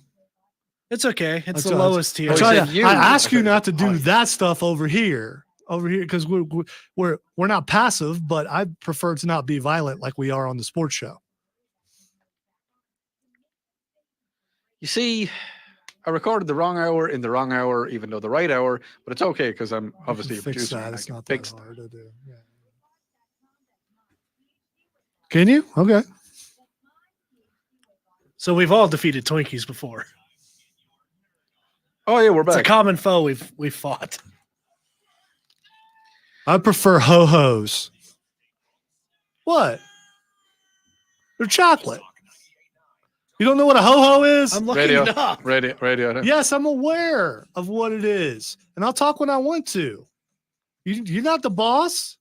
Speaker 2: it's okay. It's
Speaker 1: That's
Speaker 2: the
Speaker 1: all right.
Speaker 2: lowest tier.
Speaker 1: I
Speaker 3: Oh,
Speaker 1: tell
Speaker 3: said
Speaker 1: you,
Speaker 3: you.
Speaker 1: I ask you not to do
Speaker 3: Oh.
Speaker 1: that stuff over here, because we're not passive, but I prefer to not be violent like we are on the sports show.
Speaker 3: You see, I recorded the wrong hour in the wrong hour, even though the right hour, but it's okay because I'm obviously a
Speaker 1: fix
Speaker 3: producer.
Speaker 1: that.
Speaker 3: and I
Speaker 1: It's
Speaker 3: can
Speaker 1: not that
Speaker 3: fix
Speaker 1: hard to do. Yeah. Can you? Okay.
Speaker 2: So we've all defeated Twinkies before.
Speaker 3: Oh, yeah, we're
Speaker 2: It's a
Speaker 3: back.
Speaker 2: common foe we've fought.
Speaker 1: I prefer ho-hos. What? They're chocolate. You don't know what a ho-ho is?
Speaker 2: I'm looking
Speaker 3: Radio.
Speaker 2: it up.
Speaker 3: Radio.
Speaker 1: Yes, I'm aware of what it is. And I'll talk when I want to. You're not the boss.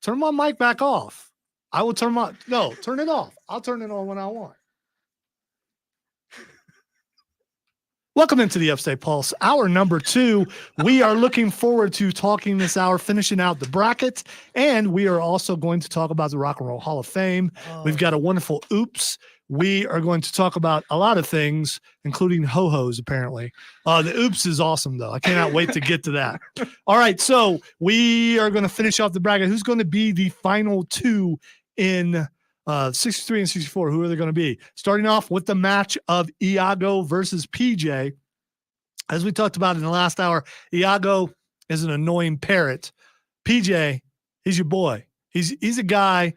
Speaker 1: Turn my mic back off. I will turn my no, turn it off. I'll turn it on when I want. Welcome into the Upstate Pulse, hour number 2. We are looking forward to talking this hour, finishing out the bracket, and we are also going to talk about the Rock and Roll Hall of Fame. We've got a wonderful oops. We are going to talk about a lot of things, including ho-hos, apparently. The oops is awesome, though. I cannot wait to get to that. All right, so we are going to finish off the bracket. Who's going to be the final 2 in 63 and 64? Who are they going to be? Starting off with the match of Iago versus PJ. As we talked about in the last hour, Iago is an annoying parrot. PJ, he's your boy. He's a guy,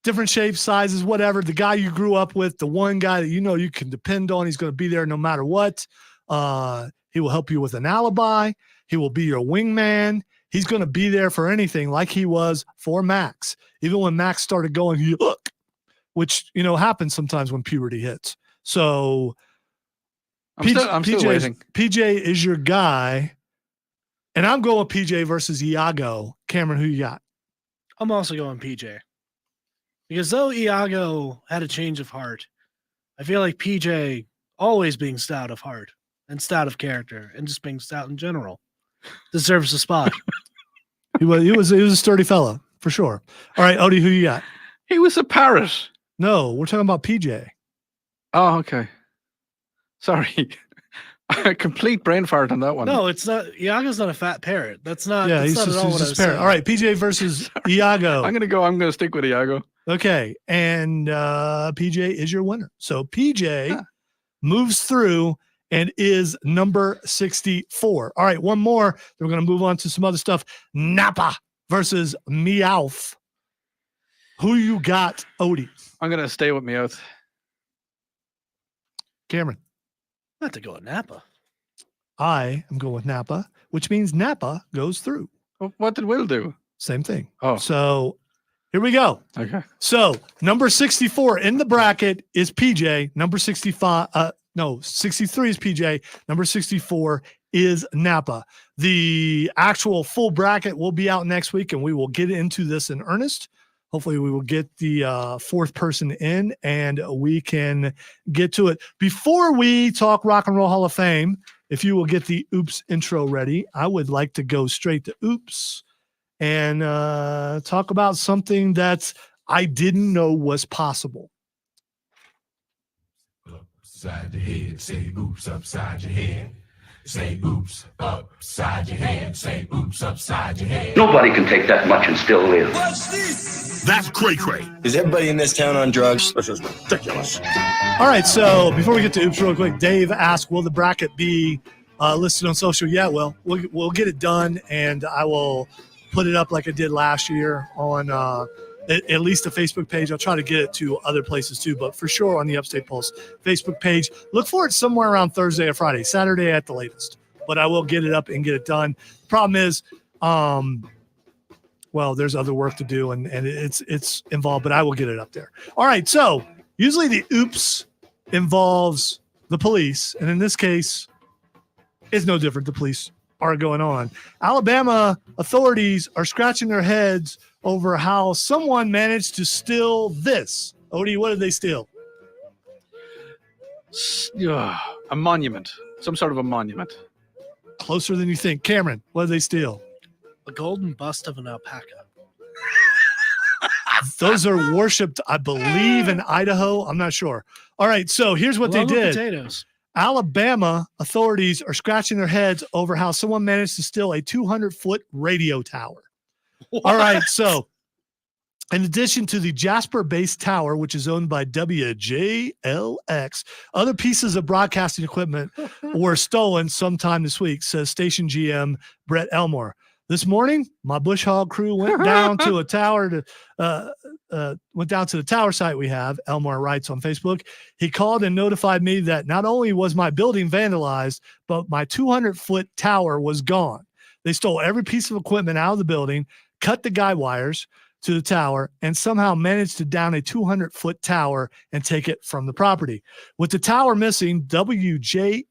Speaker 1: different shapes, sizes, whatever. The guy you grew up with, the one guy that you can depend on. He's going to be there no matter what. He will help you with an alibi. He will be your wingman. He's going to be there for anything, like he was for Max. Even when Max started going, look, which happens sometimes when puberty hits. So
Speaker 3: I'm still waiting.
Speaker 1: PJ is your guy, and I'm going PJ versus Iago. Cameron, who you got?
Speaker 2: I'm also going PJ. Because though Iago had a change of heart, I feel like PJ, always being stout of heart and stout of character and just being stout in general, deserves a spot.
Speaker 1: He was a sturdy fella, for sure. All right, Odie, who you got?
Speaker 3: He was a parrot.
Speaker 1: No, we're talking about PJ.
Speaker 3: Oh, okay. Sorry. A complete brain fart on that one.
Speaker 2: No, it's not. Iago's not a fat parrot. That's not.
Speaker 1: Yeah,
Speaker 2: that's
Speaker 1: he's
Speaker 2: not
Speaker 1: just,
Speaker 2: at all
Speaker 1: he's
Speaker 2: what I
Speaker 1: just
Speaker 2: was
Speaker 1: parrot.
Speaker 2: saying.
Speaker 1: All right, PJ versus Iago.
Speaker 3: I'm gonna stick with Iago.
Speaker 1: Okay, and PJ is your winner. So PJ moves through and is number 64. All right, one more. Then we're going to move on to some other stuff. Napa versus Meowth. Who you got, Odie?
Speaker 3: I'm gonna stay with Meowth.
Speaker 1: Cameron?
Speaker 2: I have to go with Napa.
Speaker 1: I am going with Napa, which means Napa goes through.
Speaker 3: Well, what did Will do?
Speaker 1: Same thing.
Speaker 3: Oh.
Speaker 1: So here we go.
Speaker 3: Okay.
Speaker 1: So number 64 in the bracket is PJ. Number 65, 63 is PJ. Number 64 is Napa. The actual full bracket will be out next week, and we will get into this in earnest. Hopefully we will get the fourth person in, and we can get to it. Before we talk Rock and Roll Hall of Fame, if you will get the Oops intro ready, I would like to go straight to Oops and talk about something that I didn't know was possible.
Speaker 5: Upside your head, say oops upside your head. Say oops upside your head. Say oops upside your head.
Speaker 6: Nobody can take that much and still live.
Speaker 5: That's cray-cray.
Speaker 7: Is everybody in this town on drugs?
Speaker 5: This is ridiculous.
Speaker 1: All right, so before we get to Oops real quick, Dave asked, will the bracket be listed on social? Yeah, well, we'll get it done, and I will put it up like I did last year on at least the Facebook page. I'll try to get it to other places too, but for sure on the Upstate Pulse Facebook page. Look for it somewhere around Thursday or Friday, Saturday at the latest. But I will get it up and get it done. The problem is, well, there's other work to do, and it's involved, but I will get it up there. All right, so usually the oops involves the police, and in this case, it's no different. The police are going on. Alabama authorities are scratching their heads over how someone managed to steal this. Odie, what did they steal?
Speaker 3: A monument. Some sort of a monument.
Speaker 1: Closer than you think. Cameron, what did they steal?
Speaker 2: A golden bust of an alpaca.
Speaker 1: Those are worshipped, I believe, in Idaho. I'm not sure. All right, so here's what they did.
Speaker 2: Potatoes.
Speaker 1: Alabama authorities are scratching their heads over how someone managed to steal a 200-foot radio tower.
Speaker 2: What?
Speaker 1: All right, so in addition to the Jasper-based tower, which is owned by WJLX, other pieces of broadcasting equipment were stolen sometime this week, says station GM Brett Elmore. This morning, my bush hog crew went down to a tower went down to the tower site we have. Elmore writes on Facebook. He called and notified me that not only was my building vandalized, but my 200-foot tower was gone. They stole every piece of equipment out of the building, cut the guy wires, to the tower and somehow managed to down a 200-foot tower and take it from the property. With the tower missing, WJLX's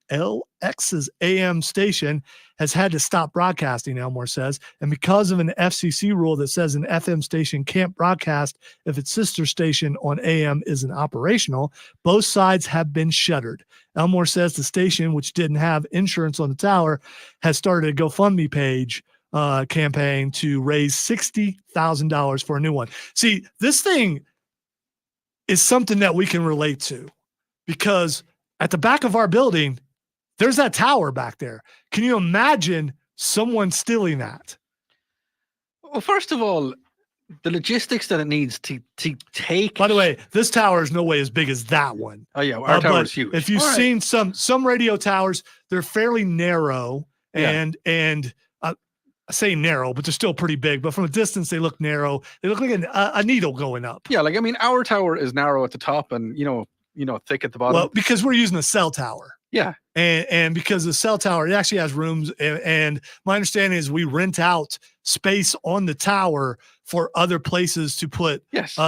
Speaker 1: AM station has had to stop broadcasting, Elmore says, and because of an FCC rule that says an FM station can't broadcast if its sister station on AM isn't operational, both sides have been shuttered. Elmore says the station, which didn't have insurance on the tower, has started a GoFundMe page campaign to raise $60,000 for a new one. See, this thing is something that we can relate to because at the back of our building, there's that tower back there. Can you imagine someone stealing that?
Speaker 3: Well, first of all, the logistics that it needs to take.
Speaker 1: By the way, this tower is no way as big as that one.
Speaker 3: Oh yeah, our tower is huge.
Speaker 1: If you've seen some radio towers, they're fairly narrow and I say narrow, but they're still pretty big. But from a distance, they look narrow. They look like a needle going up.
Speaker 3: Yeah, like I mean, our tower is narrow at the top and thick at the bottom.
Speaker 1: Well, because we're using a cell tower.
Speaker 3: Yeah.
Speaker 1: And because the cell tower, it actually has rooms. And my understanding is we rent out space on the tower for other places to put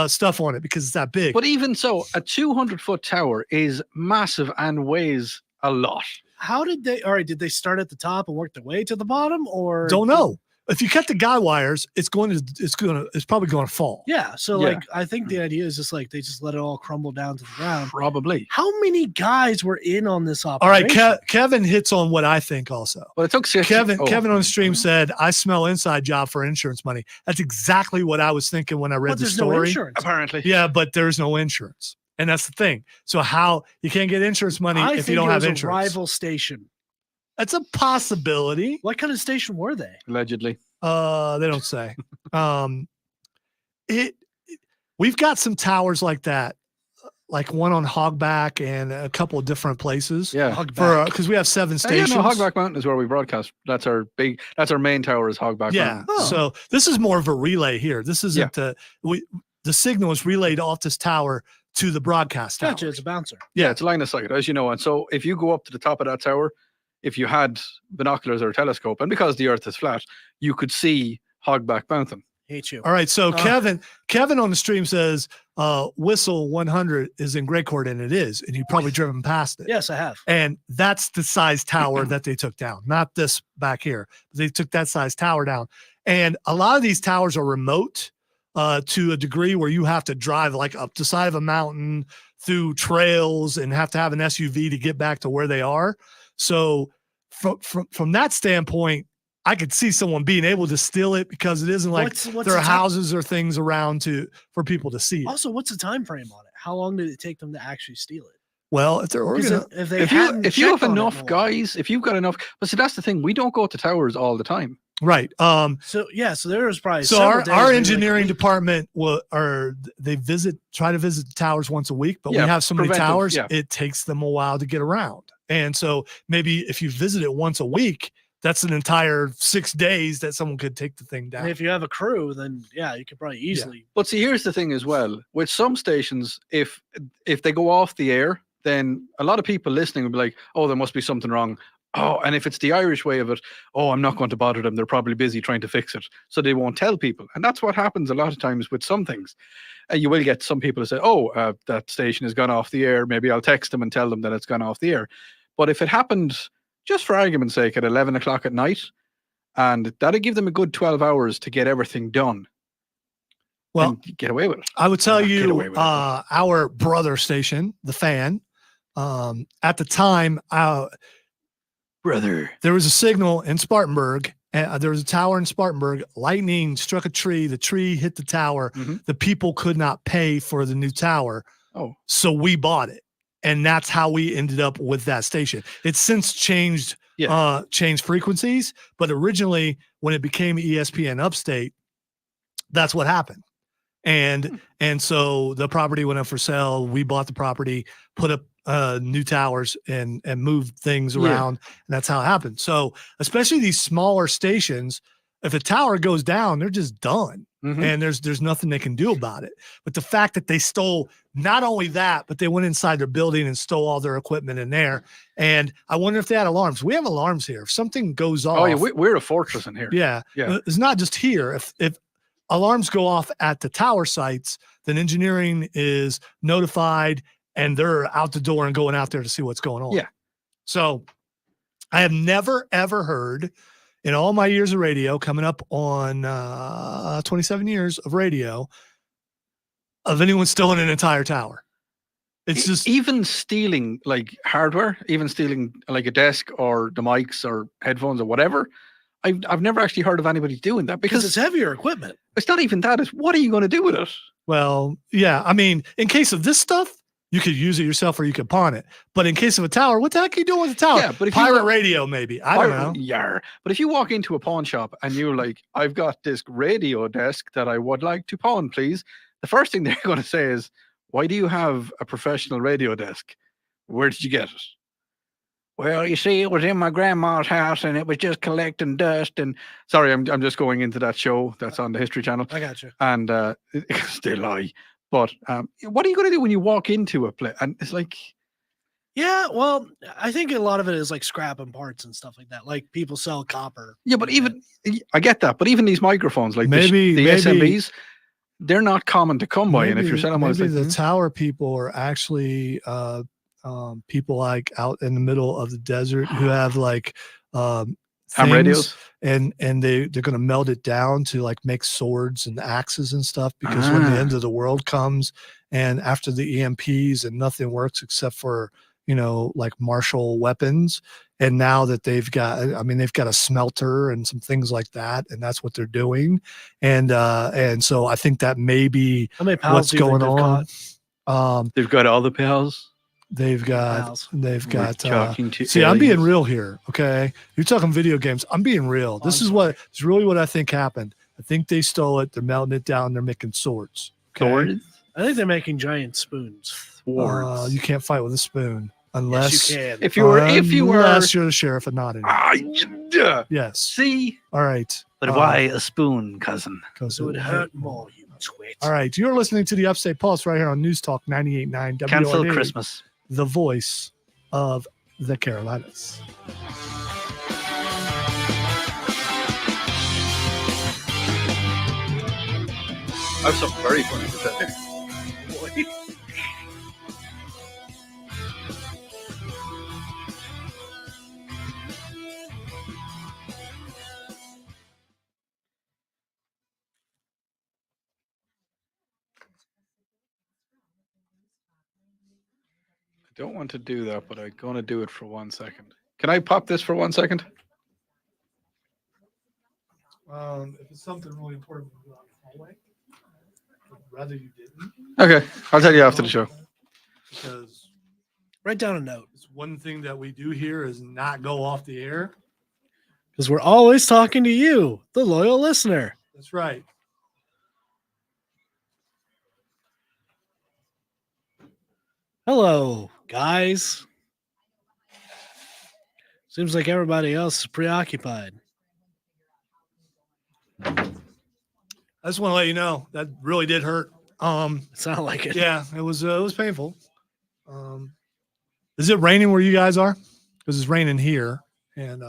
Speaker 1: stuff on it because it's that big.
Speaker 3: But even so, a 200-foot tower is massive and weighs a lot.
Speaker 2: How did did they start at the top and work their way to the bottom, or
Speaker 1: don't know? If you cut the guy wires, it's probably going to fall.
Speaker 2: Yeah. So like, I think the idea is just like they just let it all crumble down to the ground.
Speaker 3: Probably.
Speaker 2: How many guys were in on this operation?
Speaker 1: All right, Kevin hits on what I think also.
Speaker 3: Well, it took
Speaker 1: Kevin on the stream said, "I smell inside job for insurance money." That's exactly what I was thinking when I read the story.
Speaker 2: No insurance.
Speaker 3: Apparently,
Speaker 1: yeah, but there's no insurance, and that's the thing. So how you can't get insurance money if you don't have insurance?
Speaker 2: A rival station.
Speaker 1: That's a possibility.
Speaker 2: What kind of station were they?
Speaker 3: Allegedly.
Speaker 1: They don't say. We've got some towers like that, like one on Hogback and a couple of different places.
Speaker 3: Yeah,
Speaker 1: because we have 7 stations.
Speaker 3: Hogback Mountain is where we broadcast. That's our main tower is Hogback Mountain.
Speaker 1: Yeah. So this is more of a relay here. This isn't the signal is relayed off this tower to the broadcast tower.
Speaker 2: Gotcha, it's a bouncer.
Speaker 3: Yeah, it's a line of sight, as you know. And so if you go up to the top of that tower, if you had binoculars or a telescope, and because the earth is flat, you could see Hogback Mountain.
Speaker 2: Hate you.
Speaker 1: All right. So Kevin on the stream says Whistle 100 is in Gray Court, and it is. And you've probably driven past it.
Speaker 2: Yes, I have.
Speaker 1: And that's the size tower that they took down, not this back here. They took that size tower down. And a lot of these towers are remote to a degree where you have to drive like up the side of a mountain through trails and have to have an SUV to get back to where they are. So from that standpoint, I could see someone being able to steal it because it isn't like there are houses or things around for people to see it.
Speaker 2: Also, what's the time frame on it? How long did it take them to actually steal it?
Speaker 1: Well, if they're organized,
Speaker 3: if you have enough guys, if you've got enough, but see, that's the thing. We don't go to towers all the time.
Speaker 1: Right.
Speaker 2: So there was probably
Speaker 1: our engineering department try to visit the towers once a week, but we have so many towers, it takes them a while to get around. And so maybe if you visit it once a week, that's an entire 6 days that someone could take the thing down.
Speaker 2: And if you have a crew, then you could probably easily.
Speaker 3: Yeah. But see, here's the thing as well. With some stations, if they go off the air, then a lot of people listening will be like, "Oh, there must be something wrong." Oh, and if it's the Irish way of it, "Oh, I'm not going to bother them. They're probably busy trying to fix it." So they won't tell people. And that's what happens a lot of times with some things. You will get some people who say, "Oh, that station has gone off the air. Maybe I'll text them and tell them that it's gone off the air." But if it happened, just for argument's sake, at 11 o'clock at night, and that'd give them a good 12 hours to get everything done.
Speaker 1: Well,
Speaker 3: get away with it.
Speaker 1: I would tell you, our brother station, The Fan, at the time, there was a signal in Spartanburg. There was a tower in Spartanburg. Lightning struck a tree. The tree hit the tower. Mm-hmm. The people could not pay for the new tower.
Speaker 3: Oh,
Speaker 1: so we bought it. And that's how we ended up with that station. It's since changed frequencies, but originally when it became ESPN Upstate, that's what happened. And so the property went up for sale. We bought the property, put up new towers and moved things around. And that's how it happened. So especially these smaller stations, if a tower goes down, they're just done. Mm-hmm. And there's nothing they can do about it. But the fact that they stole not only that, but they went inside their building and stole all their equipment in there. And I wonder if they had alarms. We have alarms here. If something goes off.
Speaker 3: Oh, yeah, we're a fortress in here.
Speaker 1: Yeah. It's not just here. If alarms go off at the tower sites, then engineering is notified and they're out the door and going out there to see what's going on.
Speaker 3: Yeah.
Speaker 1: So I have never, ever heard in all my years of radio, coming up on 27 years of radio, of anyone stealing an entire tower. It's just
Speaker 3: even stealing like hardware, even stealing like a desk or the mics or headphones or whatever. I've never actually heard of anybody doing that
Speaker 2: because
Speaker 3: because
Speaker 2: it's heavier equipment.
Speaker 3: it's not even that. It's what are you going to do with it?
Speaker 1: well, yeah. I mean, in case of this stuff, you could use it yourself or you could pawn it. But in case of a tower, what the heck are you doing with the tower?
Speaker 3: Yeah, but if you
Speaker 1: pirate
Speaker 3: go-
Speaker 1: radio, maybe. I don't know.
Speaker 3: Yar. But if you walk into a pawn shop and you're like, I've got this radio desk that I would like to pawn, please. The first thing they're going to say is, why do you have a professional radio desk? Where did you get it? Well, you see, it was in my grandma's house and it was just collecting dust. And sorry, I'm just going into that show that's on the History Channel.
Speaker 2: I got you.
Speaker 3: And they lie. But what are you going to do when you walk into a place? And it's like,
Speaker 2: Yeah, well, I think a lot of it is like scrap and parts and stuff like that. Like people sell copper.
Speaker 3: yeah, but even I get that. But even these microphones, like
Speaker 1: Maybe-
Speaker 3: the
Speaker 1: maybe-
Speaker 3: SMBs, they're not common to come by. And if you're selling one, it's
Speaker 1: maybe
Speaker 3: like,
Speaker 1: the tower people are actually people like out in the middle of the desert who have like
Speaker 3: ham
Speaker 1: things,
Speaker 3: radios.
Speaker 1: and they're going to melt it down to like make swords and axes and stuff, because when the end of the world comes and after the EMPs and nothing works except for, you know, like martial weapons, and now that they've got a smelter and some things like that, and that's what they're doing, and so I think that may be
Speaker 2: How many pounds
Speaker 1: what's
Speaker 2: do you think
Speaker 1: going
Speaker 2: they've
Speaker 1: on.
Speaker 2: caught?
Speaker 3: They've got all the pals.
Speaker 1: They've got
Speaker 2: Pals.
Speaker 1: they've
Speaker 3: We're
Speaker 1: got
Speaker 3: talking to
Speaker 1: see, I'm being
Speaker 3: aliens.
Speaker 1: real here. Okay. You're talking video games. I'm being real. This
Speaker 2: I'm
Speaker 1: is what it's really what I think happened. I think they stole it. They're melting it down. They're making swords. Okay?
Speaker 3: Swords.
Speaker 2: I think they're making giant spoons.
Speaker 3: Swords.
Speaker 1: You can't fight with a spoon unless
Speaker 2: Yes, you can.
Speaker 3: If you were,
Speaker 1: unless you're the sheriff of Nottingham.
Speaker 3: yeah.
Speaker 1: Yes.
Speaker 3: See,
Speaker 1: All right.
Speaker 3: but why a spoon, cousin?
Speaker 1: 'Cause
Speaker 2: It would hurt more, you twit.
Speaker 1: All right. You're listening to the Upstate Pulse right here on News Talk 98.9
Speaker 3: Cancel
Speaker 1: WRD,
Speaker 3: Christmas.
Speaker 1: the voice of the Carolinas.
Speaker 3: I have something very funny to tell you. I don't want to do that, but I'm going to do it for 1 second. Can I pop this for 1 second?
Speaker 1: If it's something really important, we'll do it on the hallway. I'd rather you didn't.
Speaker 3: Okay, I'll tell you after the show.
Speaker 1: Because
Speaker 2: Write down a note.
Speaker 1: it's one thing that we do here is not go off the air.
Speaker 2: Because we're always talking to you, the loyal listener.
Speaker 1: That's right.
Speaker 2: Hello, guys. Seems like everybody else is preoccupied.
Speaker 1: I just want to let you know that really did hurt.
Speaker 2: It's not like it.
Speaker 1: Yeah, it was painful. Is it raining where you guys are? Because it's raining here, and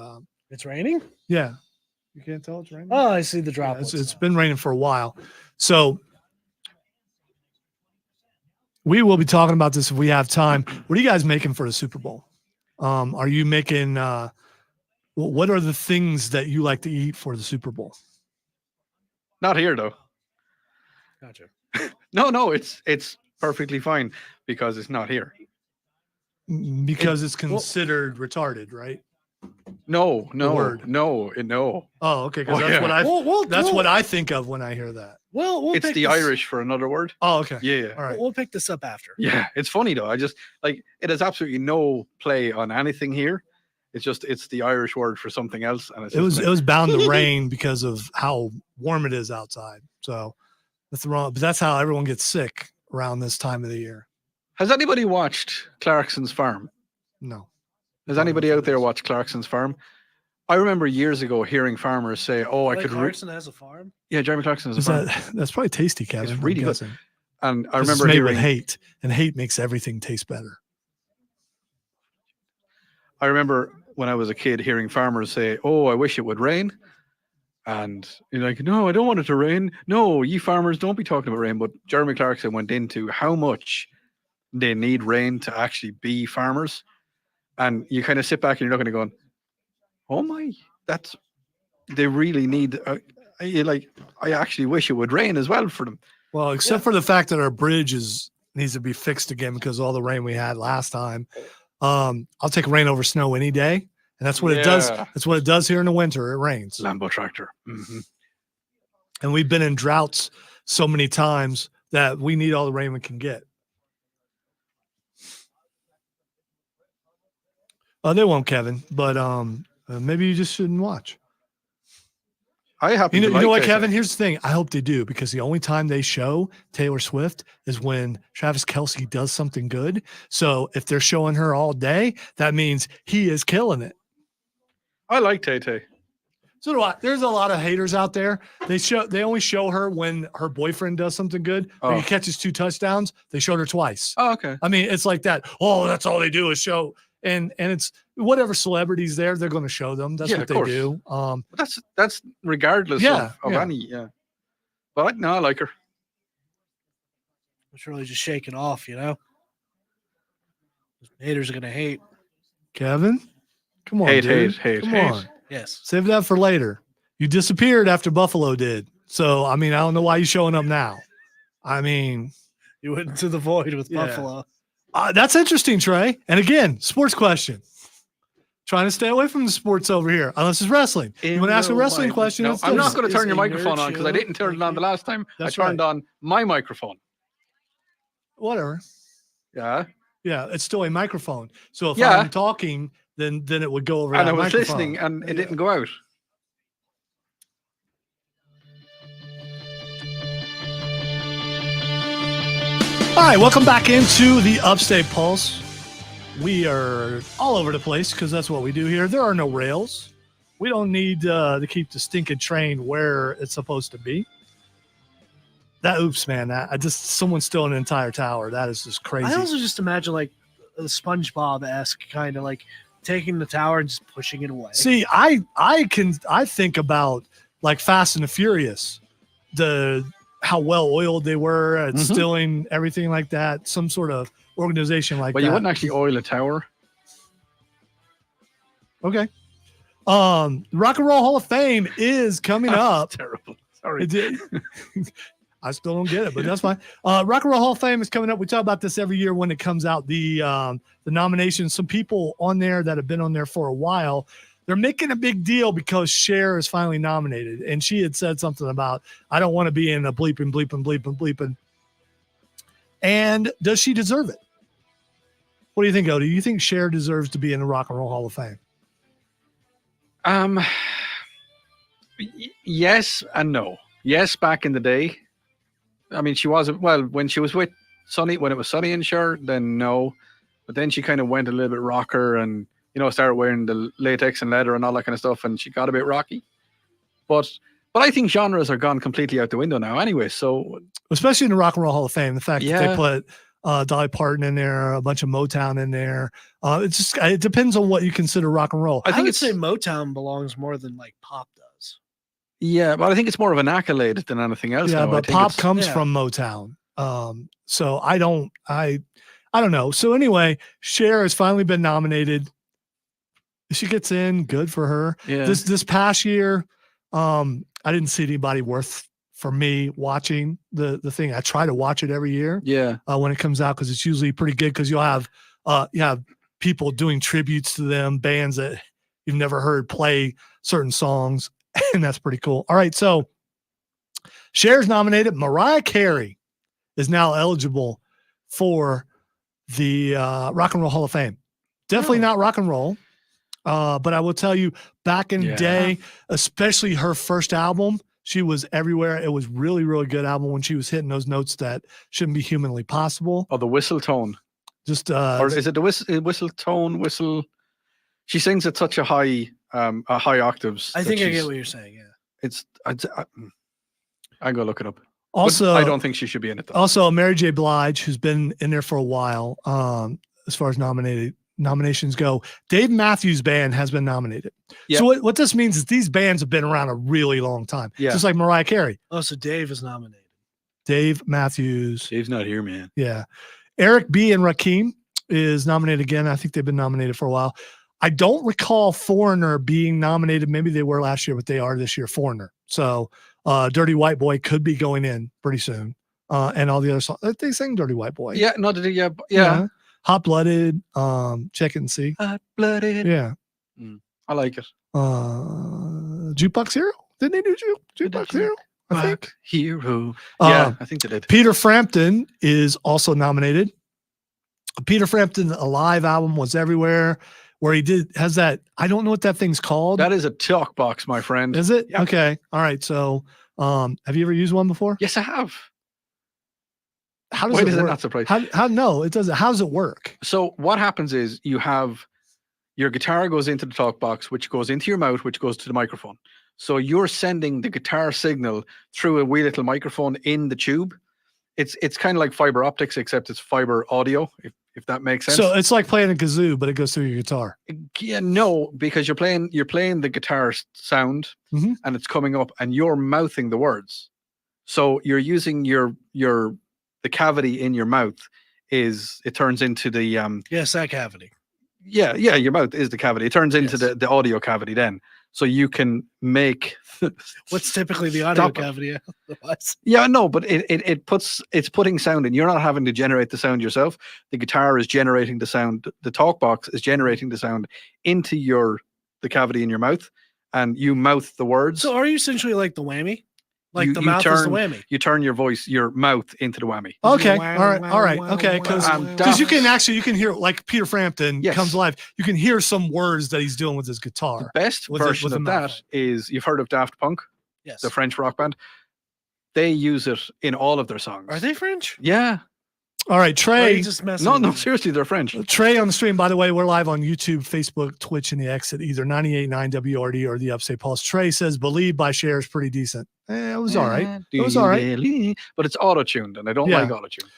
Speaker 2: It's raining?
Speaker 1: yeah, you can't tell it's raining.
Speaker 2: Oh, I see the
Speaker 1: Yeah,
Speaker 2: droplets.
Speaker 1: it's been raining for a while, so we will be talking about this if we have time. What are you guys making for the Super Bowl? Are you making? What are the things that you like to eat for the Super Bowl?
Speaker 3: Not here though.
Speaker 2: Gotcha.
Speaker 3: No, it's perfectly fine because it's not here.
Speaker 1: Because it's considered retarded, right?
Speaker 3: No,
Speaker 1: word.
Speaker 3: no.
Speaker 1: Oh, okay. Because
Speaker 3: Oh,
Speaker 1: that's
Speaker 3: yeah.
Speaker 1: what I
Speaker 2: We'll
Speaker 1: what I think of when I hear that.
Speaker 2: We'll
Speaker 3: It's
Speaker 2: pick
Speaker 3: the
Speaker 2: this-
Speaker 3: Irish for another word.
Speaker 1: Oh, okay.
Speaker 3: Yeah.
Speaker 1: All right.
Speaker 2: We'll pick this up after.
Speaker 3: Yeah, it's funny though. I just like it has absolutely no play on anything here. It's the Irish word for something else, and it's
Speaker 1: It
Speaker 3: just
Speaker 1: was bound to rain because of how warm it is outside. So that's wrong. But that's how everyone gets sick around this time of the year.
Speaker 3: Has anybody watched Clarkson's Farm?
Speaker 1: No.
Speaker 3: Has anybody out there watched Clarkson's Farm? I remember years ago hearing farmers say, "Oh, I could."
Speaker 2: Clarkson has a farm.
Speaker 3: Yeah, Jeremy Clarkson has a
Speaker 1: Is
Speaker 3: farm,
Speaker 1: that's probably tasty, Kevin. I'm
Speaker 3: really good.
Speaker 1: guessing.
Speaker 3: and I
Speaker 1: 'Cause
Speaker 3: remember
Speaker 1: it's made
Speaker 3: hearing.
Speaker 1: with hate, and hate makes everything taste better.
Speaker 3: I remember when I was a kid hearing farmers say, "Oh, I wish it would rain," And you're like, no, I don't want it to rain. No, you farmers, don't be talking about rain. But Jeremy Clarkson went into how much they need rain to actually be farmers. And you kind of sit back and you're looking and going, oh my, they really need, I actually wish it would rain as well for them.
Speaker 1: Well, except for the fact that our bridge needs to be fixed again because of all the rain we had last time. I'll take rain over snow any day. And that's what it does. That's what it does here in the winter. It rains.
Speaker 3: Lambo tractor. Mm-hmm.
Speaker 1: And we've been in droughts so many times that we need all the rain we can get. They won't, Kevin, but maybe you just shouldn't watch.
Speaker 3: I happen
Speaker 1: you
Speaker 3: to like
Speaker 1: know what,
Speaker 3: Tay-Tay.
Speaker 1: Kevin? Here's the thing. I hope they do, because the only time they show Taylor Swift is when Travis Kelce does something good. So if they're showing her all day, that means he is killing it.
Speaker 3: I like Tay-Tay.
Speaker 1: So do I. There's a lot of haters out there. They only show her when her boyfriend does something good. Like he catches 2 touchdowns. They showed her twice.
Speaker 3: Oh, okay.
Speaker 1: I mean, it's like that. Oh, that's all they do is show. And it's whatever celebrity's there, they're going to show them. That's what they do.
Speaker 3: But that's regardless of any. Yeah. But I like her.
Speaker 2: It's really just shaking off, you know. Haters are gonna hate.
Speaker 1: Kevin, come on, dude.
Speaker 3: Hate.
Speaker 1: Come on.
Speaker 2: Yes.
Speaker 1: Save that for later. You disappeared after Buffalo did. So, I mean, I don't know why you're showing up now. I mean,
Speaker 2: you went into the void with Buffalo.
Speaker 1: That's interesting, Trey. And again, sports question. Trying to stay away from the sports over here, unless it's wrestling. You want to ask a wrestling question?
Speaker 3: No, I'm not going to turn your microphone on because I didn't turn it on the last time. I turned on my microphone.
Speaker 1: Whatever.
Speaker 3: Yeah.
Speaker 1: Yeah, it's still a microphone. So if I'm talking, then it would go over that microphone. And I was
Speaker 3: listening, and it didn't go out.
Speaker 1: All right, welcome back into the Upstate Pulse. We are all over the place because that's what we do here. There are no rails. We don't need to keep the stinking train where it's supposed to be. Someone's stealing an entire tower. That is just crazy.
Speaker 2: I also just imagine like a SpongeBob-esque kind of like taking the tower and just pushing it away.
Speaker 1: See, I think about like Fast and the Furious, how well oiled they were at stealing everything like that. Some sort of organization like that.
Speaker 3: But you wouldn't actually oil a tower.
Speaker 1: Okay. Rock and Roll Hall of Fame is coming up.
Speaker 3: Terrible. Sorry.
Speaker 1: I still don't get it, but that's fine. Rock and Roll Hall of Fame is coming up. We talk about this every year when it comes out. The nominations, some people on there that have been on there for a while, they're making a big deal because Cher is finally nominated. And she had said something about, I don't want to be in a bleeping. And does she deserve it? What do you think, Odie? Do you think Cher deserves to be in the Rock and Roll Hall of Fame?
Speaker 3: Yes and no. Yes, back in the day. I mean, she was, when she was with Sonny, when it was Sonny and Cher, then no. But then she kind of went a little bit rocker and, started wearing the latex and leather and all that kind of stuff, and she got a bit rocky. But I think genres are gone completely out the window now anyway. So, especially in the Rock and Roll Hall of Fame, the fact that they put Dolly Parton in there, a bunch of Motown in there. It depends on what you consider rock and roll.
Speaker 2: I think say Motown belongs more than like pop does.
Speaker 3: Yeah, but I think it's more of an accolade than anything else.
Speaker 1: Yeah,
Speaker 3: now.
Speaker 1: but pop comes from Motown. So I don't know. So anyway, Cher has finally been nominated. If she gets in, good for her.
Speaker 3: Yeah.
Speaker 1: This past year, I didn't see anybody worth for me watching the thing. I try to watch it every year.
Speaker 3: Yeah.
Speaker 1: When it comes out, because it's usually pretty good, because you'll have people doing tributes to them, bands that you've never heard play certain songs, and that's pretty cool. All right, so Cher's nominated. Mariah Carey is now eligible for the Rock and Roll Hall of Fame. Definitely not rock and roll. But I will tell you, back in the day, especially her first album, she was everywhere. It was really, really good album when she was hitting those notes that shouldn't be humanly possible.
Speaker 3: Oh, the whistle tone.
Speaker 1: Just
Speaker 3: or is it the whistle tone? She sings at such a high octaves.
Speaker 2: I think I get what you're saying. Yeah,
Speaker 3: it's. I go look it up.
Speaker 1: Also,
Speaker 3: but I don't think she should be in it though.
Speaker 1: Also, Mary J. Blige, who's been in there for a while, as far as nominations go, Dave Matthews Band has been nominated.
Speaker 3: Yeah.
Speaker 1: So what this means is these bands have been around a really long time.
Speaker 3: Yeah.
Speaker 1: Just like Mariah Carey.
Speaker 2: Oh, so Dave is nominated.
Speaker 1: Dave Matthews.
Speaker 8: Dave's not here, man.
Speaker 1: Yeah. Eric B. and Rakim is nominated again. I think they've been nominated for a while. I don't recall Foreigner being nominated. Maybe they were last year, but they are this year, Foreigner. So Dirty White Boy could be going in pretty soon. And all the other songs. They sing Dirty White Boy.
Speaker 3: Yeah, no, did he? Yeah.
Speaker 1: Hot Blooded, Check It and See.
Speaker 3: Hot Blooded.
Speaker 1: Yeah.
Speaker 3: I like it.
Speaker 1: Jukebox Hero? Didn't they do Jukebox Hero? I think.
Speaker 3: Hero. Yeah, I think they did.
Speaker 1: Peter Frampton is also nominated. Peter Frampton, a live album was everywhere. Where he has that, I don't know what that thing's called.
Speaker 3: That is a talk box, my friend.
Speaker 1: Is it?
Speaker 3: Yep.
Speaker 1: Okay. All right. So, have you ever used one before?
Speaker 3: Yes, I have.
Speaker 1: How does
Speaker 3: Why
Speaker 1: it
Speaker 3: does
Speaker 1: work?
Speaker 3: it not surprise?
Speaker 1: How no, it doesn't. How does it work?
Speaker 3: So what happens is you have your guitar goes into the talk box, which goes into your mouth, which goes to the microphone. So you're sending the guitar signal through a wee little microphone in the tube. It's kind of like fiber optics, except it's fiber audio, if that makes sense.
Speaker 1: So it's like playing a kazoo, but it goes through your guitar.
Speaker 3: Yeah, no, because you're playing the guitar sound,
Speaker 1: Mhm.
Speaker 3: and it's coming up, and you're mouthing the words. So you're using the cavity in your mouth it turns into the
Speaker 2: Yes, that cavity.
Speaker 3: yeah, your mouth is the cavity. It turns into
Speaker 2: Yes.
Speaker 3: the audio cavity then. So you can make
Speaker 2: What's typically the audio
Speaker 3: Stop it.
Speaker 2: cavity? Otherwise?
Speaker 3: Yeah, no, but it's putting sound in. You're not having to generate the sound yourself. The guitar is generating the sound. The talk box is generating the sound into the cavity in your mouth, and you mouth the words.
Speaker 2: So are you essentially like the whammy? Like
Speaker 3: You-
Speaker 2: the
Speaker 3: you
Speaker 2: mouth is the
Speaker 3: turn-
Speaker 2: whammy.
Speaker 3: You turn your mouth into the whammy.
Speaker 1: Okay.
Speaker 2: Wow,
Speaker 1: All right.
Speaker 2: wow,
Speaker 1: All right.
Speaker 2: wow,
Speaker 1: Okay.
Speaker 2: wow,
Speaker 1: Because
Speaker 2: wow,
Speaker 3: wow.
Speaker 1: you can hear, like Peter Frampton
Speaker 3: Yes.
Speaker 1: comes live. You can hear some words that he's doing with his
Speaker 3: The
Speaker 1: guitar.
Speaker 3: best
Speaker 1: with a-
Speaker 3: version
Speaker 1: with a
Speaker 3: of
Speaker 1: mouth.
Speaker 3: that is, you've heard of Daft Punk,
Speaker 2: Yes.
Speaker 3: the French rock band. They use it in all of their songs.
Speaker 2: Are they French?
Speaker 3: Yeah.
Speaker 1: All right.
Speaker 2: Or are
Speaker 1: Trey.
Speaker 2: you just messing
Speaker 3: No,
Speaker 2: with
Speaker 3: no,
Speaker 2: me?
Speaker 3: seriously, they're French.
Speaker 1: Trey on the stream, by the way, we're live on YouTube, Facebook, Twitch, and the X at either 98.9 WRD or the Upstate Pulse. Trey says, Believe by Cher is pretty decent. It was all right. It was all right.
Speaker 3: But it's auto-tuned, and I don't
Speaker 1: Yeah.
Speaker 3: like auto-tune.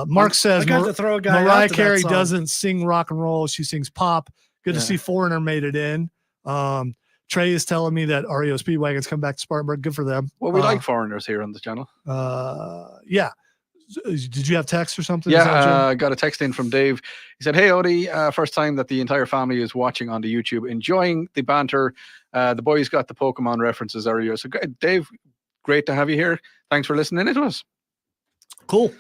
Speaker 1: Mark says,
Speaker 2: I got to throw a guy
Speaker 1: Mariah
Speaker 2: out to that
Speaker 1: Carey
Speaker 2: song.
Speaker 1: doesn't sing rock and roll. She sings pop. Good to
Speaker 3: Yeah.
Speaker 1: see Foreigner made it in. Trey is telling me that REO Speedwagon's come back to Spartanburg. Good for them.
Speaker 3: Well, we like foreigners here on the channel.
Speaker 1: Yeah. Did you have text or something? Is that
Speaker 3: Yeah, got a text in from Dave. He said, "Hey, Odie, first time that the entire family is watching on the YouTube, enjoying the banter. The boys got the Pokemon references earlier. So, Dave, great to have you here. Thanks for listening to us."
Speaker 1: Cool.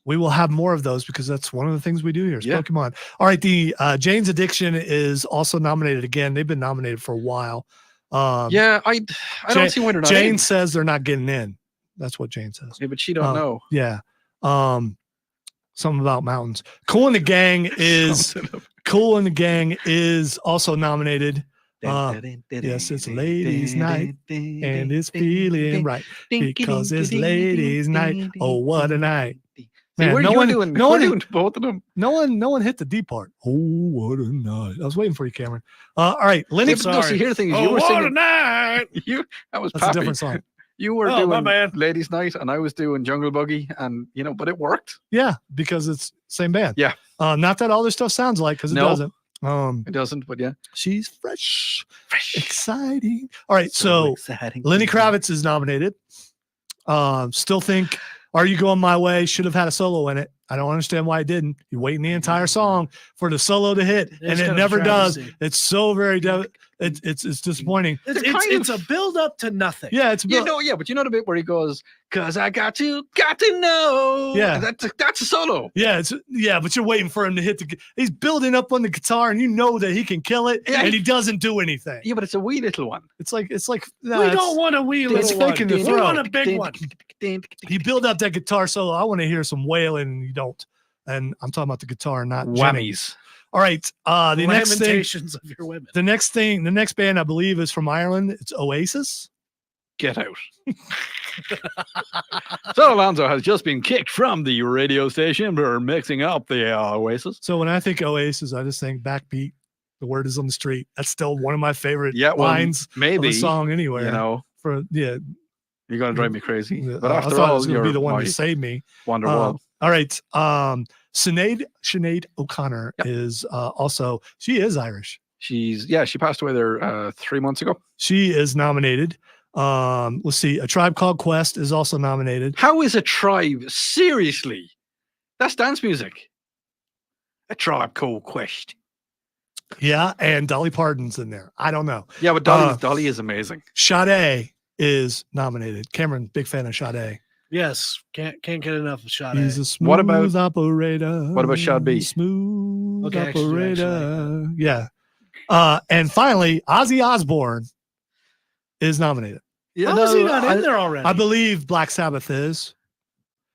Speaker 1: We will have more of those because that's one of the things we do here is
Speaker 3: Yeah.
Speaker 1: Pokemon. All right. The Jane's Addiction is also nominated again. They've been nominated for a while.
Speaker 3: Yeah, I don't see why they're not
Speaker 1: Jane
Speaker 3: in.
Speaker 1: says they're not getting in. That's what Jane says.
Speaker 3: Yeah, but she don't know.
Speaker 1: Yeah. Something about mountains. Cool and the Gang is also nominated. Yes, it's ladies' night and it's feeling right because it's ladies' night. Oh, what a night! Man,
Speaker 3: we're
Speaker 1: no
Speaker 3: doing both of them.
Speaker 1: No one hit the D part. Oh, what a night! I was waiting for you, Cameron. All right, Lenny.
Speaker 3: Yeah, but no, see, here the thing is, you were
Speaker 2: what a
Speaker 3: singing.
Speaker 2: night!
Speaker 3: That was
Speaker 1: That's a
Speaker 3: Pappy.
Speaker 1: different song.
Speaker 3: You were
Speaker 2: Oh, my
Speaker 3: doing
Speaker 2: bad.
Speaker 3: Ladies' Night, and I was doing Jungle Buggy, and but it worked.
Speaker 1: Yeah, because it's same band.
Speaker 3: Yeah.
Speaker 1: Not that all this stuff sounds like, because it
Speaker 3: No.
Speaker 1: doesn't.
Speaker 3: It doesn't, but yeah.
Speaker 1: She's fresh, exciting. All right, so
Speaker 3: exciting.
Speaker 1: Lenny Kravitz is nominated. Still think Are You Going My Way should have had a solo in it. I don't understand why it didn't. You're waiting the entire song for the solo to hit, and
Speaker 2: It's
Speaker 1: it
Speaker 2: kind of
Speaker 1: never does.
Speaker 2: travesty.
Speaker 1: It's so very it's disappointing.
Speaker 2: It's a build up to nothing.
Speaker 1: Yeah, it's
Speaker 3: Yeah, but you know the bit where he goes, "'Cause I got to know."
Speaker 1: Yeah.
Speaker 3: That's a solo.
Speaker 1: yeah, but you're waiting for him to hit he's building up on the guitar, and you know that he can kill it,
Speaker 3: Yeah,
Speaker 1: and he doesn't do anything.
Speaker 3: Yeah, but it's a wee little one.
Speaker 1: It's like
Speaker 2: We don't want a wee
Speaker 1: it's
Speaker 2: little one.
Speaker 1: faking the
Speaker 2: We
Speaker 1: throat.
Speaker 2: want a big one.
Speaker 1: You build up that guitar solo. I want to hear some wailing, and you don't. And I'm talking about the guitar, not Jimmy.
Speaker 3: Whammies.
Speaker 1: All right. The next thing,
Speaker 2: Lamentations of your women.
Speaker 1: the next band I believe is from Ireland. It's Oasis.
Speaker 3: Get out. So Alonso has just been kicked from the radio station for mixing up the Oasis.
Speaker 1: So when I think Oasis, I just think backbeat. The word is on the street. That's still one of my favorite
Speaker 3: Yeah, well,
Speaker 1: lines of
Speaker 3: maybe
Speaker 1: a song anywhere.
Speaker 3: you know
Speaker 1: You're
Speaker 3: you're gonna drive me crazy. But
Speaker 1: I
Speaker 3: after
Speaker 1: thought it
Speaker 3: all,
Speaker 1: was going to
Speaker 3: you're
Speaker 1: be the one
Speaker 3: my
Speaker 1: to save me.
Speaker 3: Wonderwall.
Speaker 1: All right. Sinead O'Connor is also, she is Irish.
Speaker 3: She passed away there 3 months ago.
Speaker 1: She is nominated. Let's see. A Tribe Called Quest is also nominated.
Speaker 3: How is a tribe? Seriously, that's dance music. A Tribe Called Quest.
Speaker 1: Yeah, and Dolly Parton's in there. I don't know.
Speaker 3: Yeah, but Dolly is amazing.
Speaker 1: Sade is nominated. Cameron, big fan of Sade.
Speaker 2: Yes, can't get enough of Sade.
Speaker 1: He's a smooth
Speaker 3: What about-
Speaker 1: operator.
Speaker 3: what about Shad B?
Speaker 1: Smooth
Speaker 2: Okay, actually,
Speaker 1: operator.
Speaker 2: like
Speaker 1: Yeah. And finally, Ozzy Osbourne is nominated.
Speaker 3: Yeah,
Speaker 2: How is he not in there already?
Speaker 1: I believe Black Sabbath is,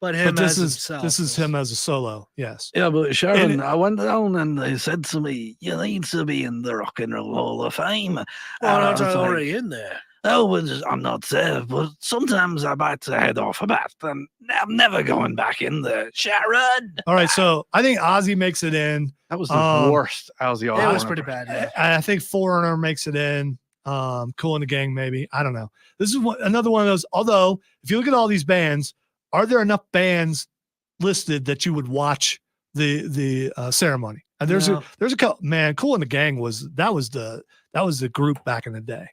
Speaker 2: but him
Speaker 1: but
Speaker 2: as
Speaker 1: this
Speaker 2: himself
Speaker 1: is him as a solo. Yes.
Speaker 4: Yeah, but Sharon,
Speaker 1: And-
Speaker 4: I went down and they said to me, "You need to be in the Rock and Roll Hall of Fame."
Speaker 2: Well,
Speaker 4: And I
Speaker 2: aren't I
Speaker 4: was like,
Speaker 2: already in there?
Speaker 4: "Oh, well, I'm not there, but sometimes I bite the head off a bat, and I'm never going back in there." Sharon.
Speaker 1: All right. So I think Ozzy makes it in.
Speaker 3: that was the worst Ozzy Osbourne.
Speaker 2: It was pretty bad. Yeah.
Speaker 1: I think Foreigner makes it in. Cool in the Gang, maybe. I don't know. This is another one of those. Although, if you look at all these bands, are there enough bands listed that you would watch the ceremony? And there's
Speaker 2: No.
Speaker 1: a couple. Man, Cool in the Gang was the group back in the day,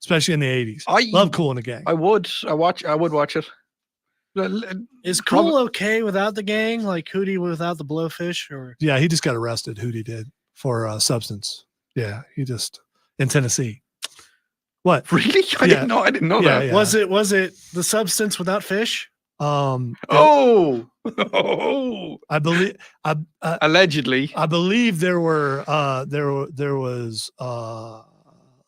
Speaker 1: especially in the 80s. Love Cool in the Gang.
Speaker 3: I would watch it.
Speaker 2: Is Cool okay without the gang? Like Hootie without the Blowfish? Or
Speaker 1: Yeah, he just got arrested. Hootie did for substance. Yeah, he just in Tennessee. What?
Speaker 3: Really? I didn't know
Speaker 1: Yeah,
Speaker 3: that.
Speaker 1: yeah.
Speaker 2: was it the substance without fish?
Speaker 3: Oh,
Speaker 1: I believe
Speaker 3: allegedly.
Speaker 1: I believe there were there was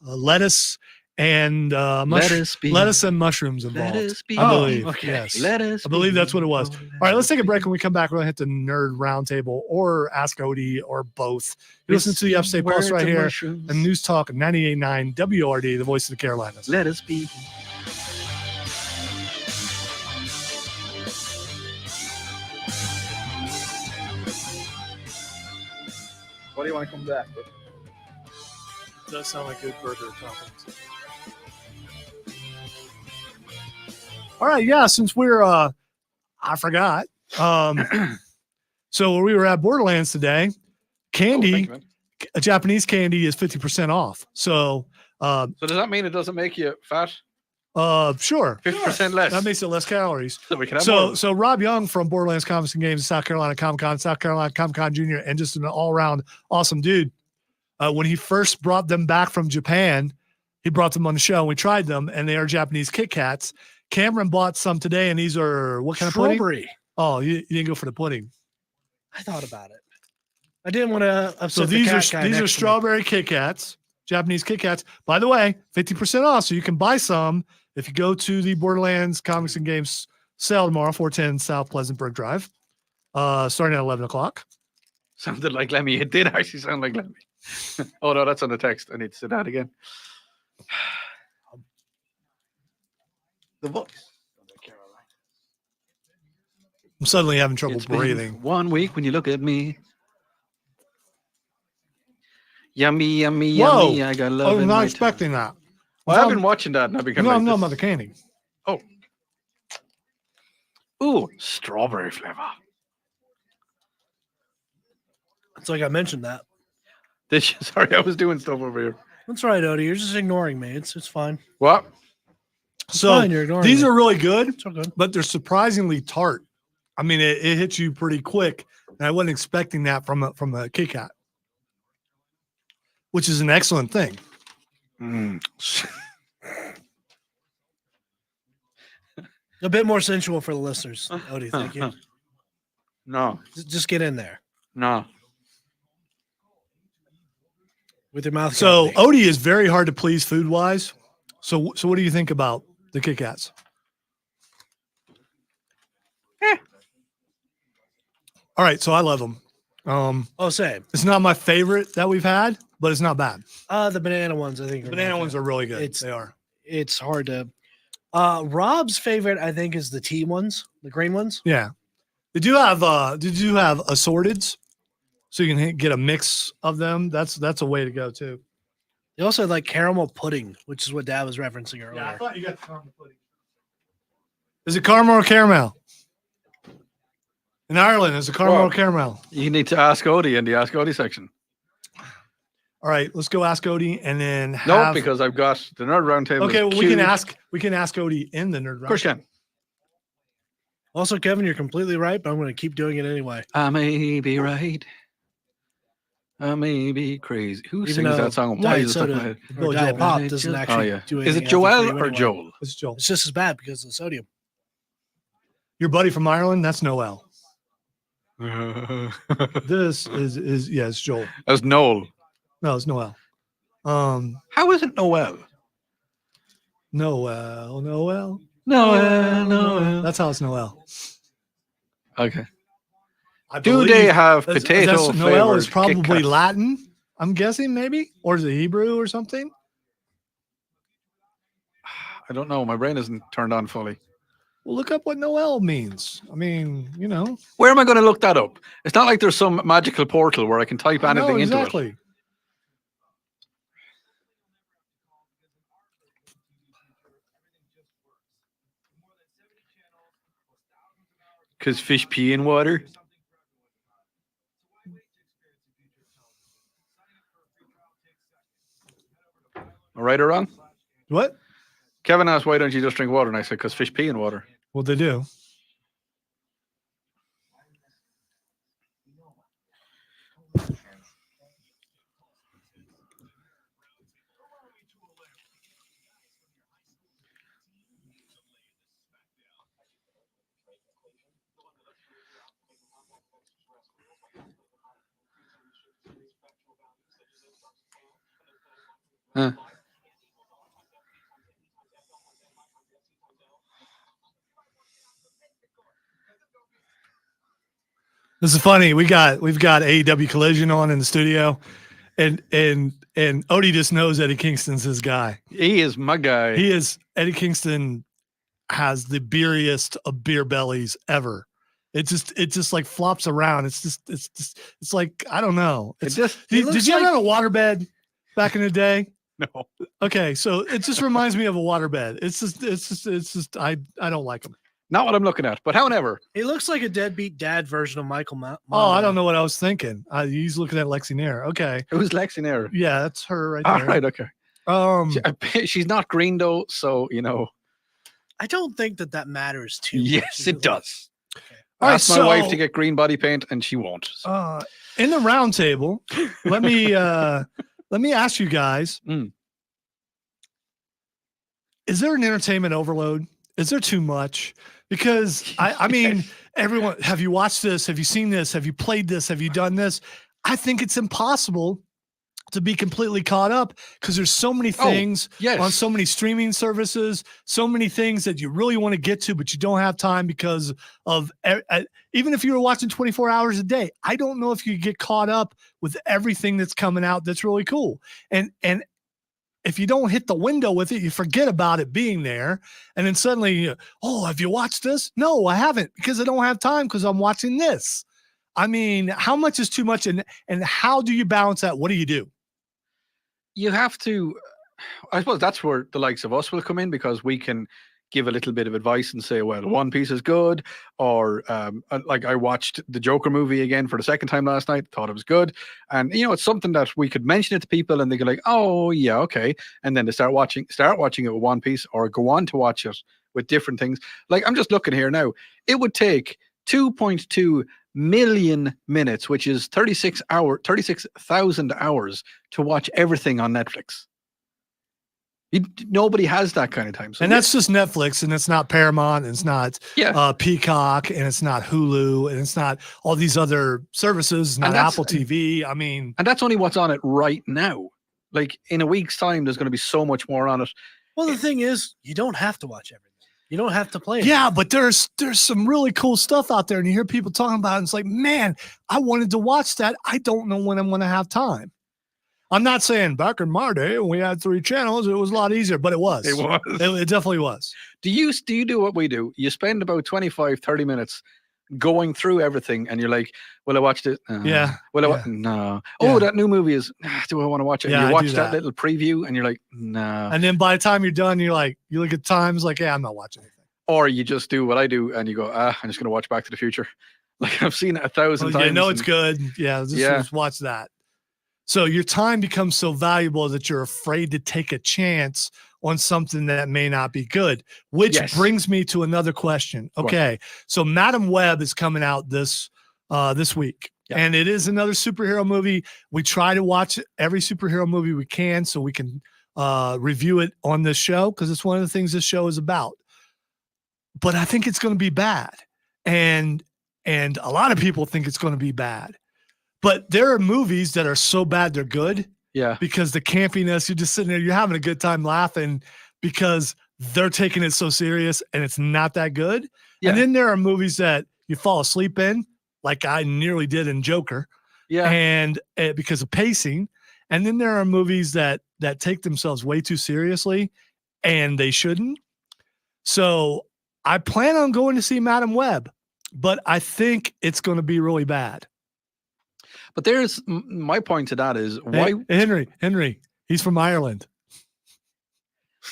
Speaker 1: lettuce and lettuce and mushrooms involved.
Speaker 4: Let us be.
Speaker 1: I believe.
Speaker 2: okay.
Speaker 1: Yes.
Speaker 4: Let us.
Speaker 1: I believe that's what it was.
Speaker 4: be.
Speaker 1: All right, let's take a break. When we come back, we're gonna hit the nerd roundtable or ask Odie or both. You listen to the Upstate Pulse right here and News Talk 98.9 WRD, the voice of the Carolinas.
Speaker 4: Let us be.
Speaker 3: What do you want to come back with?
Speaker 1: Does sound like good burger toppings. All right, yeah. Since we're I forgot. So we were at Borderlands today. Candy, a Japanese candy is 50% off. So
Speaker 3: So does that mean it doesn't make you fat?
Speaker 1: sure.
Speaker 3: 50% less.
Speaker 1: That makes it less calories.
Speaker 3: So we can have more.
Speaker 1: So Rob Young from Borderlands Comics and Games, South Carolina Comic-Con, South Carolina Comic-Con Jr., and just an all-around awesome dude. When he first brought them back from Japan, he brought them on the show and we tried them, and they are Japanese Kit Kats. Cameron bought some today, and these are what kind of pudding?
Speaker 2: Strawberry.
Speaker 1: Oh, you didn't go for the pudding.
Speaker 2: I thought about it. I didn't want to upset
Speaker 1: So
Speaker 2: the
Speaker 1: these
Speaker 2: cat guy
Speaker 1: are
Speaker 2: next to me.
Speaker 1: strawberry Kit Kats, Japanese Kit Kats. By the way, 50% off, so you can buy some if you go to the Borderlands Comics and Games sale tomorrow, 410 South Pleasantburg Drive, starting at 11 o'clock.
Speaker 3: Sounded like Lemmy. It did actually sound like Lemmy. Oh no, that's on the text. I need to say that again. The voice.
Speaker 1: I'm suddenly having trouble
Speaker 3: It's been
Speaker 1: breathing.
Speaker 3: 1 week when you look at me. Yummy, yummy,
Speaker 1: Whoa.
Speaker 3: yummy. I got love
Speaker 1: I
Speaker 3: in
Speaker 1: was
Speaker 3: my
Speaker 1: not
Speaker 3: tongue.
Speaker 1: expecting that.
Speaker 3: Well, I've been watching that and I've become like
Speaker 1: No,
Speaker 3: this.
Speaker 1: Mother Candy.
Speaker 3: Ooh, strawberry flavor.
Speaker 2: It's like I mentioned that.
Speaker 3: Sorry, I was doing stuff over here.
Speaker 2: That's right, Odie. You're just ignoring me. It's fine.
Speaker 3: What?
Speaker 2: It's
Speaker 1: So
Speaker 2: fine. You're ignoring
Speaker 1: these
Speaker 2: me.
Speaker 1: are really good,
Speaker 2: It's all good.
Speaker 1: but they're surprisingly tart. I mean, it hits you pretty quick, and I wasn't expecting that from a Kit Kat, which is an excellent thing.
Speaker 3: Mm.
Speaker 2: A bit more sensual for the listeners, Odie. Thank you.
Speaker 3: No,
Speaker 2: Just get in there
Speaker 3: no.
Speaker 2: with your mouth.
Speaker 1: So
Speaker 2: cavity.
Speaker 1: Odie is very hard to please food wise. So what do you think about the Kit Kats? All right, so I love them.
Speaker 2: Same.
Speaker 1: It's not my favorite that we've had, but it's not bad.
Speaker 2: The banana ones, I think.
Speaker 1: The banana ones are really good.
Speaker 2: It's-
Speaker 1: They are.
Speaker 2: It's hard to. Rob's favorite, I think, is the tea ones, the green ones.
Speaker 1: Yeah. Did you have assorteds? So you can get a mix of them. That's a way to go too.
Speaker 2: They also had like caramel pudding, which is what Dad was referencing earlier.
Speaker 1: Yeah, I thought you got caramel pudding. Is it caramel or caramel? In Ireland, it's a caramel
Speaker 3: Well,
Speaker 1: or caramel.
Speaker 3: You need to ask Odie in the Ask Odie section.
Speaker 1: All right, let's go ask Odie and then
Speaker 3: No, because I've got the Nerd Roundtable.
Speaker 1: Okay, well,
Speaker 3: queued.
Speaker 1: we can ask Odie in the Nerd
Speaker 3: Of course
Speaker 1: Round.
Speaker 3: you can.
Speaker 2: Also, Kevin, you're completely right, but I'm going to keep doing it anyway.
Speaker 3: I may be right. I may be crazy. Who
Speaker 2: Even
Speaker 3: sings
Speaker 2: though
Speaker 3: that song? Why
Speaker 2: Diet
Speaker 3: is it stuck in my
Speaker 2: soda
Speaker 3: head?
Speaker 2: or
Speaker 1: Billy
Speaker 2: Diet
Speaker 1: Joel.
Speaker 2: Pop
Speaker 3: Is it
Speaker 2: doesn't
Speaker 3: Joel?
Speaker 2: actually
Speaker 3: Oh, yeah.
Speaker 2: do
Speaker 3: Is
Speaker 2: anything
Speaker 3: it
Speaker 2: healthy for
Speaker 3: Joel
Speaker 2: you
Speaker 3: or
Speaker 2: anyway.
Speaker 3: Joel?
Speaker 1: It's Joel.
Speaker 2: It's just as bad because of the sodium.
Speaker 1: Your buddy from Ireland, that's Noel. This is yeah, it's Joel.
Speaker 3: That's Noel.
Speaker 1: No, it's Noel.
Speaker 3: How is it Noel?
Speaker 1: Noel.
Speaker 3: Noel.
Speaker 1: That's how it's Noel.
Speaker 3: Okay.
Speaker 1: I
Speaker 3: Do
Speaker 1: believe
Speaker 3: they have
Speaker 1: that's-
Speaker 3: potato
Speaker 1: that's- Noel is
Speaker 3: flavored Kit
Speaker 1: probably
Speaker 3: Kats?
Speaker 1: Latin, I'm guessing, maybe, or is it Hebrew or something?
Speaker 3: I don't know. My brain isn't turned on fully.
Speaker 1: Well, look up what Noel means. I mean,
Speaker 3: Where am I going to look that up? It's not like there's some magical portal where I can type anything
Speaker 1: no,
Speaker 3: into it.
Speaker 1: exactly.
Speaker 3: Because fish pee in water. Right or wrong?
Speaker 1: What?
Speaker 3: Kevin asked, why don't you just drink water? And I said, because fish pee in water.
Speaker 1: Well, they do.
Speaker 3: Huh.
Speaker 1: This is funny. We've got AEW Collision on in the studio, and Odie just knows Eddie Kingston's his guy.
Speaker 3: He is my guy.
Speaker 1: He is Eddie Kingston has the beeriest of beer bellies ever. It just like flops around. It's like I don't know. It's did you ever have a waterbed back in the day?
Speaker 3: No.
Speaker 1: Okay, so it just reminds me of a waterbed. It's just I don't like them.
Speaker 3: Not what I'm looking at, but however.
Speaker 2: He looks like a deadbeat dad version of Michael
Speaker 1: Oh, I don't know what I was thinking. He's looking at Lexi Nair. Okay.
Speaker 3: Who's Lexi Nair?
Speaker 1: Yeah, that's her right
Speaker 3: All
Speaker 1: there.
Speaker 3: right, okay. She's not green though, so
Speaker 2: I don't think that matters too much.
Speaker 3: Yes, it does.
Speaker 2: Okay.
Speaker 1: All right,
Speaker 3: Ask my wife to get green body paint, and she won't. So.
Speaker 1: In the round table, let me ask you guys: Is there an entertainment overload? Is there too much? Because I mean, everyone, have you watched this? Have you seen this? Have you played this? Have you done this? I think it's impossible to be completely caught up because there's so many things on so many streaming services, so many things that you really want to get to, but you don't have time because of even if you were watching 24 hours a day, I don't know if you get caught up with everything that's coming out. That's really cool. And if you don't hit the window with it, you forget about it being there. And then suddenly, oh, have you watched this? No, I haven't because I don't have time because I'm watching this. I mean, how much is too much? And how do you balance that? What do you do?
Speaker 3: You have to, I suppose that's where the likes of us will come in because we can give a little bit of advice and say, well, One Piece is good. Or like I watched the Joker movie again for the second time last night, thought it was good. And, it's something that we could mention it to people and they go like, oh, yeah, okay. And then they start watching it with One Piece or go on to watch it with different things. Like I'm just looking here now. It would take 2.2 million minutes, which is 36,000 hours to watch everything on Netflix. Nobody has that kind of time. So
Speaker 1: and that's just Netflix, and it's not Paramount, and it's not Peacock, and it's not Hulu, and it's not all these other services, it's not Apple TV. I mean,
Speaker 3: and that's only what's on it right now. Like in a week's time, there's going to be so much more on it.
Speaker 2: Well, the thing is, you don't have to watch everything. You don't have to play it.
Speaker 1: Yeah, but there's some really cool stuff out there, and you hear people talking about it, and it's like, man, I wanted to watch that. I don't know when I'm going to have time. I'm not saying back in my day when we had 3 channels, it was a lot easier, but it was.
Speaker 3: It was.
Speaker 1: It definitely was.
Speaker 3: Do you do what we do? You spend about 25, 30 minutes going through everything and you're like, well, I watched it.
Speaker 1: Yeah.
Speaker 3: Well, no. Oh, that new movie is, do I want to watch it?
Speaker 1: Yeah,
Speaker 3: you watch
Speaker 1: that
Speaker 3: little preview and you're like, no.
Speaker 1: And then by the time you're done, you're like, you look at times like, yeah, I'm not watching anything.
Speaker 3: Or you just do what I do and you go, I'm just going to watch Back to the Future. Like I've seen it 1,000 times.
Speaker 1: I know it's good. Yeah, just watch that. So your time becomes so valuable that you're afraid to take a chance on something that may not be good, which brings me to another question. Okay. So Madam Web is coming out this week. Yeah. And it is another superhero movie. We try to watch every superhero movie we can so we can review it on this show because it's one of the things this show is about. But I think it's going to be bad. And a lot of people think it's going to be bad. But there are movies that are so bad they're good. Yeah. Because the campiness, you're just sitting there, you're having a good time laughing because they're taking it so serious and it's not that good. Yeah. And then there are movies that you fall asleep in, like I nearly did in Joker. Yeah. And because of pacing. And then there are movies that take themselves way too seriously and they shouldn't. So I plan on going to see Madam Web, but I think it's going to be really bad.
Speaker 3: But there's my point to that is why
Speaker 1: Henry, he's from Ireland.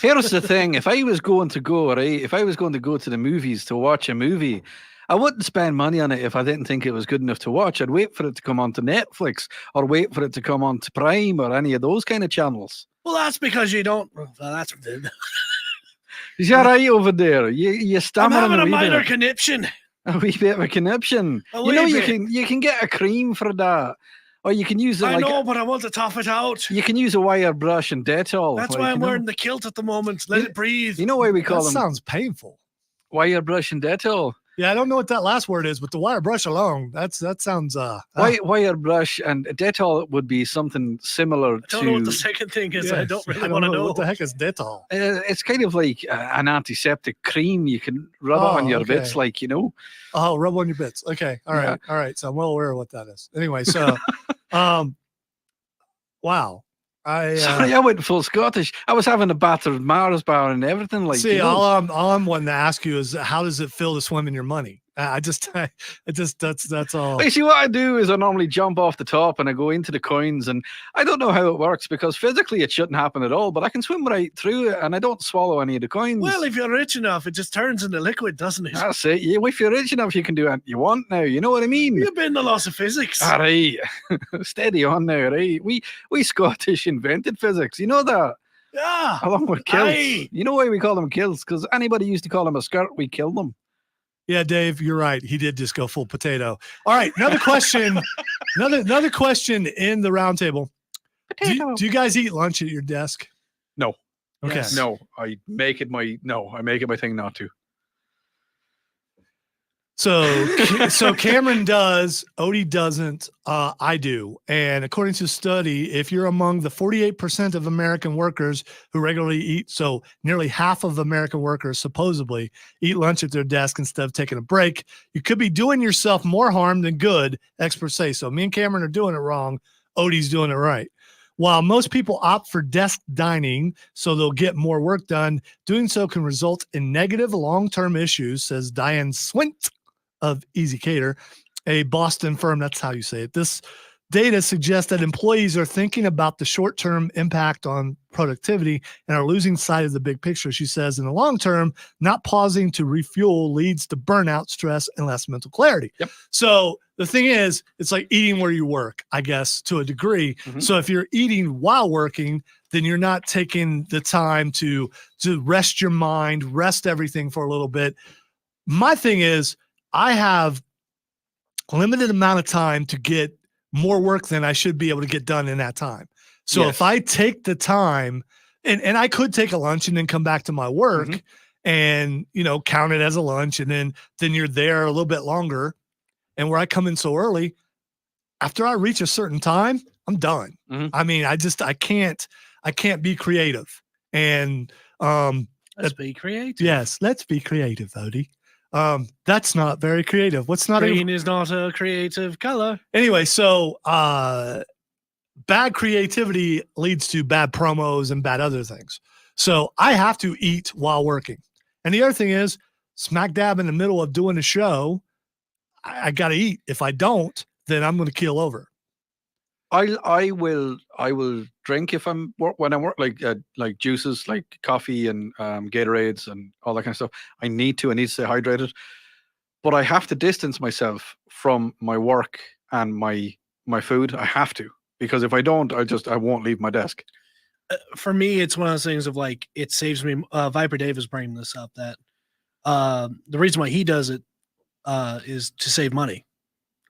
Speaker 3: Here's the thing. If I was going to go to the movies to watch a movie, I wouldn't spend money on it if I didn't think it was good enough to watch. I'd wait for it to come onto Netflix or wait for it to come onto Prime or any of those kind of channels.
Speaker 2: Well, that's because you don't. Well, that's.
Speaker 3: Is that right over there? You stammer.
Speaker 2: I'm having a minor conniption.
Speaker 3: A wee bit of a conniption. You can get a cream for that. Or you can use it.
Speaker 2: I know, but I want to tough it out.
Speaker 3: You can use a wire brush and Dettol.
Speaker 2: That's why I'm wearing the kilt at the moment. Let it breathe.
Speaker 3: You know why we call them?
Speaker 1: Sounds painful.
Speaker 3: Wire brush and Dettol.
Speaker 1: Yeah, I don't know what that last word is, but the wire brush alone, that sounds
Speaker 3: wire brush and Dettol would be something similar to.
Speaker 2: I don't know what the second thing is. Yes, I don't really want to know.
Speaker 1: What the heck is Dettol?
Speaker 3: It's kind of like an antiseptic cream you can rub on your bits, like, you know.
Speaker 1: Oh, rub on your bits. Okay. All right. All right. So I'm well aware of what that is. Anyway, so wow.
Speaker 3: Sorry, I went full Scottish. I was having a battered Mars bar and everything. Like,
Speaker 1: see, all I'm wanting to ask you is, how does it feel to swim in your money? That's all.
Speaker 3: You see, what I do is I normally jump off the top and I go into the coins, and I don't know how it works because physically it shouldn't happen at all. But I can swim right through it, and I don't swallow any of the coins.
Speaker 2: Well, if you're rich enough, it just turns into liquid, doesn't it?
Speaker 3: That's it. If you're rich enough, you can do what you want now. You know what I mean?
Speaker 2: You've been the loss of physics.
Speaker 3: All right, steady on now, right? We Scottish invented physics. You know that.
Speaker 2: Yeah.
Speaker 3: Along with kilts. Aye. You know why we call them kilts? Because anybody used to call them a skirt, we killed them.
Speaker 1: Yeah, Dave, you're right. He did just go full potato. All right, another question. another question in the roundtable. Do you guys eat lunch at your desk?
Speaker 3: No.
Speaker 1: Okay.
Speaker 3: Yes. No, I make it my thing not to.
Speaker 1: So Cameron does, Odie doesn't, I do. And according to a study, if you're among the 48% of American workers who regularly eat, so nearly half of American workers supposedly eat lunch at their desk instead of taking a break, you could be doing yourself more harm than good, experts say. So me and Cameron are doing it wrong. Odie's doing it right. While most people opt for desk dining so they'll get more work done, doing so can result in negative long-term issues, says Diane Swint of Easy Cater, a Boston firm. That's how you say it. This data suggests that employees are thinking about the short-term impact on productivity and are losing sight of the big picture. She says in the long term, not pausing to refuel leads to burnout, stress, and less mental clarity. Yep. So the thing is, it's like eating where you work, I guess, to a degree. Mm-hmm. So if you're eating while working, then you're not taking the time to rest your mind, rest everything for a little bit. My thing is, I have a limited amount of time to get more work than I should be able to get done in that time. So if I take the time, and I could take a lunch and then come back to my work and, count it as a lunch, and then you're there a little bit longer. And where I come in so early, after I reach a certain time, I'm done. Mm-hmm. I mean, I can't be creative. And
Speaker 2: let's be creative.
Speaker 1: Yes, let's be creative, Odie. That's not very creative.
Speaker 2: Green is not a creative color.
Speaker 1: Anyway, so bad creativity leads to bad promos and bad other things. So I have to eat while working. And the other thing is, smack dab in the middle of doing a show, I got to eat. If I don't, then I'm going to keel over.
Speaker 3: I will drink when I work like juices, like coffee and Gatorades and all that kind of stuff. I need to stay hydrated. but I have to distance myself from my work and my food. I have to, because if I don't, I won't leave my desk.
Speaker 2: For me, it's one of those things of like, it saves me. Viper Dave is bringing this up that the reason why he does it is to save money.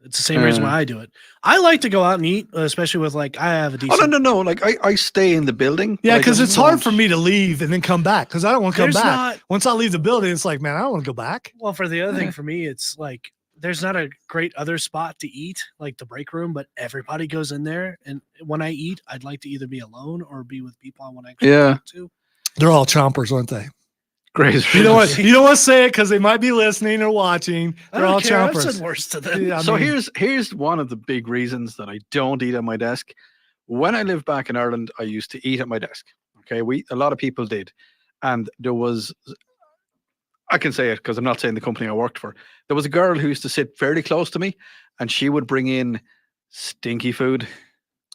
Speaker 2: It's the same reason why I do it. I like to go out and eat, especially with like, I have a decent.
Speaker 3: Oh, no. Like I stay in the building.
Speaker 1: Yeah,
Speaker 3: but I
Speaker 1: because
Speaker 3: just
Speaker 1: it's hard
Speaker 3: won't-
Speaker 1: for me to leave and then come back because I don't want to come
Speaker 2: There's
Speaker 1: back.
Speaker 2: not-
Speaker 1: Once I leave the building, it's like, man, I don't want to go back.
Speaker 2: Well, for the other thing, for me, it's like there's not a great other spot to eat, like the break room, but everybody goes in there. And when I eat, I'd like to either be alone or be with people I want to actually talk to.
Speaker 1: They're all chompers, aren't they?
Speaker 3: Great.
Speaker 1: You know what? You don't want to say it because they might be listening or watching. They're all
Speaker 2: I've
Speaker 1: chompers.
Speaker 2: said worse to them.
Speaker 1: Yeah, I
Speaker 3: So
Speaker 1: mean,
Speaker 3: here's one of the big reasons that I don't eat at my desk. When I lived back in Ireland, I used to eat at my desk. Okay, a lot of people did, and there was, I can say it because I'm not saying the company I worked for. There was a girl who used to sit fairly close to me, and she would bring in stinky food.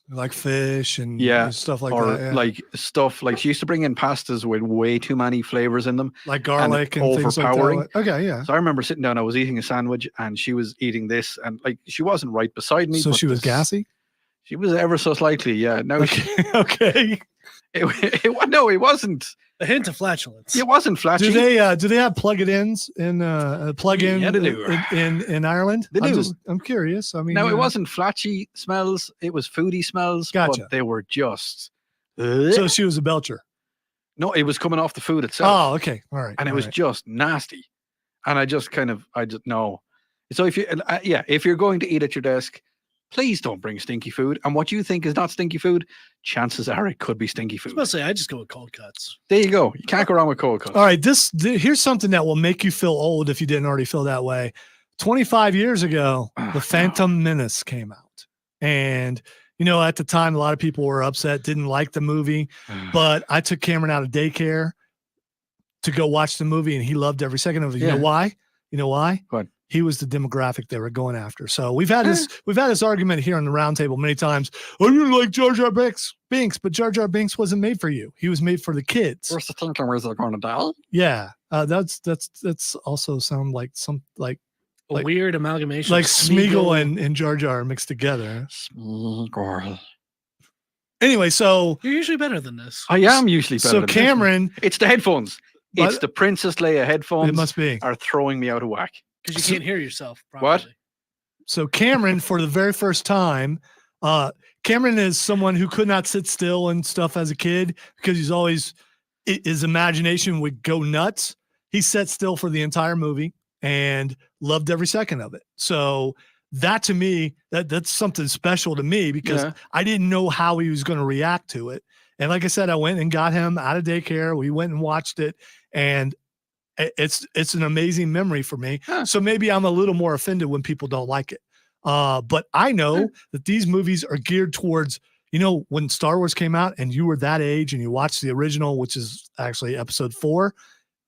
Speaker 1: like fish and
Speaker 3: Yeah,
Speaker 1: stuff like
Speaker 3: or
Speaker 1: that. Yeah.
Speaker 3: like stuff like she used to bring in pastas with way too many flavors in them.
Speaker 1: Like garlic and things like
Speaker 3: overpowering.
Speaker 1: that. Okay, yeah.
Speaker 3: So I remember sitting down, I was eating a sandwich and she was eating this, and like she wasn't right beside me.
Speaker 1: So
Speaker 3: but
Speaker 1: she was gassy?
Speaker 3: She was ever so slightly, yeah. No,
Speaker 1: Okay. Okay.
Speaker 3: no, it wasn't.
Speaker 2: A hint of flatulence.
Speaker 3: It wasn't flashy.
Speaker 1: Do they have plug-ins in plug-in
Speaker 3: Yeah, they do.
Speaker 1: in Ireland?
Speaker 3: They do.
Speaker 1: I'm curious. I mean,
Speaker 3: No, it wasn't flashy smells. It was foodie smells.
Speaker 1: Gotcha.
Speaker 3: But they were just.
Speaker 1: So she was a belcher.
Speaker 3: No, it was coming off the food itself.
Speaker 1: Oh, okay. All right.
Speaker 3: And it
Speaker 1: all
Speaker 3: was
Speaker 1: right.
Speaker 3: just nasty. And I just no. So if you're going to eat at your desk, please don't bring stinky food. And what you think is not stinky food, chances are it could be stinky
Speaker 2: I was
Speaker 3: food.
Speaker 2: about to say, I just go with cold cuts.
Speaker 3: There you go. You can't go wrong with cold cuts.
Speaker 1: All right. Here's something that will make you feel old if you didn't already feel that way. 25 years ago, The Phantom Menace came out. And, at the time, a lot of people were upset, didn't like the movie. But I took Cameron out of daycare to go watch the movie, and he loved every second of it. You know why?
Speaker 3: Go ahead.
Speaker 1: He was the demographic they were going after. So we've had this argument here on the roundtable many times. Oh, you like Jar Jar Binks, but Jar Jar Binks wasn't made for you. He was made for the kids.
Speaker 3: Where's the thinking? Where's it going to die?
Speaker 1: Yeah, that's also sound like some
Speaker 2: A
Speaker 1: like-
Speaker 2: weird amalgamation.
Speaker 1: like
Speaker 2: of
Speaker 1: Smeagol and Jar Jar mixed together.
Speaker 3: Smeagol.
Speaker 1: Anyway, so
Speaker 2: You're usually better than this.
Speaker 3: I am usually better.
Speaker 1: so
Speaker 3: than this.
Speaker 1: Cameron,
Speaker 3: It's the headphones. It's
Speaker 1: But-
Speaker 3: the Princess Leia headphones.
Speaker 1: it must be.
Speaker 3: Are throwing me out of whack.
Speaker 2: Because you can't hear yourself
Speaker 3: What?
Speaker 2: properly.
Speaker 1: So Cameron, for the very first time, Cameron is someone who could not sit still and stuff as a kid because he's always his imagination would go nuts. He sat still for the entire movie and loved every second of it. So that to me, that's something special to me because
Speaker 3: Yeah.
Speaker 1: I didn't know how he was going to react to it. And like I said, I went and got him out of daycare. We went and watched it, and it's an amazing memory for me.
Speaker 3: Huh.
Speaker 1: So maybe I'm a little more offended when people don't like it. But I know that these movies are geared towards, when Star Wars came out and you were that age and you watched the original, which is actually episode 4,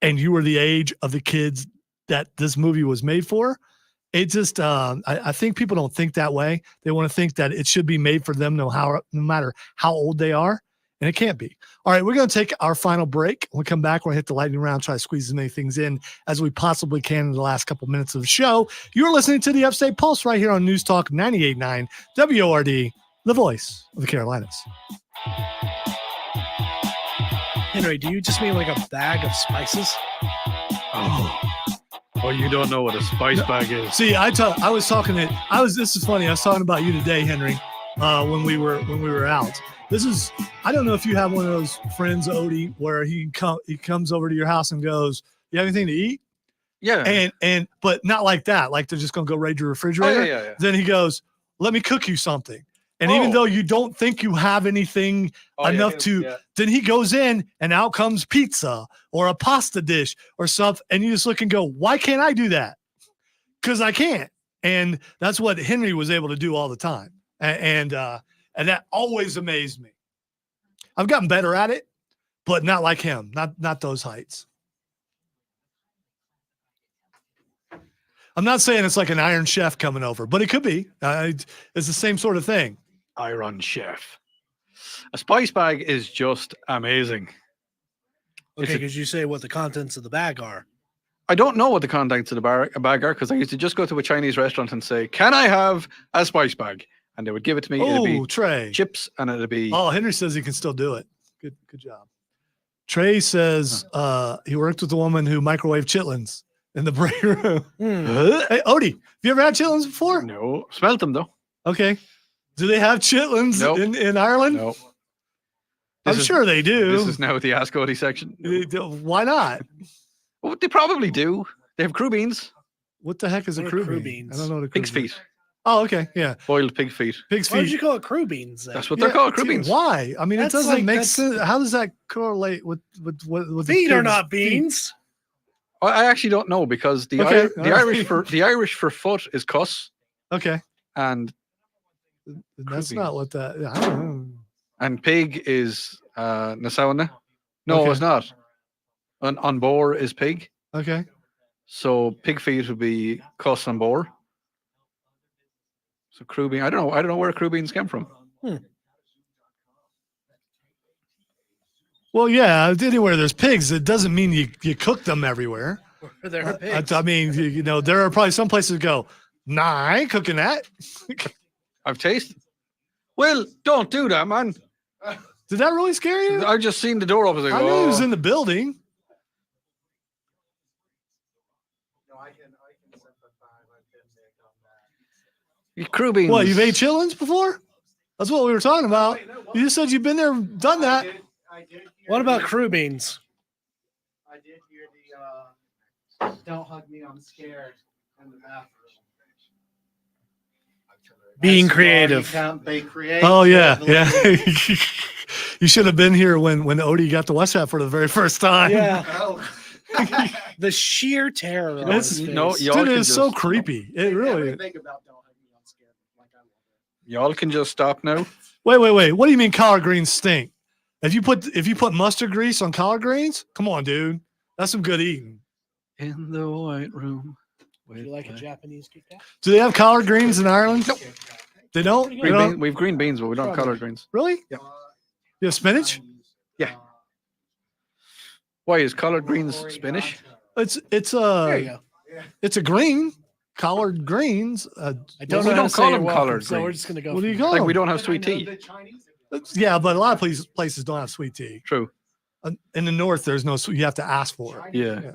Speaker 1: and you were the age of the kids that this movie was made for. It just, I think people don't think that way. They want to think that it should be made for them no matter how old they are. And it can't be. All right, we're going to take our final break. When we come back, we're going to hit the lightning round, try to squeeze as many things in as we possibly can in the last couple minutes of the show. You're listening to the Upstate Pulse right here on News Talk 98.9 WORD, the voice of the Carolinas.
Speaker 2: Henry, do you just mean like a bag of spices?
Speaker 3: Oh, you don't know what a spice bag is.
Speaker 1: See, this is funny. I was talking about you today, Henry, when we were out. I don't know if you have one of those friends, Odie, where he comes over to your house and goes, "You have anything to eat?"
Speaker 3: Yeah.
Speaker 1: But not like that. Like they're just going to go raid your refrigerator.
Speaker 3: yeah.
Speaker 1: Then he goes, "Let me cook you something." And even though you don't think you have anything enough then he goes in and out comes pizza or a pasta dish or something. And you just look and go, why can't I do that? Because I can't. And that's what Henry was able to do all the time. And that always amazed me. I've gotten better at it, but not like him, not those heights. I'm not saying it's like an Iron Chef coming over, but it could be. It's the same sort of thing.
Speaker 3: Iron Chef. A spice bag is just amazing.
Speaker 2: Okay, because you say what the contents of the bag are.
Speaker 3: I don't know what the contacts of a bag are because I used to just go to a Chinese restaurant and say, "Can I have a spice bag?" And they would give it to me. It'd be
Speaker 1: Oh, Trey.
Speaker 3: chips, and it'd be.
Speaker 1: Oh, Henry says he can still do it. Good job. Trey says he worked with a woman who microwaved chitlins in the break room. Hey, Odie, have you ever had chitlins before?
Speaker 3: No, smelt them though.
Speaker 1: Okay. Do they have chitlins
Speaker 3: Nope.
Speaker 1: in Ireland?
Speaker 3: No.
Speaker 1: I'm sure they do.
Speaker 3: This is now the Ask Odie section.
Speaker 1: Why not?
Speaker 3: Well, they probably do. They have crew beans,
Speaker 1: What the heck is
Speaker 2: What
Speaker 1: a
Speaker 2: are
Speaker 1: crew
Speaker 2: crew
Speaker 1: bean?
Speaker 2: beans?
Speaker 1: I don't know what a crew
Speaker 3: pig's
Speaker 1: bean-
Speaker 3: feet,
Speaker 1: Oh, okay. Yeah.
Speaker 3: boiled pig feet.
Speaker 1: Pig's
Speaker 2: Why
Speaker 1: feet.
Speaker 2: did you call it crew beans? Then?
Speaker 3: That's what they're called, crew
Speaker 1: Dude,
Speaker 3: beans.
Speaker 1: Why? I mean,
Speaker 2: That's
Speaker 1: it doesn't
Speaker 2: like-
Speaker 1: make
Speaker 2: that's-
Speaker 1: sense. How does that correlate with the
Speaker 2: Feet are
Speaker 1: pig's
Speaker 2: not
Speaker 1: feet?
Speaker 2: beans.
Speaker 3: I actually don't know because the
Speaker 1: Okay,
Speaker 3: the
Speaker 1: all
Speaker 3: Irish
Speaker 1: right.
Speaker 3: the Irish for foot is cuss,
Speaker 1: Okay.
Speaker 3: and
Speaker 1: That's
Speaker 3: beans.
Speaker 1: not what that. I don't know.
Speaker 3: pig is nasauna. No,
Speaker 1: Okay.
Speaker 3: it's not. On boar is pig.
Speaker 1: Okay.
Speaker 3: So pig feet would be cuss and boar. So crew bean. I don't know where crew beans came from.
Speaker 1: Well, yeah. Anywhere there's pigs, it doesn't mean you cook them everywhere.
Speaker 2: There are pigs.
Speaker 1: I mean, there are probably some places that go, nah, I ain't cooking that.
Speaker 3: I've tasted. Well, don't do that, man.
Speaker 1: Did that really scare you?
Speaker 3: I just seen the door open.
Speaker 1: I knew he was in the building.
Speaker 3: Crew beans.
Speaker 1: What, you've ate chitlins before? That's what we were talking about. You just said you've been there, done that.
Speaker 2: What about crew beans?
Speaker 8: I did hear the "Don't hug me, I'm scared" in the bathroom.
Speaker 2: Being
Speaker 8: That's why
Speaker 2: creative.
Speaker 8: you can't be creative.
Speaker 1: Oh yeah, yeah. You should have been here when Odie got to West Hat for the very first time.
Speaker 2: Yeah.
Speaker 8: Oh.
Speaker 2: The sheer terror. on
Speaker 1: It's-
Speaker 2: his face.
Speaker 3: no, y'all
Speaker 1: Dude,
Speaker 3: can
Speaker 1: it's so
Speaker 3: just-
Speaker 1: creepy. It really is.
Speaker 8: Think about "Don't hug me, I'm scared." Like I love it.
Speaker 3: Y'all can just stop now.
Speaker 1: Wait. What do you mean collard greens stink? If you put mustard grease on collard greens, come on, dude. That's some good eating.
Speaker 3: In the white room.
Speaker 2: Would you like a Japanese Kit Kat?
Speaker 1: Do they have collard greens in Ireland? Nope. They don't? They
Speaker 3: Green
Speaker 1: don't?
Speaker 3: bean, we have green beans, but we don't have collard greens.
Speaker 1: Really?
Speaker 3: Yeah.
Speaker 1: You have spinach?
Speaker 3: Yeah. Why is collard greens spinach?
Speaker 1: It's
Speaker 2: There you
Speaker 1: a
Speaker 2: go.
Speaker 1: it's a green. Collard greens.
Speaker 2: I
Speaker 3: Well,
Speaker 2: don't
Speaker 3: we
Speaker 2: know how
Speaker 3: don't
Speaker 2: to
Speaker 3: call
Speaker 2: say
Speaker 3: them
Speaker 2: you're
Speaker 3: collard
Speaker 2: welcome, so we're
Speaker 3: greens.
Speaker 2: just gonna go.
Speaker 1: What do you
Speaker 2: for
Speaker 1: call
Speaker 3: Like
Speaker 1: them?
Speaker 3: we don't have sweet tea.
Speaker 1: Yeah, but a lot of places don't have sweet tea.
Speaker 3: True.
Speaker 1: In the north, there's no sweet. You have to ask for it.
Speaker 3: Yeah.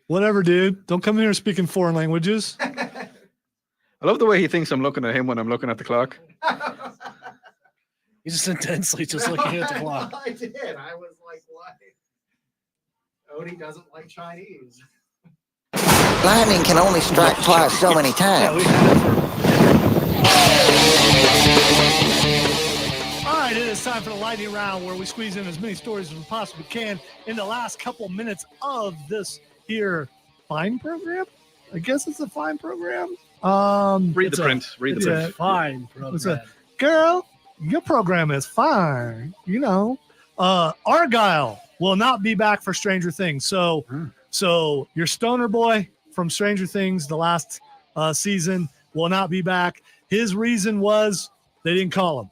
Speaker 1: Whatever, dude. Don't come here speaking foreign languages.
Speaker 3: I love the way he thinks I'm looking at him when I'm looking at the clock.
Speaker 2: He's just intensely just looking at the clock.
Speaker 8: I did. I was like, "What?" Odie doesn't like Chinese.
Speaker 9: Lightning can only strike twice so many
Speaker 2: Yeah,
Speaker 9: times.
Speaker 2: we had it for
Speaker 1: All right, it is time for the lightning round where we squeeze in as many stories as we possibly can in the last couple minutes of this here fine program. I guess it's a fine program.
Speaker 3: Read
Speaker 2: It's
Speaker 3: the
Speaker 2: a-
Speaker 3: print. Read the
Speaker 1: it's
Speaker 3: print.
Speaker 1: a-
Speaker 2: fine
Speaker 1: What's that?
Speaker 2: program.
Speaker 1: Girl, your program is fine. Argyle will not be back for Stranger Things. So your stoner boy from Stranger Things, the last season, will not be back. His reason was they didn't call him.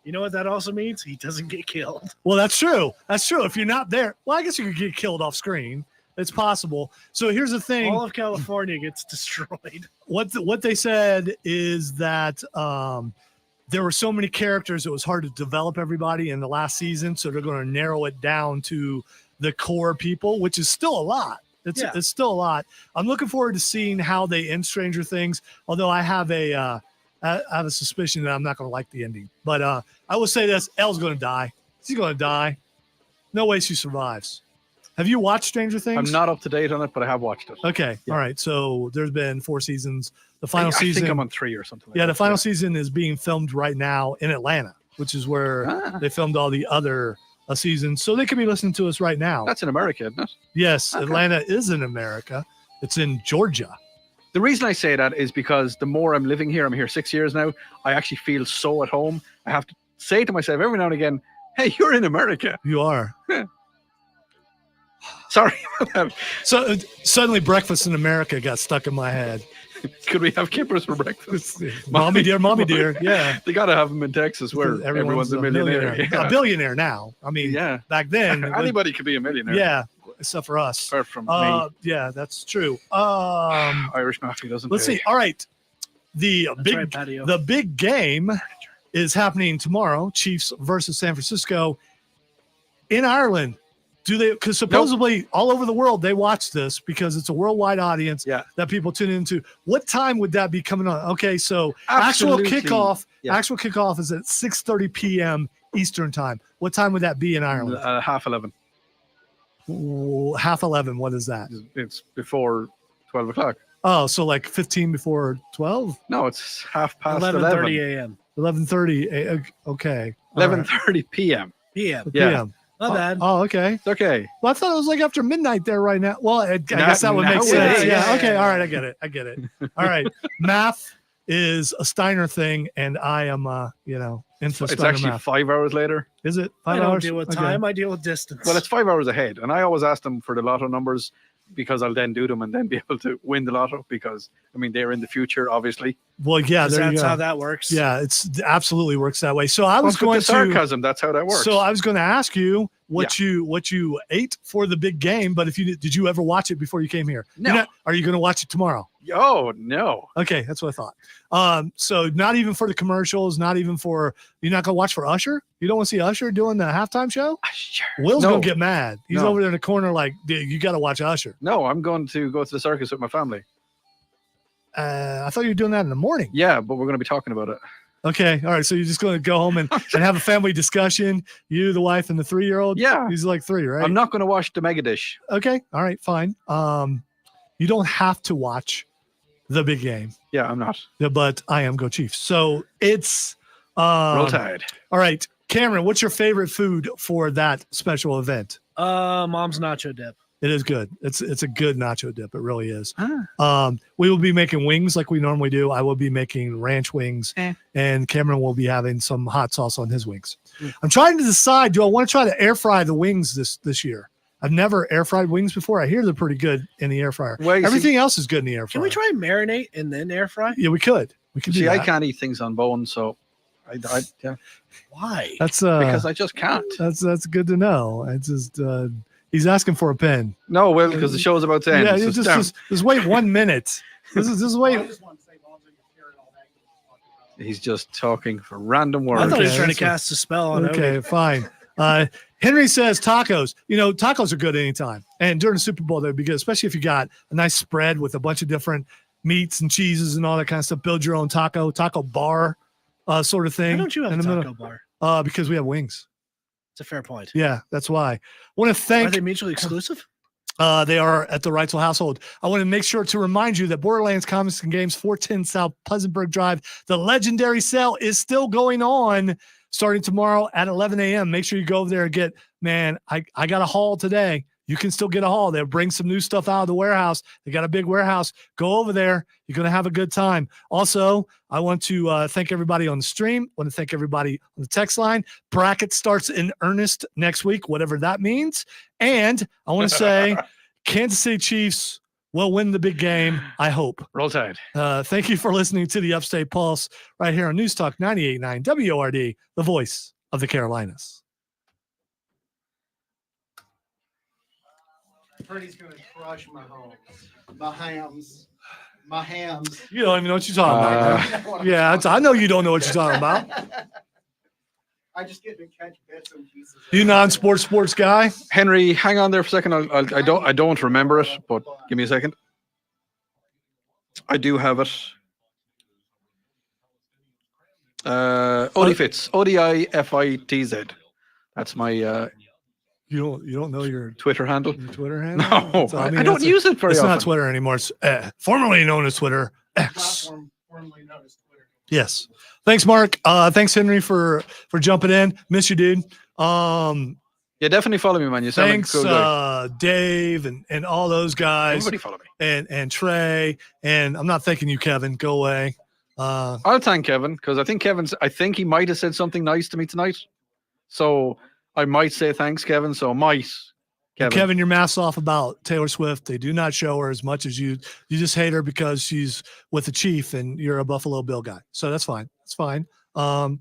Speaker 2: You know what that also means? He doesn't get killed.
Speaker 1: Well, that's true. That's true. If you're not there, well, I guess you could get killed off screen. It's possible. So here's the thing.
Speaker 2: All of California gets destroyed.
Speaker 1: What they said is that there were so many characters it was hard to develop everybody in the last season, so they're going to narrow it down to the core people, which is still a lot. It's still a lot. I'm looking forward to seeing how they end Stranger Things, although I have a suspicion that I'm not going to like the ending. But I will say this: Elle's going to die. She's going to die. No way she survives. Have you watched Stranger Things?
Speaker 3: I'm not up to date on it, but I have watched it.
Speaker 1: Okay.
Speaker 3: Yeah.
Speaker 1: All right. So there's been 4 seasons. The
Speaker 3: I
Speaker 1: final season.
Speaker 3: think I'm on 3 or something. Like
Speaker 1: Yeah,
Speaker 3: that.
Speaker 1: the final season is being filmed right now in Atlanta, which is where
Speaker 3: Ah.
Speaker 1: they filmed all the other seasons. So they could be listening to us right now.
Speaker 3: That's in America, isn't it?
Speaker 1: Yes,
Speaker 3: Okay.
Speaker 1: Atlanta is in America. It's in Georgia.
Speaker 3: The reason I say that is because the more I'm living here, I'm here 6 years now, I actually feel so at home. I have to say to myself every now and again, hey, you're in America.
Speaker 1: You are.
Speaker 3: Sorry about that.
Speaker 1: So suddenly Breakfast in America got stuck in my head.
Speaker 3: Could we have kippers for breakfast?
Speaker 1: mommy dear. Yeah.
Speaker 3: They got to have them in Texas where everyone's a millionaire.
Speaker 1: A billionaire now. I mean, back then.
Speaker 3: Anybody could be a millionaire.
Speaker 1: Yeah, except for us.
Speaker 3: Apart from me.
Speaker 1: Yeah, that's true.
Speaker 3: Irish mafia doesn't
Speaker 1: Let's
Speaker 3: pay.
Speaker 1: see. All right. The big game is happening tomorrow. Chiefs versus San Francisco in Ireland. Do they? Because supposedly all over the world they watch this because it's a worldwide audience that people tune into. What time would that be coming on? Okay, so
Speaker 3: Absolutely.
Speaker 1: actual kickoff is at 6:30 p.m. Eastern time. What time would that be in Ireland?
Speaker 3: 11:30.
Speaker 1: 11:30. What is that?
Speaker 3: It's before 12 o'clock.
Speaker 1: Oh, so like 15 before 12?
Speaker 3: No, it's
Speaker 2: 11:30 a.m.
Speaker 1: 11:30. Okay.
Speaker 3: 11:30 p.m.
Speaker 2: p.m.
Speaker 3: Yeah.
Speaker 1: PM.
Speaker 2: Not bad.
Speaker 1: Oh, okay.
Speaker 3: It's okay.
Speaker 1: Well, I thought it was like after midnight there right now. Well, I guess that would make
Speaker 3: now it
Speaker 1: sense.
Speaker 3: is.
Speaker 1: Yeah. Okay. All right. I get it. All right. Math is a Steiner thing, and I am, into
Speaker 3: It's
Speaker 1: Steiner
Speaker 3: actually
Speaker 1: math.
Speaker 3: 5 hours later.
Speaker 1: Is it 5
Speaker 2: I don't
Speaker 1: hours?
Speaker 2: deal with
Speaker 1: Okay.
Speaker 2: time. I deal with distance.
Speaker 3: Well, it's 5 hours ahead. And I always ask them for the lotto numbers because I'll then do them and then be able to win the lotto because, I mean, they're in the future, obviously.
Speaker 1: Well, yeah. There you
Speaker 2: that's
Speaker 1: go.
Speaker 2: how that works.
Speaker 1: Yeah, it absolutely works that way. So I was
Speaker 3: With
Speaker 1: going
Speaker 3: the sarcasm, that's how that works.
Speaker 1: So I was going to ask you what you ate for the big game, but did you ever watch it before you came here?
Speaker 3: No.
Speaker 1: Are you going to watch it tomorrow?
Speaker 3: Oh, no.
Speaker 1: Okay, that's what I thought. So not even for the commercials, not even for you're not going to watch for Usher? You don't want to see Usher doing the halftime show?
Speaker 3: Sure.
Speaker 1: Will's going to get mad. He's
Speaker 3: No.
Speaker 1: over there in the corner like, dude, you got to watch Usher.
Speaker 3: No, I'm going to go to the circus with my family.
Speaker 1: I thought you were doing that in the morning.
Speaker 3: Yeah, but we're going to be talking about it.
Speaker 1: Okay, all right. So you're just going to go home and have a family discussion. You, the wife, and the 3-year-old.
Speaker 3: Yeah.
Speaker 1: He's like 3, right?
Speaker 3: I'm not going to watch the mega dish.
Speaker 1: Okay. All right. Fine. You don't have to watch the big game.
Speaker 3: Yeah, I'm not.
Speaker 1: Yeah, but I am go Chiefs. So it's
Speaker 3: Roll Tide.
Speaker 1: All right, Cameron. What's your favorite food for that special event?
Speaker 2: Mom's nacho dip.
Speaker 1: It is good. It's a good nacho dip. It really is. We will be making wings like we normally do. I will be making ranch wings, and Cameron will be having some hot sauce on his wings. I'm trying to decide: do I want to try to air fry the wings this year? I've never air fried wings before. I hear they're pretty good in the air fryer.
Speaker 3: Well,
Speaker 1: Everything else is good in the air fryer.
Speaker 2: Can we try marinate and then air fry?
Speaker 1: Yeah, we could. We could do
Speaker 3: See,
Speaker 1: that.
Speaker 3: I can't eat things on bone, so yeah.
Speaker 2: Why?
Speaker 1: That's
Speaker 3: Because I just can't.
Speaker 1: That's good to know. I just he's asking for a pen.
Speaker 3: No, well, because the show's about to end.
Speaker 1: Yeah,
Speaker 3: so
Speaker 1: you just wait 1 minute. This is wait.
Speaker 3: He's just talking for random words.
Speaker 2: I thought he was
Speaker 1: Okay,
Speaker 2: trying to
Speaker 1: that's
Speaker 2: cast a spell on
Speaker 1: Okay,
Speaker 2: Obi.
Speaker 1: fine. Henry says tacos. Tacos are good anytime. And during the Super Bowl, they'd be good, especially if you got a nice spread with a bunch of different meats and cheeses and all that kind of stuff. Build your own taco bar sort of thing.
Speaker 2: Why don't you have
Speaker 1: in
Speaker 2: a
Speaker 1: the
Speaker 2: taco
Speaker 1: middle.
Speaker 2: bar?
Speaker 1: Because we have wings.
Speaker 2: It's a fair point.
Speaker 1: Yeah, that's why. I want to
Speaker 2: Are
Speaker 1: thank
Speaker 2: they mutually exclusive?
Speaker 1: They are at the Reitzel household. I want to make sure to remind you that Borderlands Comics and Games, 410 South Pleasantburg Drive, the legendary sale is still going on starting tomorrow at 11 a.m. Make sure you go over there and get, man, I got a haul today. You can still get a haul. They'll bring some new stuff out of the warehouse. They got a big warehouse. Go over there. You're going to have a good time. Also, I want to thank everybody on the stream. I want to thank everybody on the text line. Bracket starts in earnest next week, whatever that means. And I want to say Kansas City Chiefs will win the big game, I hope.
Speaker 3: Roll Tide.
Speaker 1: Thank you for listening to the Upstate Pulse right here on News Talk 98.9 WORD, the voice of the Carolinas.
Speaker 8: Purdy's going to crush my hams.
Speaker 1: You don't even know what you're talking about. Yeah, I know you don't know what you're talking about.
Speaker 8: I just get to catch bits and pieces.
Speaker 1: You non-sports guy?
Speaker 3: Henry, hang on there for a second. I don't remember it, but give me a second. I do have it. ODFITZ. ODIFITZ. That's my
Speaker 1: You don't know your
Speaker 3: Twitter handle.
Speaker 1: Twitter handle?
Speaker 3: No,
Speaker 1: So,
Speaker 3: I
Speaker 1: mean,
Speaker 3: don't use it very
Speaker 1: It's
Speaker 3: often.
Speaker 1: not Twitter anymore. It's formerly known as Twitter, X.
Speaker 8: Platform formerly known as Twitter.
Speaker 1: Yes. Thanks, Mark. Thanks, Henry, for jumping in. Miss you, dude.
Speaker 3: Yeah, definitely follow me, man. You sound
Speaker 1: Thanks,
Speaker 3: like a cool guy.
Speaker 1: Dave and all those guys.
Speaker 3: Everybody follow me.
Speaker 1: And Trey. And I'm not thanking you, Kevin. Go away.
Speaker 3: I'll thank Kevin because I think he might have said something nice to me tonight. So I might say thanks, Kevin. So I might.
Speaker 1: Kevin, your math's off about Taylor Swift. They do not show her as much as you. You just hate her because she's with the Chief and you're a Buffalo Bill guy. So that's fine. It's fine. But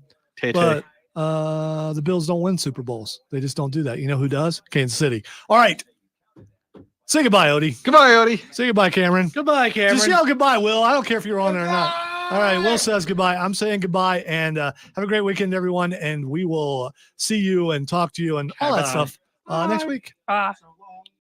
Speaker 1: the Bills don't win Super Bowls. They just don't do that. You know who does? Kansas City. All right. Say goodbye, Odie.
Speaker 3: Goodbye, Odie.
Speaker 1: Say goodbye, Cameron.
Speaker 2: Goodbye, Cameron.
Speaker 1: Just yell goodbye, Will. I don't care if you're on there or not. All right. Will says goodbye. I'm saying goodbye, and have a great weekend, everyone. And we will see you and talk to you and all that stuff next week.